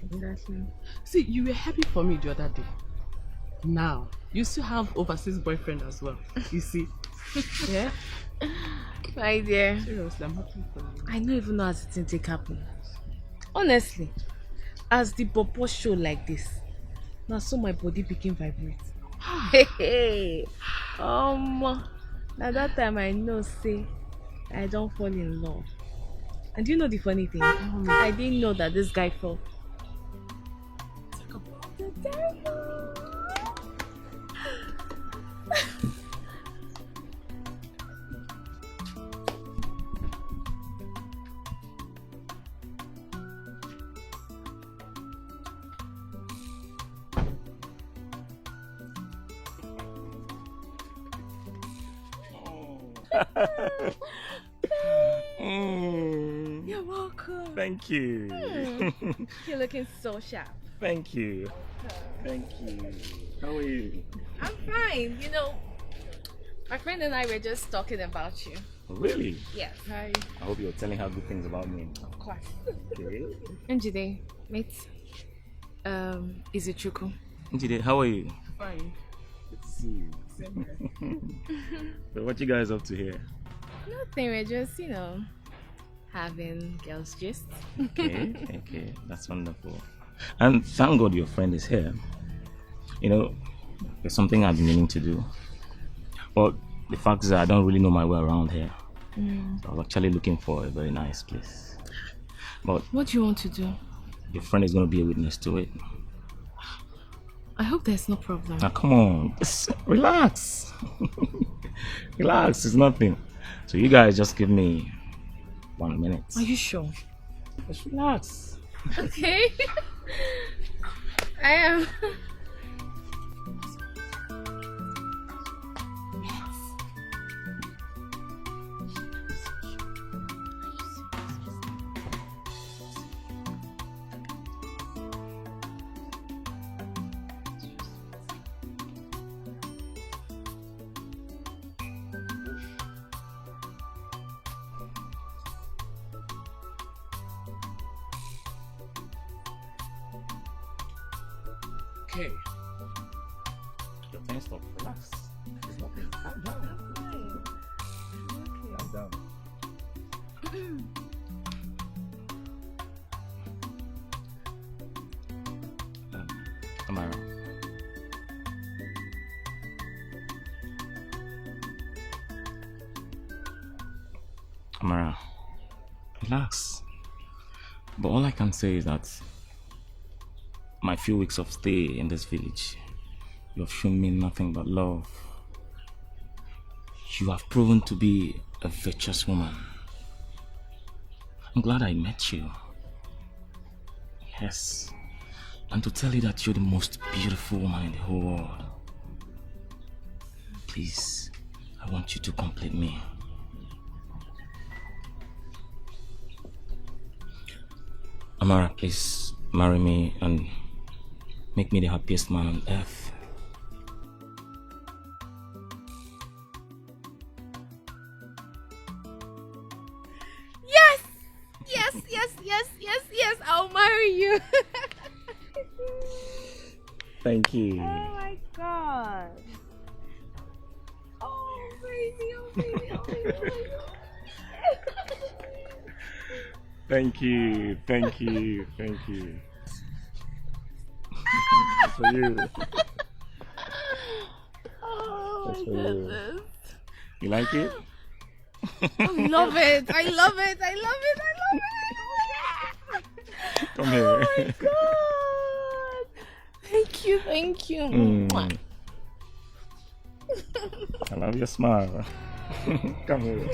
Exactly. See, you were happy for me the other day. Now, you still have overseas boyfriend as well. You see? Yeah? My dear. Seriously, I'm happy for you. I don't even know how to take happen. Honestly, as the bobo show like this, now so my body became vibrate. Hey, now that time I know, say, I don't fall in love. And do you know the funny thing? I didn't know that this guy fell. You're welcome. Thank you. You're looking so sharp. Thank you. Thank you. How are you? I'm fine. You know, my friend and I were just talking about you. Really? Yes. Hi. I hope you're telling her good things about me. Of course. Okay. Njide, mate. Is it Chuku? Njide, how are you? Fine. Good to see you. So what you guys up to here? Nothing, we're just, having girls gist. Okay, that's wonderful. And thank God your friend is here. There's something I've been meaning to do. But the fact is that I don't really know my way around here. So I was actually looking for a very nice place. But what do you want to do? your friend is going to be a witness to it. I hope there's no problem. Now come on, just relax. Relax, it's nothing. So you guys just give me 1 minute. Are you sure? Just relax. Okay. I am. Okay. Your pen stop. Relax. It's nothing. Calm down. Calm down. Amara. Amara. Relax. But all I can say is that my few weeks of stay in this village, you have shown me nothing but love. You have proven to be a virtuous woman. I'm glad I met you. Yes. And to tell you that you're the most beautiful woman in the whole world. Please, I want you to complete me. Amara, please marry me and make me the happiest man on earth. Yes! Yes, yes, yes, yes, yes, I'll marry you. Thank you. Oh my god. Oh baby, oh baby, oh baby, oh baby. Thank you, thank you, thank you. That's for you. Oh That's my for goodness. you. You like it? I love it. I love it. I love it. I love it. Come here. Oh my god. Thank you. Thank you. Mm. I love your smile. Come here.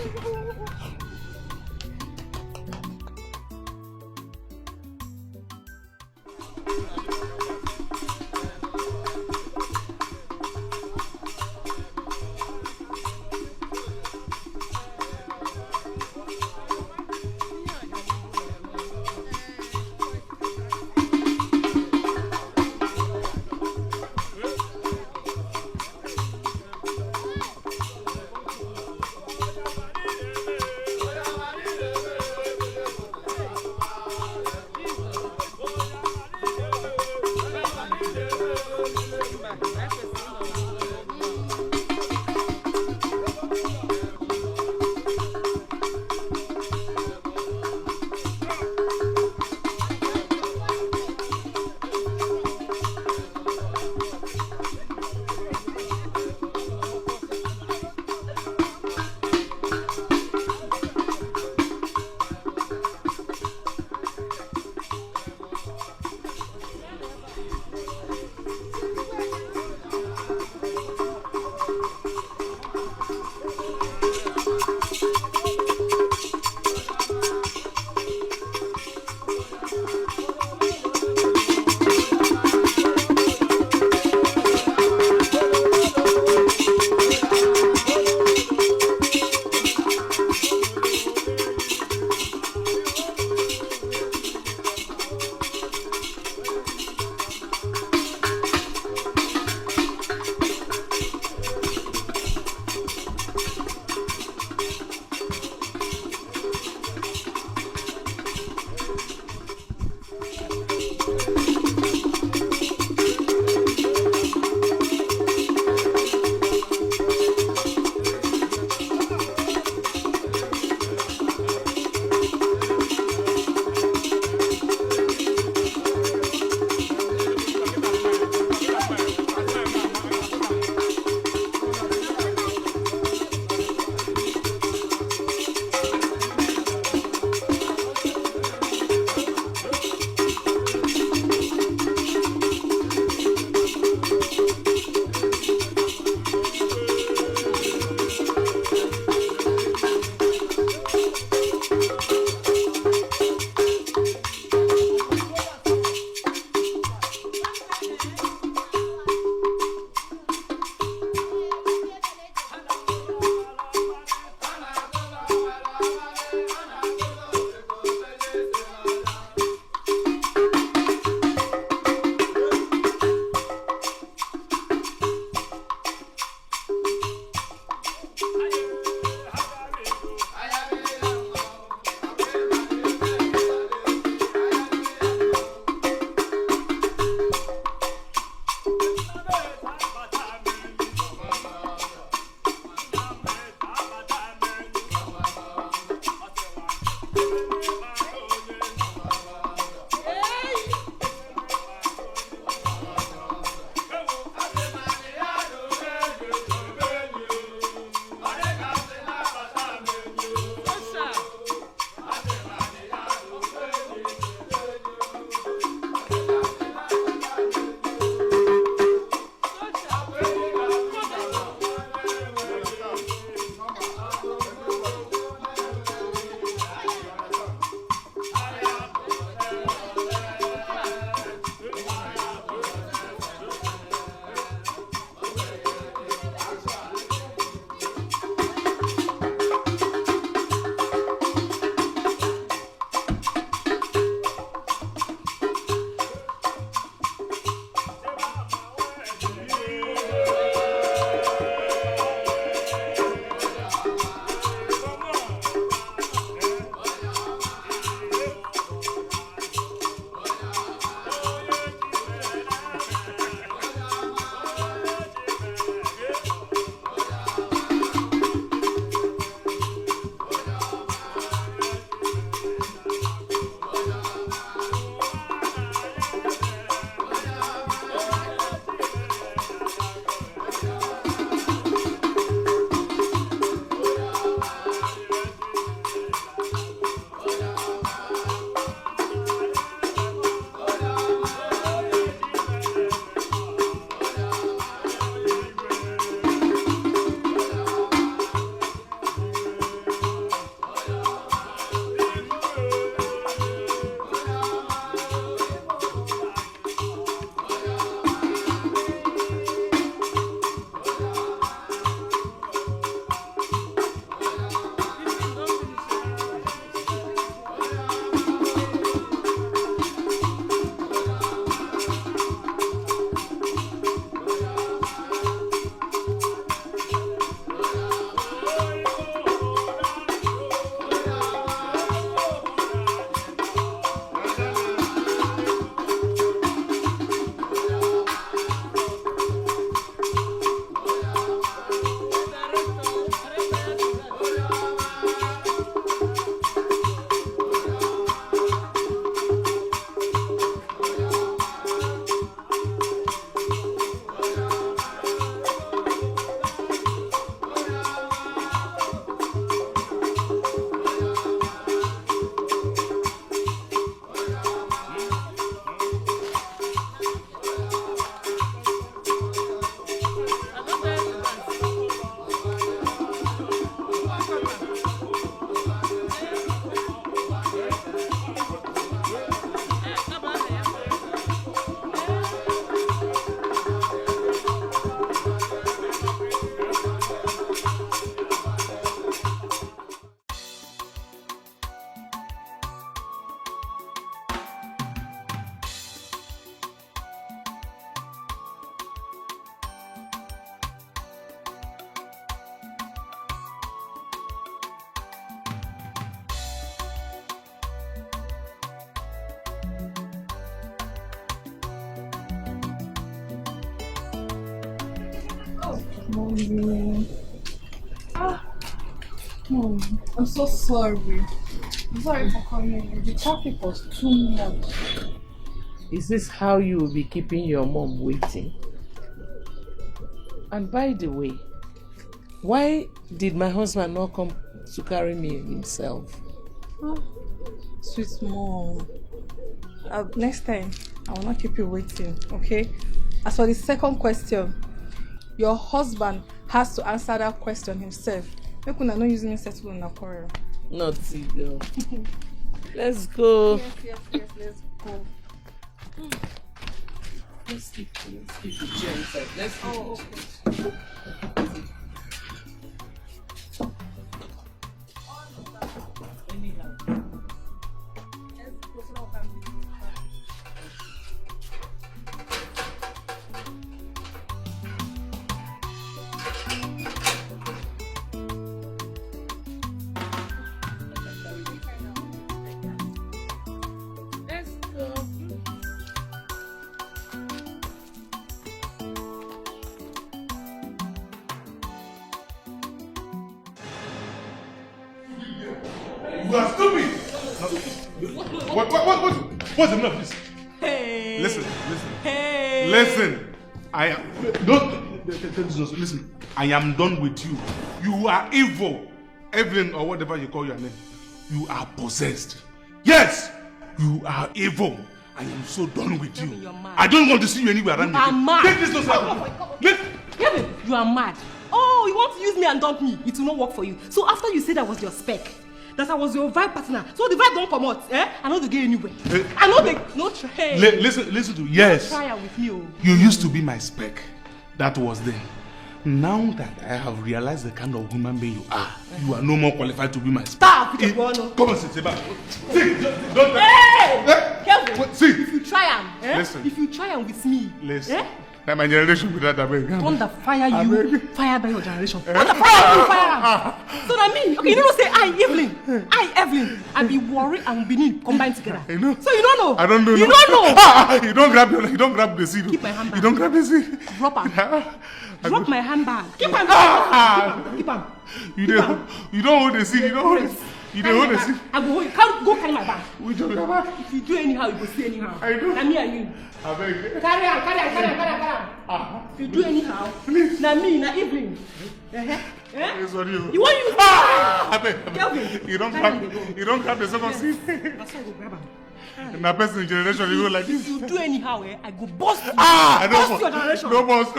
Mommy. Mom, I'm so sorry. I'm sorry for coming. The traffic was too much. Is this how you will be keeping your mom waiting? And by the way, why did my husband not come to carry me himself? Oh, sweet mom. Next time, I will not keep you waiting, okay? As for the second question, your husband has to answer that question himself. You could not use me settle in a quarrel. Naughty girl. Let's go. Yes, let's go. Let's keep the chair inside. Let's keep okay. You are stupid! What's the meaning of this? Hey! Listen. Hey! Listen. I am. Don't. Listen. I am done with you. You are evil. Evelyn, or whatever you call your name. You are possessed. Yes! You are evil. I am so done with you. I don't want to see you anywhere around me. You are mad. Take this nonsense. Kevin, you are mad. Oh, you want to use me and dump me? It will not work for you. So after you said that was your spec, that I was your vibe partner, so the vibe don't come out, eh? I know the get anywhere. I know the no try. Listen to yes. No try with me. You used to be my spec. That was then. Now that I have realized the kind of human being you are no more qualified to be my spec. Stop! Come on, sit back. See, don't. Hey! Kevin, see. If you try and, Listen. If you try and with me, listen. Now my generation with that thunder fire you, fire by your generation. Thunder fire you, fire. So that mean, okay, you don't say I Evelyn, I be worried and Benin combined together. I know. So you don't know. I don't know. You don't know. You don't grab the seed. Keep my handbag. You don't grab the seed. Drop her. Drop my handbag. Keep her. Keep her. You don't hold the seed. You don't hold the seed. You don't hold the seed. I go hold you. Go carry my bag. Which of your bag? If you do anyhow, you go see anyhow. I do. Na me and you. I beg. Carry on. If you do anyhow, na me, na Evelyn. Sorry. You want use I beg. You don't grab the second seed. That's why I go grab her. In a person generation, you go like this. If you do anyhow, I go bust you. Bust your generation. No boss.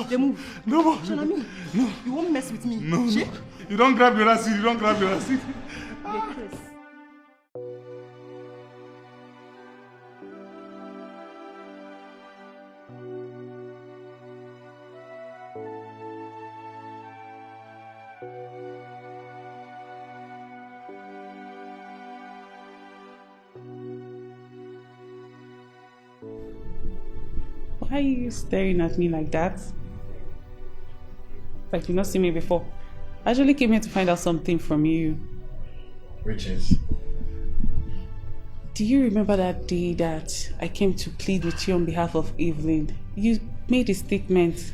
They move. No boss. So na me. No. You won't mess with me. No. You don't grab your last seed. Chris. Why are you staring at me like that? Like you've not seen me before. I actually came here to find out something from you. Which is? Do you remember that day that I came to plead with you on behalf of Evelyn? You made a statement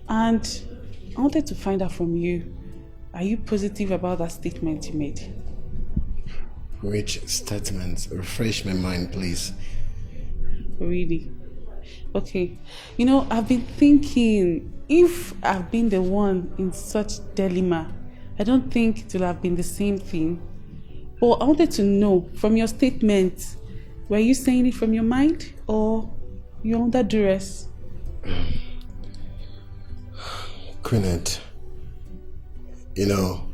and I wanted to find out from you. Are you positive about that statement you made? Which statement? Refresh my mind, please. Really? Okay. You know, I've been thinking, if I've been the one in such dilemma, I don't think it will have been the same thing. But I wanted to know, from your statement, were you saying it from your mind or you're under duress? Queenette, you know,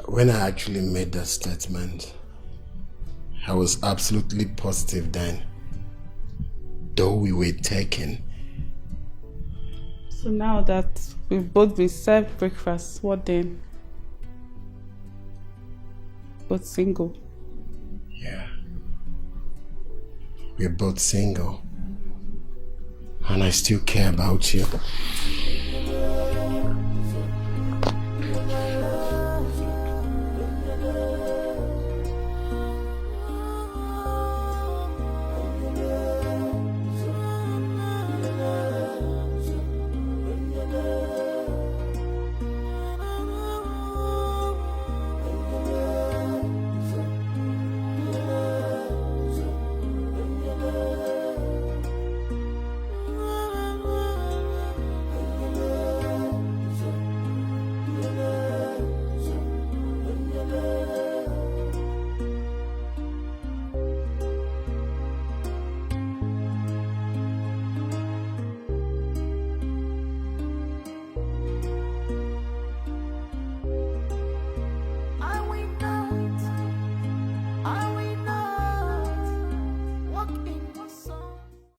when I actually made that statement, I was absolutely positive then, though we were taken. So now that we've both been served breakfast, what then? Both single. Yeah. We're both single. And I still care about you.